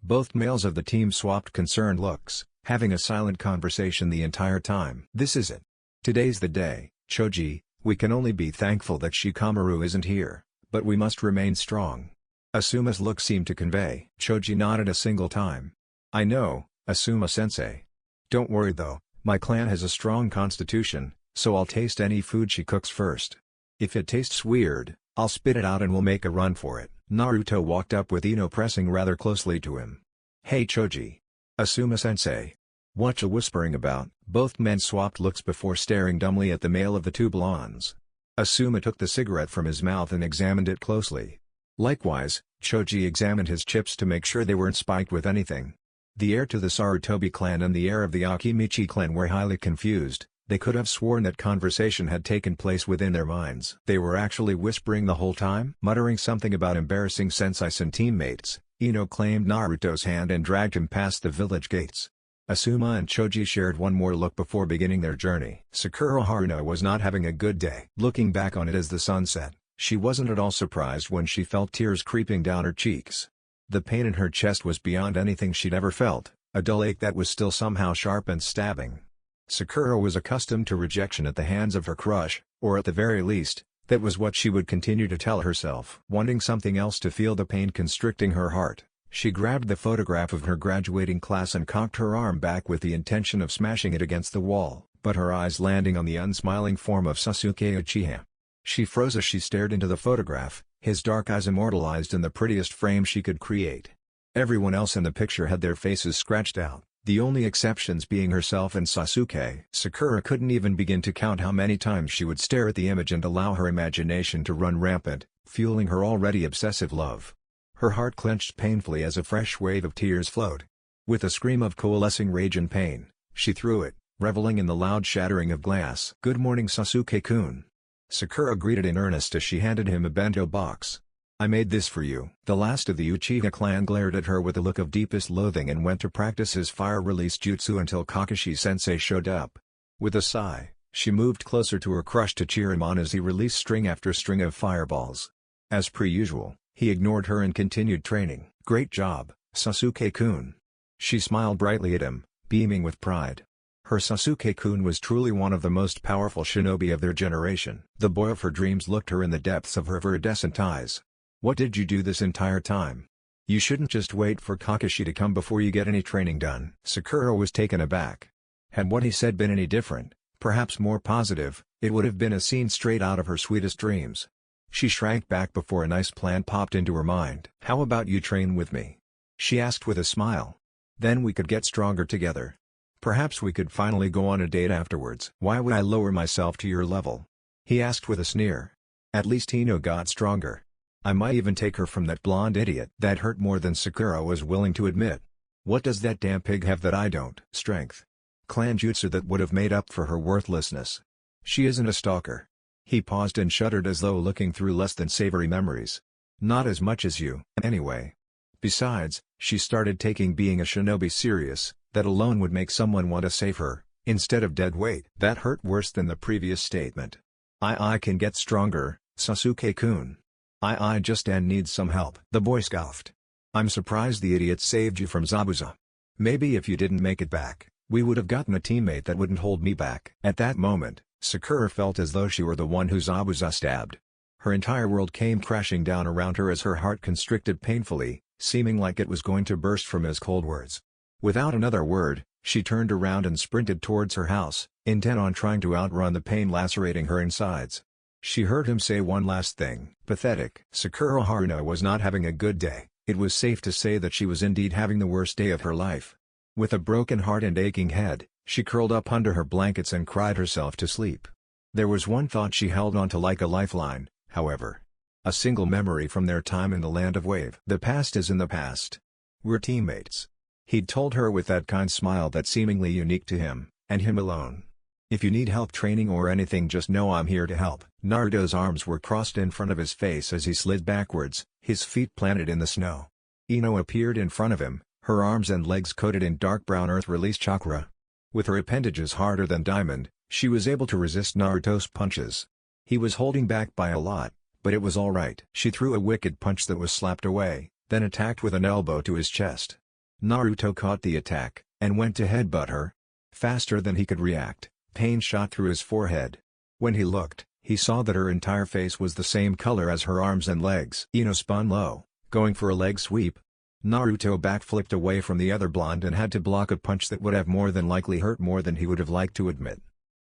Both males of the team swapped concerned looks, having a silent conversation the entire time. "This is it. Today's the day, Choji. We can only be thankful that Shikamaru isn't here, but we must remain strong." Asuma's look seemed to convey. Choji nodded a single time. "I know, Asuma-sensei. Don't worry though, my clan has a strong constitution, so I'll taste any food she cooks first. If it tastes weird, I'll spit it out and we'll make a run for it." Naruto walked up with Ino pressing rather closely to him. "Hey Choji. Asuma-sensei. What you whispering about?" Both men swapped looks before staring dumbly at the male of the two blondes. Asuma took the cigarette from his mouth and examined it closely. Likewise, Choji examined his chips to make sure they weren't spiked with anything. The heir to the Sarutobi clan and the heir of the Akimichi clan were highly confused. They could have sworn that conversation had taken place within their minds. They were actually whispering the whole time? Muttering something about embarrassing senseis and teammates, Ino claimed Naruto's hand and dragged him past the village gates. Asuma and Choji shared one more look before beginning their journey. Sakura Haruno was not having a good day. Looking back on it as the sun set, she wasn't at all surprised when she felt tears creeping down her cheeks. The pain in her chest was beyond anything she'd ever felt, a dull ache that was still somehow sharp and stabbing. Sakura was accustomed to rejection at the hands of her crush, or at the very least, that was what she would continue to tell herself. Wanting something else to feel the pain constricting her heart, she grabbed the photograph of her graduating class and cocked her arm back with the intention of smashing it against the wall, but her eyes landing on the unsmiling form of Sasuke Uchiha. She froze as she stared into the photograph, his dark eyes immortalized in the prettiest frame she could create. Everyone else in the picture had their faces scratched out, the only exceptions being herself and Sasuke. Sakura couldn't even begin to count how many times she would stare at the image and allow her imagination to run rampant, fueling her already obsessive love. Her heart clenched painfully as a fresh wave of tears flowed. With a scream of coalescing rage and pain, she threw it, reveling in the loud shattering of glass. "Good morning Sasuke-kun." Sakura greeted in earnest as she handed him a bento box. "I made this for you." The last of the Uchiha clan glared at her with a look of deepest loathing and went to practice his fire-release jutsu until Kakashi-sensei showed up. With a sigh, she moved closer to her crush to cheer him on as he released string after string of fireballs. As per usual, he ignored her and continued training. "Great job, Sasuke-kun." She smiled brightly at him, beaming with pride. Her Sasuke-kun was truly one of the most powerful shinobi of their generation. The boy of her dreams looked her in the depths of her viridescent eyes. "What did you do this entire time? You shouldn't just wait for Kakashi to come before you get any training done." Sakura was taken aback. Had what he said been any different, perhaps more positive, it would have been a scene straight out of her sweetest dreams. She shrank back before a nice plan popped into her mind. "How about you train with me?" she asked with a smile. "Then we could get stronger together. Perhaps we could finally go on a date afterwards." "Why would I lower myself to your level?" he asked with a sneer. At least Ino got stronger. "I might even take her from that blonde idiot." That hurt more than Sakura was willing to admit. What does that damn pig have that I don't? Strength. Clan jutsu that would have made up for her worthlessness. She isn't a stalker. He paused and shuddered as though looking through less than savory memories. Not as much as you, anyway. Besides, she started taking being a shinobi serious, that alone would make someone want to save her, instead of dead weight. That hurt worse than the previous statement. I can get stronger, Sasuke-kun. I just and need some help. The boy scoffed. I'm surprised the idiot saved you from Zabuza. Maybe if you didn't make it back, we would have gotten a teammate that wouldn't hold me back." At that moment, Sakura felt as though she were the one who Zabuza stabbed. Her entire world came crashing down around her as her heart constricted painfully, seeming like it was going to burst from his cold words. Without another word, she turned around and sprinted towards her house, intent on trying to outrun the pain lacerating her insides. She heard him say one last thing. Pathetic. Sakura Haruno was not having a good day. It was safe to say that she was indeed having the worst day of her life. With a broken heart and aching head, she curled up under her blankets and cried herself to sleep. There was one thought she held on to like a lifeline, however. A single memory from their time in the land of Wave. The past is in the past. We're teammates. He'd told her with that kind smile that's seemingly unique to him, and him alone. If you need help training or anything, just know I'm here to help. Naruto's arms were crossed in front of his face as he slid backwards, his feet planted in the snow. Ino appeared in front of him, her arms and legs coated in dark brown earth-release chakra. With her appendages harder than diamond, she was able to resist Naruto's punches. He was holding back by a lot, but it was alright. She threw a wicked punch that was slapped away, then attacked with an elbow to his chest. Naruto caught the attack, and went to headbutt her. Faster than he could react, pain shot through his forehead. When he looked, he saw that her entire face was the same color as her arms and legs. Ino spun low, going for a leg sweep. Naruto backflipped away from the other blonde and had to block a punch that would have more than likely hurt more than he would have liked to admit.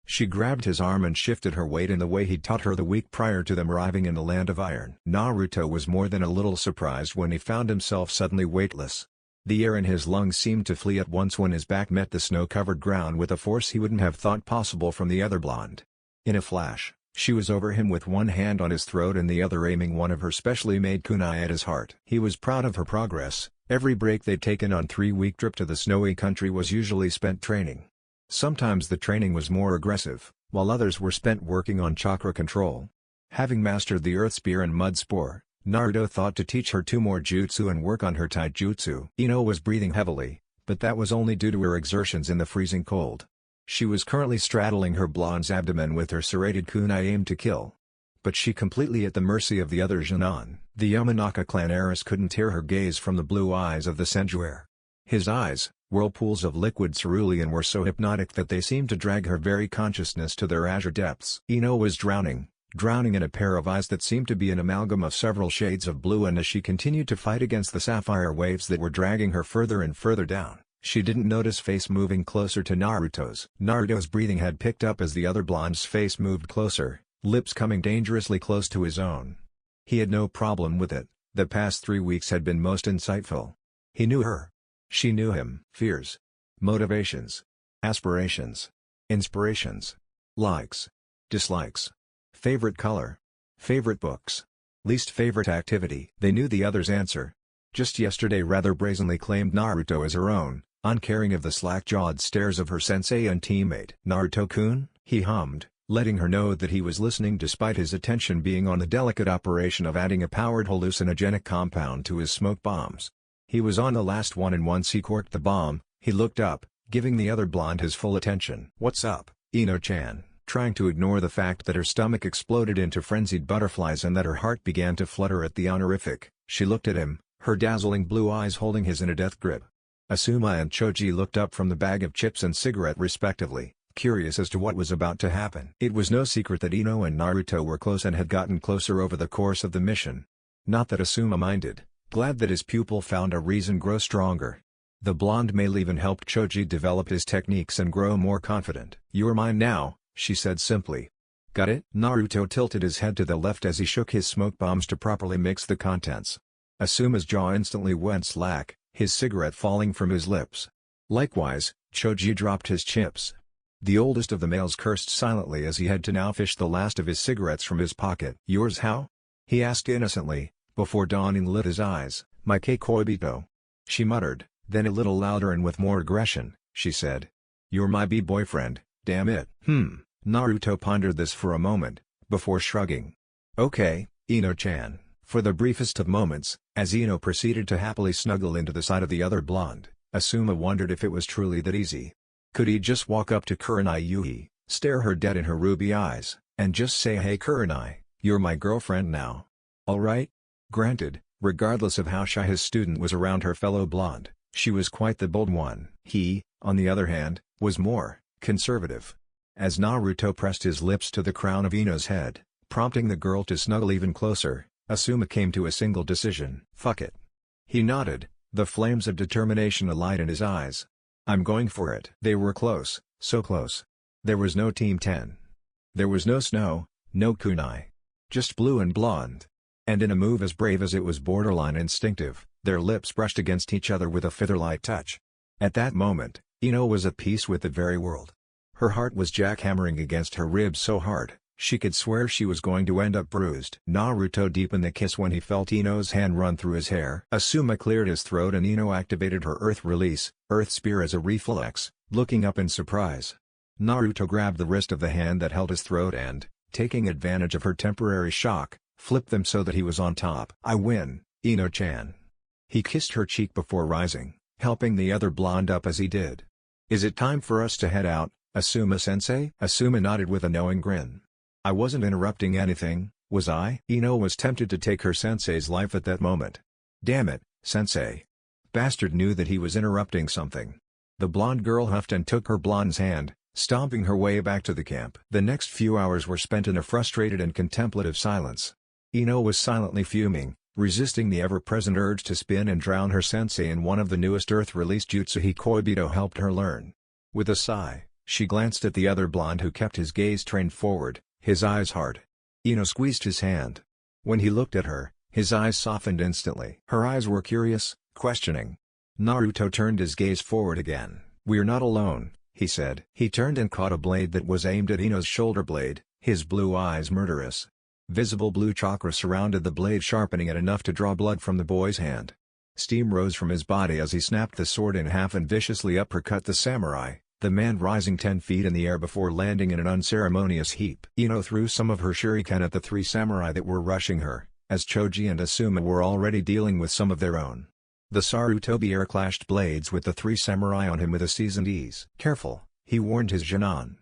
She grabbed his arm and shifted her weight in the way he'd taught her the week prior to them arriving in the Land of Iron. Naruto was more than a little surprised when he found himself suddenly weightless. The air in his lungs seemed to flee at once when his back met the snow-covered ground with a force he wouldn't have thought possible from the other blonde. In a flash, she was over him with one hand on his throat and the other aiming one of her specially made kunai at his heart. He was proud of her progress. Every break they'd taken on 3-week trip to the snowy country was usually spent training. Sometimes the training was more aggressive, while others were spent working on chakra control. Having mastered the Earth Spear and Mud Spore, Naruto thought to teach her 2 more jutsu and work on her taijutsu. Ino was breathing heavily, but that was only due to her exertions in the freezing cold. She was currently straddling her blonde's abdomen with her serrated kunai aimed to kill. But she completely at the mercy of the other Junon. The Yamanaka clan heiress couldn't tear her gaze from the blue eyes of the senjuer. His eyes, whirlpools of liquid cerulean, were so hypnotic that they seemed to drag her very consciousness to their azure depths. Ino was drowning in a pair of eyes that seemed to be an amalgam of several shades of blue, and as she continued to fight against the sapphire waves that were dragging her further and further down, she didn't notice face moving closer to Naruto's. Naruto's breathing had picked up as the other blonde's face moved closer, lips coming dangerously close to his own. He had no problem with it. The past 3 weeks had been most insightful. He knew her. She knew him. Fears, motivations, aspirations, inspirations, likes, dislikes, favorite color, favorite books, least favorite activity. They knew the other's answer. Just yesterday rather brazenly claimed Naruto as her own, uncaring of the slack-jawed stares of her sensei and teammate. "Naruto-kun," he hummed, letting her know that he was listening despite his attention being on the delicate operation of adding a powered hallucinogenic compound to his smoke bombs. He was on the last one, and once he corked the bomb, he looked up, giving the other blonde his full attention. "What's up, Ino-chan?" Trying to ignore the fact that her stomach exploded into frenzied butterflies and that her heart began to flutter at the honorific, she looked at him, her dazzling blue eyes holding his in a death grip. Asuma and Choji looked up from the bag of chips and cigarette respectively, curious as to what was about to happen. It was no secret that Ino and Naruto were close and had gotten closer over the course of the mission. Not that Asuma minded, glad that his pupil found a reason grow stronger. The blonde male even helped Choji develop his techniques and grow more confident. "You're mine now," she said simply. "Got it?" Naruto tilted his head to the left as he shook his smoke bombs to properly mix the contents. Asuma's jaw instantly went slack, his cigarette falling from his lips. Likewise, Choji dropped his chips. The oldest of the males cursed silently as he had to now fish the last of his cigarettes from his pocket. "Yours how?" he asked innocently, before dawning lit his eyes. "My Keikoibito," she muttered, then a little louder and with more aggression, she said. "You're my boyfriend, damn it." Naruto pondered this for a moment, before shrugging. "Okay, Ino-chan." For the briefest of moments, as Ino proceeded to happily snuggle into the side of the other blonde, Asuma wondered if it was truly that easy. Could he just walk up to Kurenai Yuhi, stare her dead in her ruby eyes, and just say, "Hey Kurenai, you're my girlfriend now. Alright?" Granted, Regardless of how shy his student was around her fellow blonde, she was quite the bold one. He, on the other hand, was more conservative. As Naruto pressed his lips to the crown of Ino's head, prompting the girl to snuggle even closer, Asuma came to a single decision. Fuck it. He nodded, the flames of determination alight in his eyes. I'm going for it. They were close, so close. There was no Team 10. There was no snow, no kunai. Just blue and blonde. And in a move as brave as it was borderline instinctive, their lips brushed against each other with a feather-light touch. At that moment, Ino was at peace with the very world. Her heart was jackhammering against her ribs so hard, she could swear she was going to end up bruised. Naruto deepened the kiss when he felt Ino's hand run through his hair. Asuma cleared his throat and Ino activated her Earth Release, Earth Spear as a reflex, looking up in surprise. Naruto grabbed the wrist of the hand that held his throat and, taking advantage of her temporary shock, flipped them so that he was on top. I win, Ino-chan. He kissed her cheek before rising, helping the other blonde up as he did. Is it time for us to head out, Asuma-sensei? Asuma nodded with a knowing grin. I wasn't interrupting anything, was I? Ino was tempted to take her sensei's life at that moment. Damn it, sensei. Bastard knew that he was interrupting something. The blonde girl huffed and took her blonde's hand, stomping her way back to the camp. The next few hours were spent in a frustrated and contemplative silence. Ino was silently fuming, resisting the ever-present urge to spin and drown her sensei in one of the newest Earth-released jutsu Hikoibito helped her learn. With a sigh, she glanced at the other blonde who kept his gaze trained forward, his eyes hard. Ino squeezed his hand. When he looked at her, his eyes softened instantly. Her eyes were curious, questioning. Naruto turned his gaze forward again. We're not alone, he said. He turned and caught a blade that was aimed at Ino's shoulder blade, his blue eyes murderous. Visible blue chakra surrounded the blade, sharpening it enough to draw blood from the boy's hand. Steam rose from his body as he snapped the sword in half and viciously uppercut the samurai, the man rising 10 feet in the air before landing in an unceremonious heap. Ino threw some of her shuriken at the 3 samurai that were rushing her, as Choji and Asuma were already dealing with some of their own. The Sarutobi air clashed blades with the 3 samurai on him with a seasoned ease. Careful, he warned his Genon.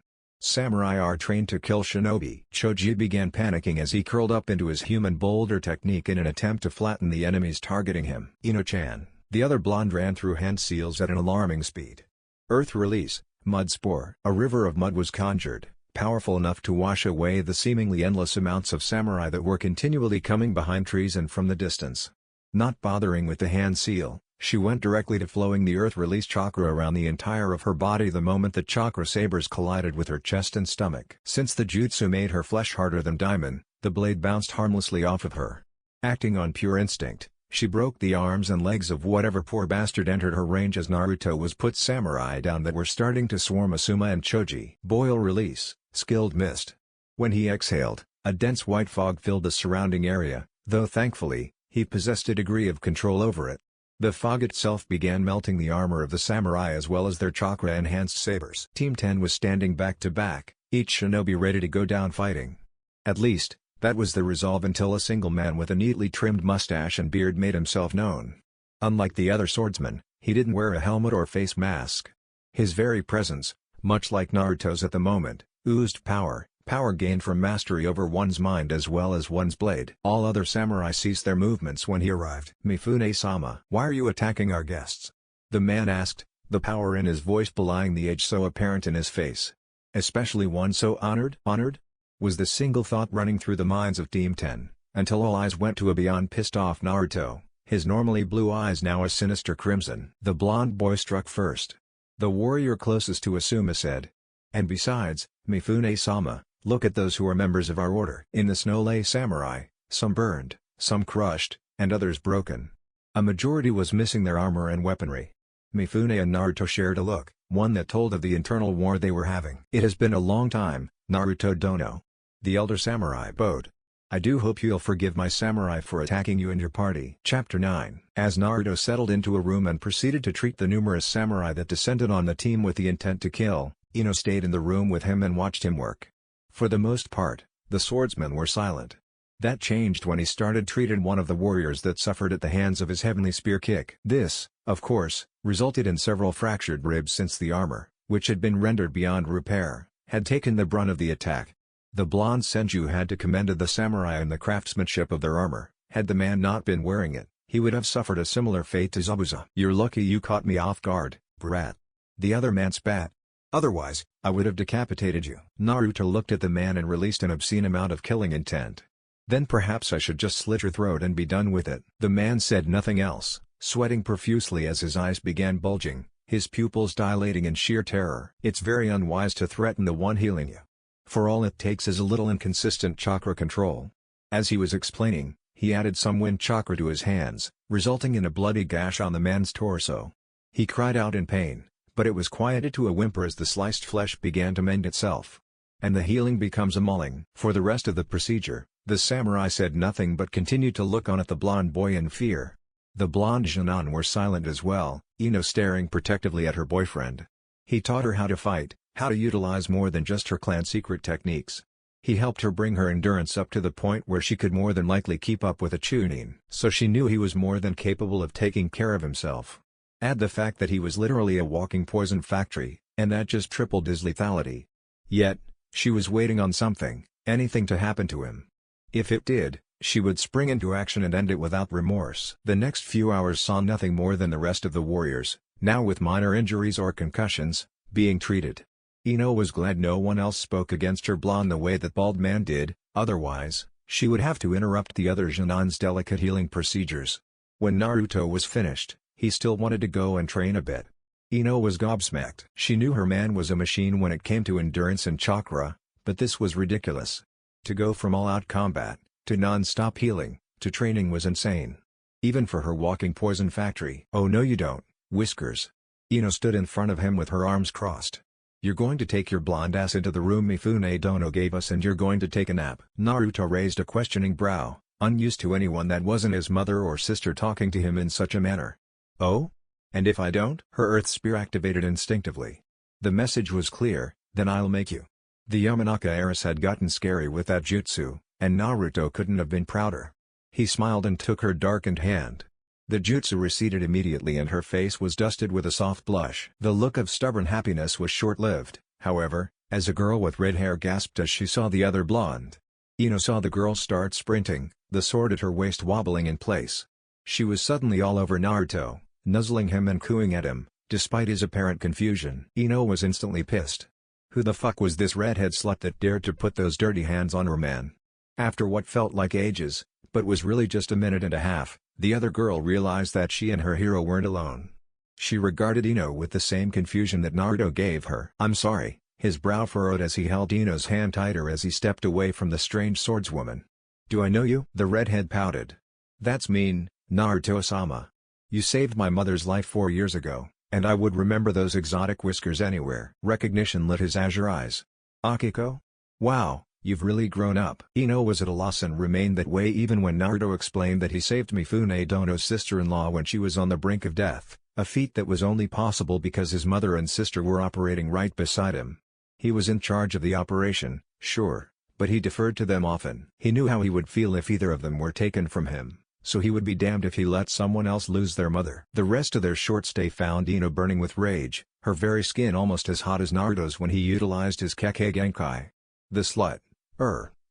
Samurai are trained to kill shinobi. Choji began panicking as he curled up into his human boulder technique in an attempt to flatten the enemies targeting him. Ino-chan. The other blonde ran through hand seals at an alarming speed. Earth Release, Mud Spore. A river of mud was conjured, powerful enough to wash away the seemingly endless amounts of samurai that were continually coming behind trees and from the distance. Not bothering with the hand seal, she went directly to flowing the Earth Release chakra around the entire of her body the moment the chakra sabers collided with her chest and stomach. Since the jutsu made her flesh harder than diamond, the blade bounced harmlessly off of her. Acting on pure instinct, she broke the arms and legs of whatever poor bastard entered her range as Naruto was put samurai down that were starting to swarm Asuma and Choji. Boil Release, Skilled Mist. When he exhaled, a dense white fog filled the surrounding area, though thankfully, he possessed a degree of control over it. The fog itself began melting the armor of the samurai as well as their chakra-enhanced sabers. Team 10 was standing back to back, each shinobi ready to go down fighting. At least, that was the resolve until a single man with a neatly trimmed mustache and beard made himself known. Unlike the other swordsmen, he didn't wear a helmet or face mask. His very presence, much like Naruto's at the moment, oozed power gained from mastery over one's mind as well as one's blade. All other samurai ceased their movements when he arrived. Mifune-sama, why are you attacking our guests? The man asked, the power in his voice belying the age so apparent in his face. Especially one so honored? Honored? Was the single thought running through the minds of Team 10, until all eyes went to a beyond pissed off Naruto, his normally blue eyes now a sinister crimson. The blonde boy struck first. The warrior closest to Asuma said. And besides, Mifune-sama, look at those who are members of our order. In the snow lay samurai, some burned, some crushed, and others broken. A majority was missing their armor and weaponry. Mifune and Naruto shared a look, one that told of the internal war they were having. It has been a long time, Naruto Dono. The elder samurai bowed. I do hope you'll forgive my samurai for attacking you and your party. Chapter 9. As Naruto settled into a room and proceeded to treat the numerous samurai that descended on the team with the intent to kill, Ino stayed in the room with him and watched him work. For the most part, the swordsmen were silent. That changed when he started treating one of the warriors that suffered at the hands of his heavenly spear kick. This, of course, resulted in several fractured ribs since the armor, which had been rendered beyond repair, had taken the brunt of the attack. The blonde senju had to commend the samurai and the craftsmanship of their armor, Had the man not been wearing it, he would have suffered a similar fate to Zabuza. "You're lucky you caught me off guard, brat." The other man spat. "Otherwise, I would have decapitated you." Naruto looked at the man and released an obscene amount of killing intent. "Then perhaps I should just slit your throat and be done with it." The man said nothing else, sweating profusely as his eyes began bulging, his pupils dilating in sheer terror. "It's very unwise to threaten the one healing you. For all it takes is a little inconsistent chakra control." As he was explaining, he added some wind chakra to his hands, resulting in a bloody gash on the man's torso. He cried out in pain, but it was quieted to a whimper as the sliced flesh began to mend itself. And the healing becomes a mulling. For the rest of the procedure, the samurai said nothing but continued to look on at the blonde boy in fear. The blonde Junon were silent as well, Ino staring protectively at her boyfriend. He taught her how to fight, how to utilize more than just her clan secret techniques. He helped her bring her endurance up to the point where she could more than likely keep up with a Chunin. So she knew he was more than capable of taking care of himself. Add the fact that he was literally a walking poison factory, and that just tripled his lethality. Yet, she was waiting on something, anything to happen to him. If it did, she would spring into action and end it without remorse. The next few hours saw nothing more than the rest of the warriors, now with minor injuries or concussions, being treated. Ino was glad no one else spoke against her blonde the way that bald man did, otherwise, she would have to interrupt the other Junon's delicate healing procedures. When Naruto was finished, he still wanted to go and train a bit. Ino was gobsmacked. She knew her man was a machine when it came to endurance and chakra, but this was ridiculous. To go from all-out combat, to non-stop healing, to training was insane. Even for her walking poison factory. "Oh no you don't, Whiskers." Ino stood in front of him with her arms crossed. "You're going to take your blonde ass into the room Mifune Dono gave us and you're going to take a nap." Naruto raised a questioning brow, unused to anyone that wasn't his mother or sister talking to him in such a manner. "Oh? And if I don't?" Her earth spear activated instinctively. The message was clear, "Then I'll make you." The Yamanaka heiress had gotten scary with that jutsu, and Naruto couldn't have been prouder. He smiled and took her darkened hand. The jutsu receded immediately and her face was dusted with a soft blush. The look of stubborn happiness was short-lived, however, as a girl with red hair gasped as she saw the other blonde. Ino saw the girl start sprinting, the sword at her waist wobbling in place. She was suddenly all over Naruto, nuzzling him and cooing at him, despite his apparent confusion. Ino was instantly pissed. Who the fuck was this redhead slut that dared to put those dirty hands on her man? After what felt like ages, but was really just a minute and a half, the other girl realized that she and her hero weren't alone. She regarded Ino with the same confusion that Naruto gave her. "I'm sorry," his brow furrowed as he held Ino's hand tighter as he stepped away from the strange swordswoman. "Do I know you?" The redhead pouted. "That's mean, Naruto-sama. You saved my mother's life 4 years ago, and I would remember those exotic whiskers anywhere." Recognition lit his azure eyes. "Akiko? Wow. You've really grown up." Ino was at a loss and remained that way even when Naruto explained that he saved Mifune Dono's sister-in-law when she was on the brink of death, a feat that was only possible because his mother and sister were operating right beside him. He was in charge of the operation, sure, but he deferred to them often. He knew how he would feel if either of them were taken from him, so he would be damned if he let someone else lose their mother. The rest of their short stay found Ino burning with rage, her very skin almost as hot as Naruto's when he utilized his Kekkei Genkai. The slut,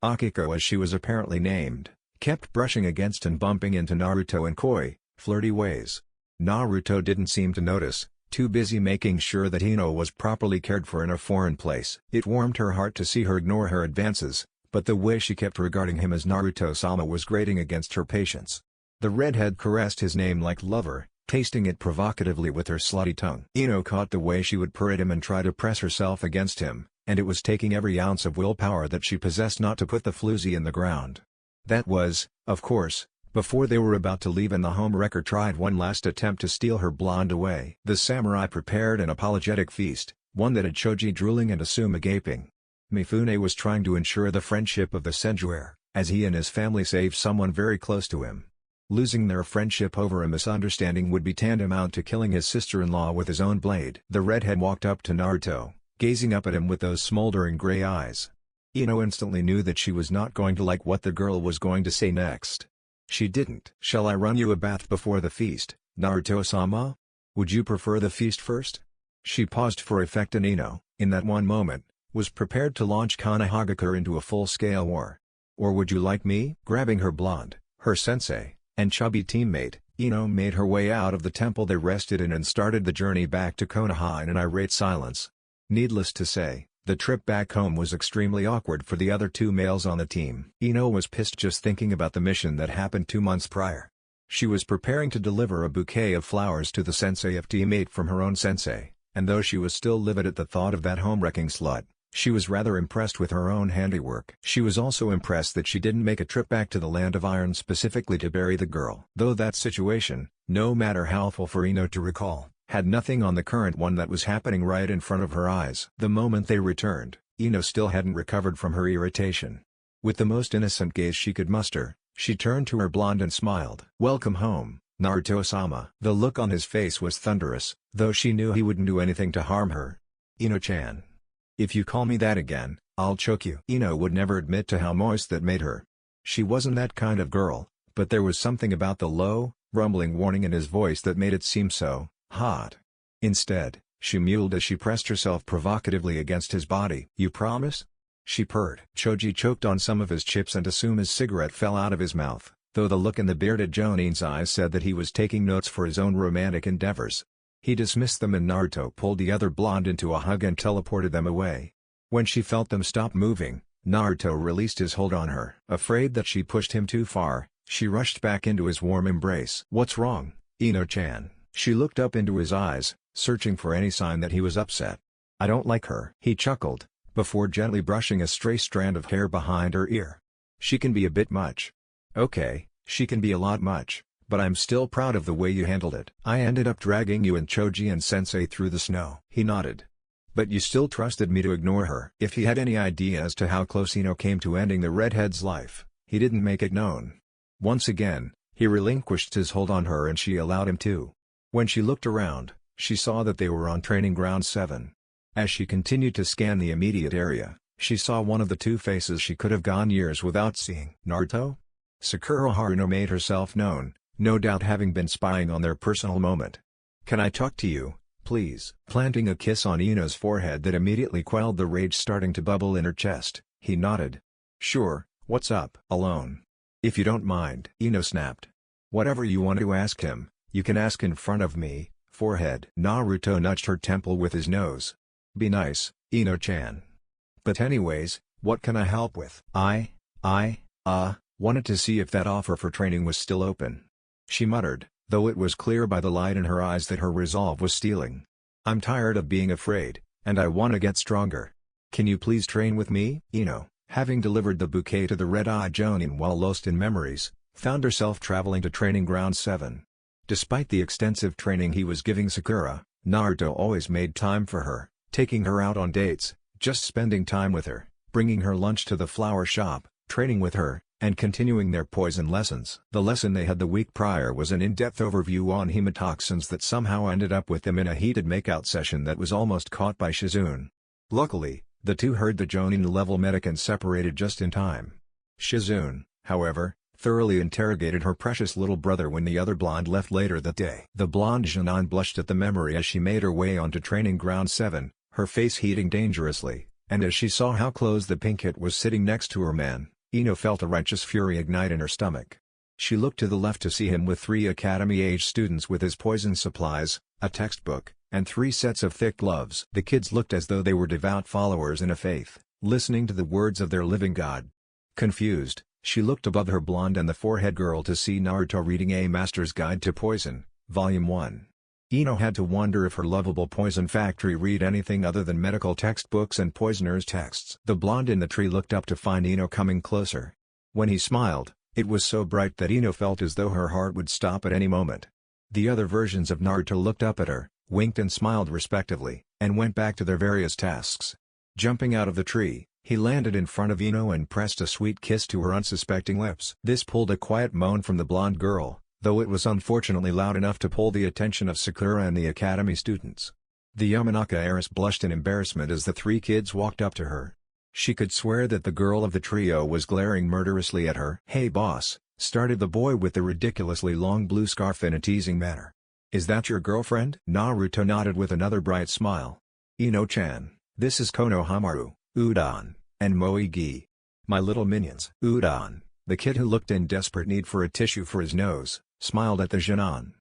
Akiko as she was apparently named, kept brushing against and bumping into Naruto in coy, flirty ways. Naruto didn't seem to notice, too busy making sure that Ino was properly cared for in a foreign place. It warmed her heart to see her ignore her advances, but the way she kept regarding him as Naruto-sama was grating against her patience. The redhead caressed his name like lover, tasting it provocatively with her slutty tongue. Ino caught the way she would purr at him and try to press herself against him, and it was taking every ounce of willpower that she possessed not to put the floozy in the ground. That was, of course, before they were about to leave and the homewrecker tried one last attempt to steal her blonde away. The samurai prepared an apologetic feast, one that had Choji drooling and Asuma gaping. Mifune was trying to ensure the friendship of the Senjuer, as he and his family saved someone very close to him. Losing their friendship over a misunderstanding would be tantamount to killing his sister-in-law with his own blade. The redhead walked up to Naruto, gazing up at him with those smoldering gray eyes. Ino instantly knew that she was not going to like what the girl was going to say next. She didn't. "Shall I run you a bath before the feast, Naruto-sama? Would you prefer the feast first?" She paused for effect and Ino, in that one moment, was prepared to launch Konohagakure into a full-scale war. "Or would you like me?" Grabbing her blonde, Her sensei, and chubby teammate, Ino made her way out of the temple they rested in and started the journey back to Konoha in an irate silence. Needless to say, the trip back home was extremely awkward for the other two males on the team. Ino was pissed just thinking about the mission that happened 2 months prior. She was preparing to deliver a bouquet of flowers to the sensei of teammate from her own sensei, and though she was still livid at the thought of that home-wrecking slut, she was rather impressed with her own handiwork. She was also impressed that she didn't make a trip back to the Land of Iron specifically to bury the girl. Though that situation, no matter how awful for Ino to recall, had nothing on the current one that was happening right in front of her eyes. The moment they returned, Ino still hadn't recovered from her irritation. With the most innocent gaze she could muster, she turned to her blonde and smiled. "Welcome home, Naruto-sama." The look on his face was thunderous, though she knew he wouldn't do anything to harm her. "Ino-chan. If you call me that again, I'll choke you." Ino would never admit to how moist that made her. She wasn't that kind of girl, but there was something about the low, rumbling warning in his voice that made it seem so hot. Instead, she mewed as she pressed herself provocatively against his body. "You promise?" she purred. Choji choked on some of his chips and Asuma's cigarette fell out of his mouth, though the look in the bearded Jonin's eyes said that he was taking notes for his own romantic endeavors. He dismissed them and Naruto pulled the other blonde into a hug and teleported them away. When she felt them stop moving, Naruto released his hold on her. Afraid that she pushed him too far, she rushed back into his warm embrace. "What's wrong, Ino-chan?" She looked up into his eyes, searching for any sign that he was upset. "I don't like her," he chuckled, before gently brushing a stray strand of hair behind her ear. "She can be a bit much." "Okay, she can be a lot much, but I'm still proud of the way you handled it. I ended up dragging you and Choji and Sensei through the snow." He nodded. "But you still trusted me to ignore her." If he had any idea as to how close Ino came to ending the redhead's life, he didn't make it known. Once again, he relinquished his hold on her and she allowed him to. When she looked around, she saw that they were on Training Ground 7. As she continued to scan the immediate area, she saw one of the two faces she could have gone years without seeing. "Naruto?" Sakura Haruno made herself known, no doubt having been spying on their personal moment. "Can I talk to you, please?" Planting a kiss on Ino's forehead that immediately quelled the rage starting to bubble in her chest, he nodded. "Sure, what's up?" "Alone. If you don't mind." Ino snapped. "Whatever you want to ask him, you can ask in front of me, forehead." Naruto nudged her temple with his nose. "Be nice, Ino-chan. But anyways, what can I help with?" I wanted to see if that offer for training was still open." She muttered, though it was clear by the light in her eyes that her resolve was stealing. "I'm tired of being afraid, and I want to get stronger. Can you please train with me?" Ino, having delivered the bouquet to the red-eyed Jonin while lost in memories, found herself traveling to Training Ground 7. Despite the extensive training he was giving Sakura, Naruto always made time for her, taking her out on dates, just spending time with her, bringing her lunch to the flower shop, training with her, and continuing their poison lessons. The lesson they had the week prior was an in-depth overview on hemotoxins that somehow ended up with them in a heated makeout session that was almost caught by Shizune. Luckily, the two heard the Jonin-level medic and separated just in time. Shizune, however, thoroughly interrogated her precious little brother when the other blonde left later that day. The blonde Jonin blushed at the memory as she made her way onto Training Ground 7, her face heating dangerously, and as she saw how close the pink hit was sitting next to her man, Ino felt a righteous fury ignite in her stomach. She looked to the left to see him with 3 academy-age students with his poison supplies, a textbook, and 3 sets of thick gloves. The kids looked as though they were devout followers in a faith, listening to the words of their living god. Confused, she looked above her blonde and the forehead girl to see Naruto reading A Master's Guide to Poison, Volume 1. Ino had to wonder if her lovable poison factory read anything other than medical textbooks and poisoners' texts. The blonde in the tree looked up to find Ino coming closer. When he smiled, it was so bright that Ino felt as though her heart would stop at any moment. The other versions of Naruto looked up at her, winked and smiled respectively, and went back to their various tasks. Jumping out of the tree, he landed in front of Ino and pressed a sweet kiss to her unsuspecting lips. This pulled a quiet moan from the blonde girl, though it was unfortunately loud enough to pull the attention of Sakura and the academy students. The Yamanaka heiress blushed in embarrassment as the 3 kids walked up to her. She could swear that the girl of the trio was glaring murderously at her. "Hey boss," started the boy with the ridiculously long blue scarf in a teasing manner. "Is that your girlfriend?" Naruto nodded with another bright smile. "Ino-chan, this is Konohamaru, Udon, and Moegi. My little minions." "Udon, The kid, who looked in desperate need for a tissue for his nose, smiled at the Jinan.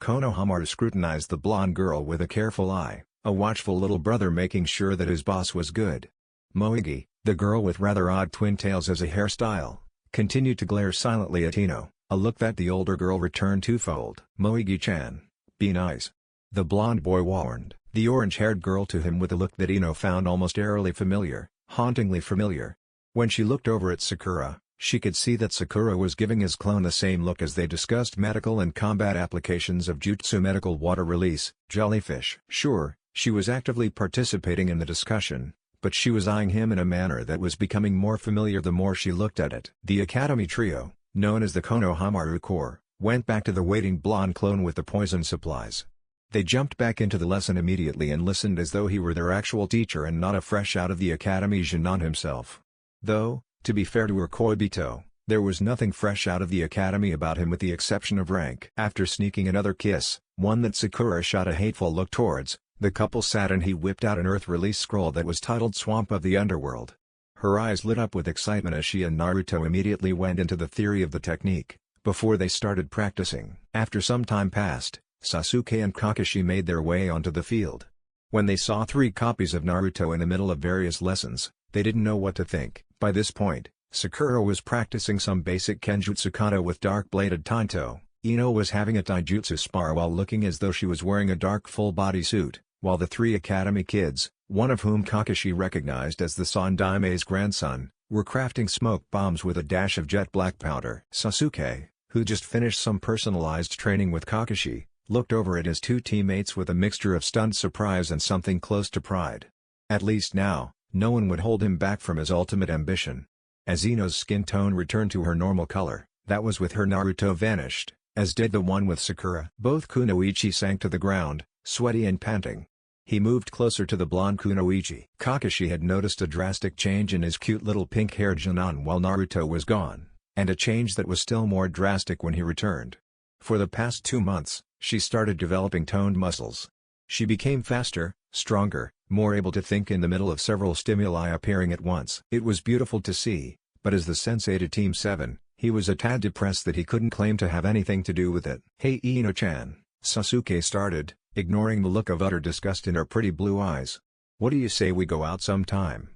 Konohamaru scrutinized the blonde girl with a careful eye, a watchful little brother making sure that his boss was good. Moegi, the girl with rather odd twin tails as a hairstyle, continued to glare silently at Ino, a look that the older girl returned twofold. "Moegi-chan, be nice," the blonde boy warned the orange-haired girl to him with a look that Ino found almost eerily familiar, hauntingly familiar. When she looked over at Sakura, she could see that Sakura was giving his clone the same look as they discussed medical and combat applications of jutsu medical water release, jellyfish. Sure, she was actively participating in the discussion, but she was eyeing him in a manner that was becoming more familiar the more she looked at it. The Academy trio, known as the Konohamaru Corps, went back to the waiting blonde clone with the poison supplies. They jumped back into the lesson immediately and listened as though he were their actual teacher and not a fresh out of the academy Jinan himself. Though, to be fair to her Koibito, there was nothing fresh out of the academy about him with the exception of rank. After sneaking another kiss, one that Sakura shot a hateful look towards, the couple sat and he whipped out an earth release scroll that was titled Swamp of the Underworld. Her eyes lit up with excitement as she and Naruto immediately went into the theory of the technique, before they started practicing. After some time passed, Sasuke and Kakashi made their way onto the field. When they saw 3 copies of Naruto in the middle of various lessons, they didn't know what to think. By this point, Sakura was practicing some basic Kenjutsu kata with dark-bladed Tanto. Ino was having a taijutsu spar while looking as though she was wearing a dark full-body suit, while the 3 academy kids, one of whom Kakashi recognized as the Sandaime's grandson, were crafting smoke bombs with a dash of jet black powder. Sasuke, who just finished some personalized training with Kakashi, looked over at his 2 teammates with a mixture of stunned surprise and something close to pride. At least now, no one would hold him back from his ultimate ambition. As Ino's skin tone returned to her normal color, that was with her Naruto vanished, as did the one with Sakura. Both Kunoichi sank to the ground, sweaty and panting. He moved closer to the blonde Kunoichi. Kakashi had noticed a drastic change in his cute little pink-haired Jinan while Naruto was gone, and a change that was still more drastic when he returned. For the past 2 months, she started developing toned muscles. She became faster, stronger, more able to think in the middle of several stimuli appearing at once. It was beautiful to see, but as the sensei to Team 7, he was a tad depressed that he couldn't claim to have anything to do with it. "Hey Ino-chan," Sasuke started, ignoring the look of utter disgust in her pretty blue eyes. "What do you say we go out sometime?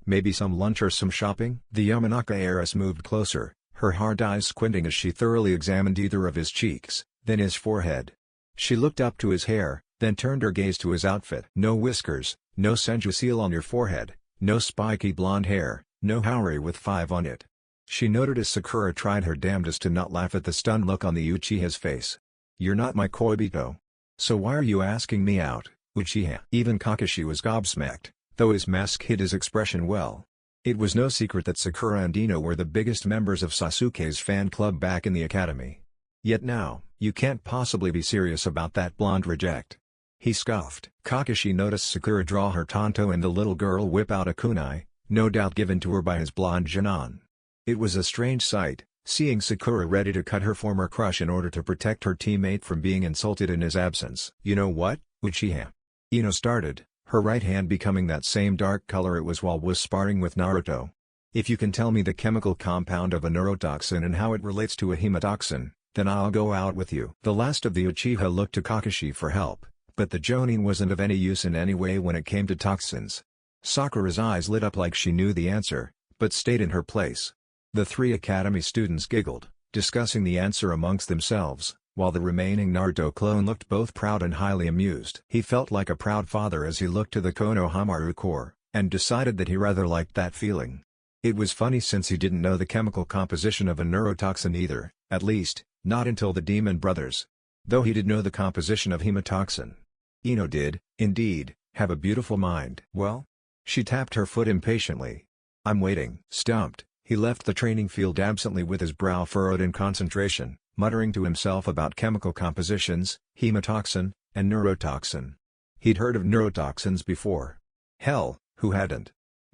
Maybe some lunch or some shopping?" The Yamanaka heiress moved closer, her hard eyes squinting as she thoroughly examined either of his cheeks, then his forehead. She looked up to his hair, then turned her gaze to his outfit. No whiskers, no senju seal on your forehead, no spiky blonde hair, no haori with 5 on it. She noted as Sakura tried her damnedest to not laugh at the stunned look on the Uchiha's face. "You're not my Koibito. So why are you asking me out, Uchiha?" Even Kakashi was gobsmacked, though his mask hid his expression well. It was no secret that Sakura and Ino were the biggest members of Sasuke's fan club back in the academy. Yet now, you can't possibly be serious about that blonde reject. He scoffed. Kakashi noticed Sakura draw her Tanto and the little girl whip out a kunai, no doubt given to her by his blonde Jinan. It was a strange sight, seeing Sakura ready to cut her former crush in order to protect her teammate from being insulted in his absence. "You know what, Uchiha?" Ino started, her right hand becoming that same dark color it was while was sparring with Naruto. "If you can tell me the chemical compound of a neurotoxin and how it relates to a hematoxin, then I'll go out with you." The last of the Uchiha looked to Kakashi for help, but the Jonin wasn't of any use in any way when it came to toxins. Sakura's eyes lit up like she knew the answer, but stayed in her place. The 3 academy students giggled, discussing the answer amongst themselves, while the remaining Naruto clone looked both proud and highly amused. He felt like a proud father as he looked to the Konohamaru Corps, and decided that he rather liked that feeling. It was funny since he didn't know the chemical composition of a neurotoxin either, at least, not until the Demon Brothers. Though he did know the composition of hematoxin. Ino did, indeed, have a beautiful mind. "Well?" She tapped her foot impatiently. "I'm waiting." Stumped, he left the training field absently with his brow furrowed in concentration, muttering to himself about chemical compositions, hematoxin, and neurotoxin. He'd heard of neurotoxins before. Hell, who hadn't?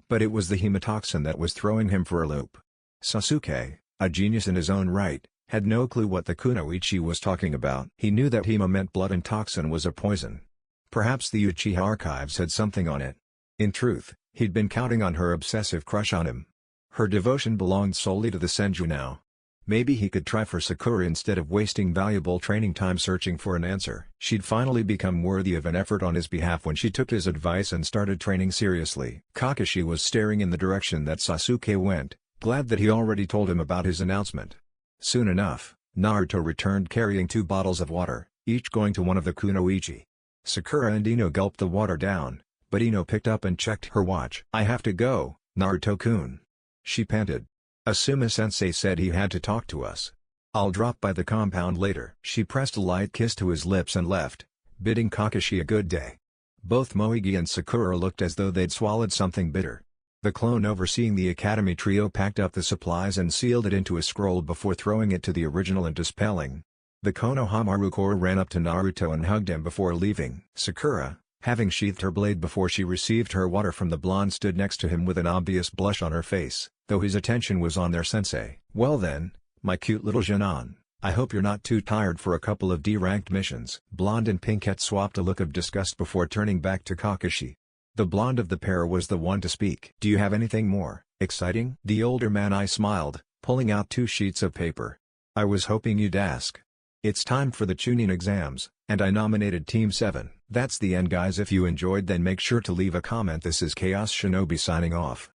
But it was the hematoxin that was throwing him for a loop. Sasuke, a genius in his own right, had no clue what the Kunoichi was talking about. He knew that hema meant blood and toxin was a poison. Perhaps the Uchiha archives had something on it. In truth, he'd been counting on her obsessive crush on him. Her devotion belonged solely to the Senju now, Maybe he could try for Sakura instead of wasting valuable training time searching for an answer. She'd finally become worthy of an effort on his behalf when she took his advice and started training seriously. Kakashi was staring in the direction that Sasuke went, glad that he already told him about his announcement. Soon enough, Naruto returned carrying 2 bottles of water, each going to one of the kunoichi. Sakura and Ino gulped the water down, but Ino picked up and checked her watch. "I have to go, Naruto-kun," she panted. "Asuma-sensei said he had to talk to us. I'll drop by the compound later." She pressed a light kiss to his lips and left, bidding Kakashi a good day. Both Moegi and Sakura looked as though they'd swallowed something bitter. The clone overseeing the academy trio packed up the supplies and sealed it into a scroll before throwing it to the original and dispelling. The Konohamaru Corps ran up to Naruto and hugged him before leaving. Sakura, having sheathed her blade before she received her water from the blonde, stood next to him with an obvious blush on her face, though his attention was on their sensei. "Well then, my cute little Janan, I hope you're not too tired for a couple of D-ranked missions." Blonde and Pinkette swapped a look of disgust before turning back to Kakashi. The blonde of the pair was the one to speak. "Do you have anything more exciting?" The older man smiled, pulling out 2 sheets of paper. "I was hoping you'd ask. It's time for the Chunin exams, and I nominated Team 7. That's the end, guys. If you enjoyed, then make sure to leave a comment. This is Chaos Shinobi signing off.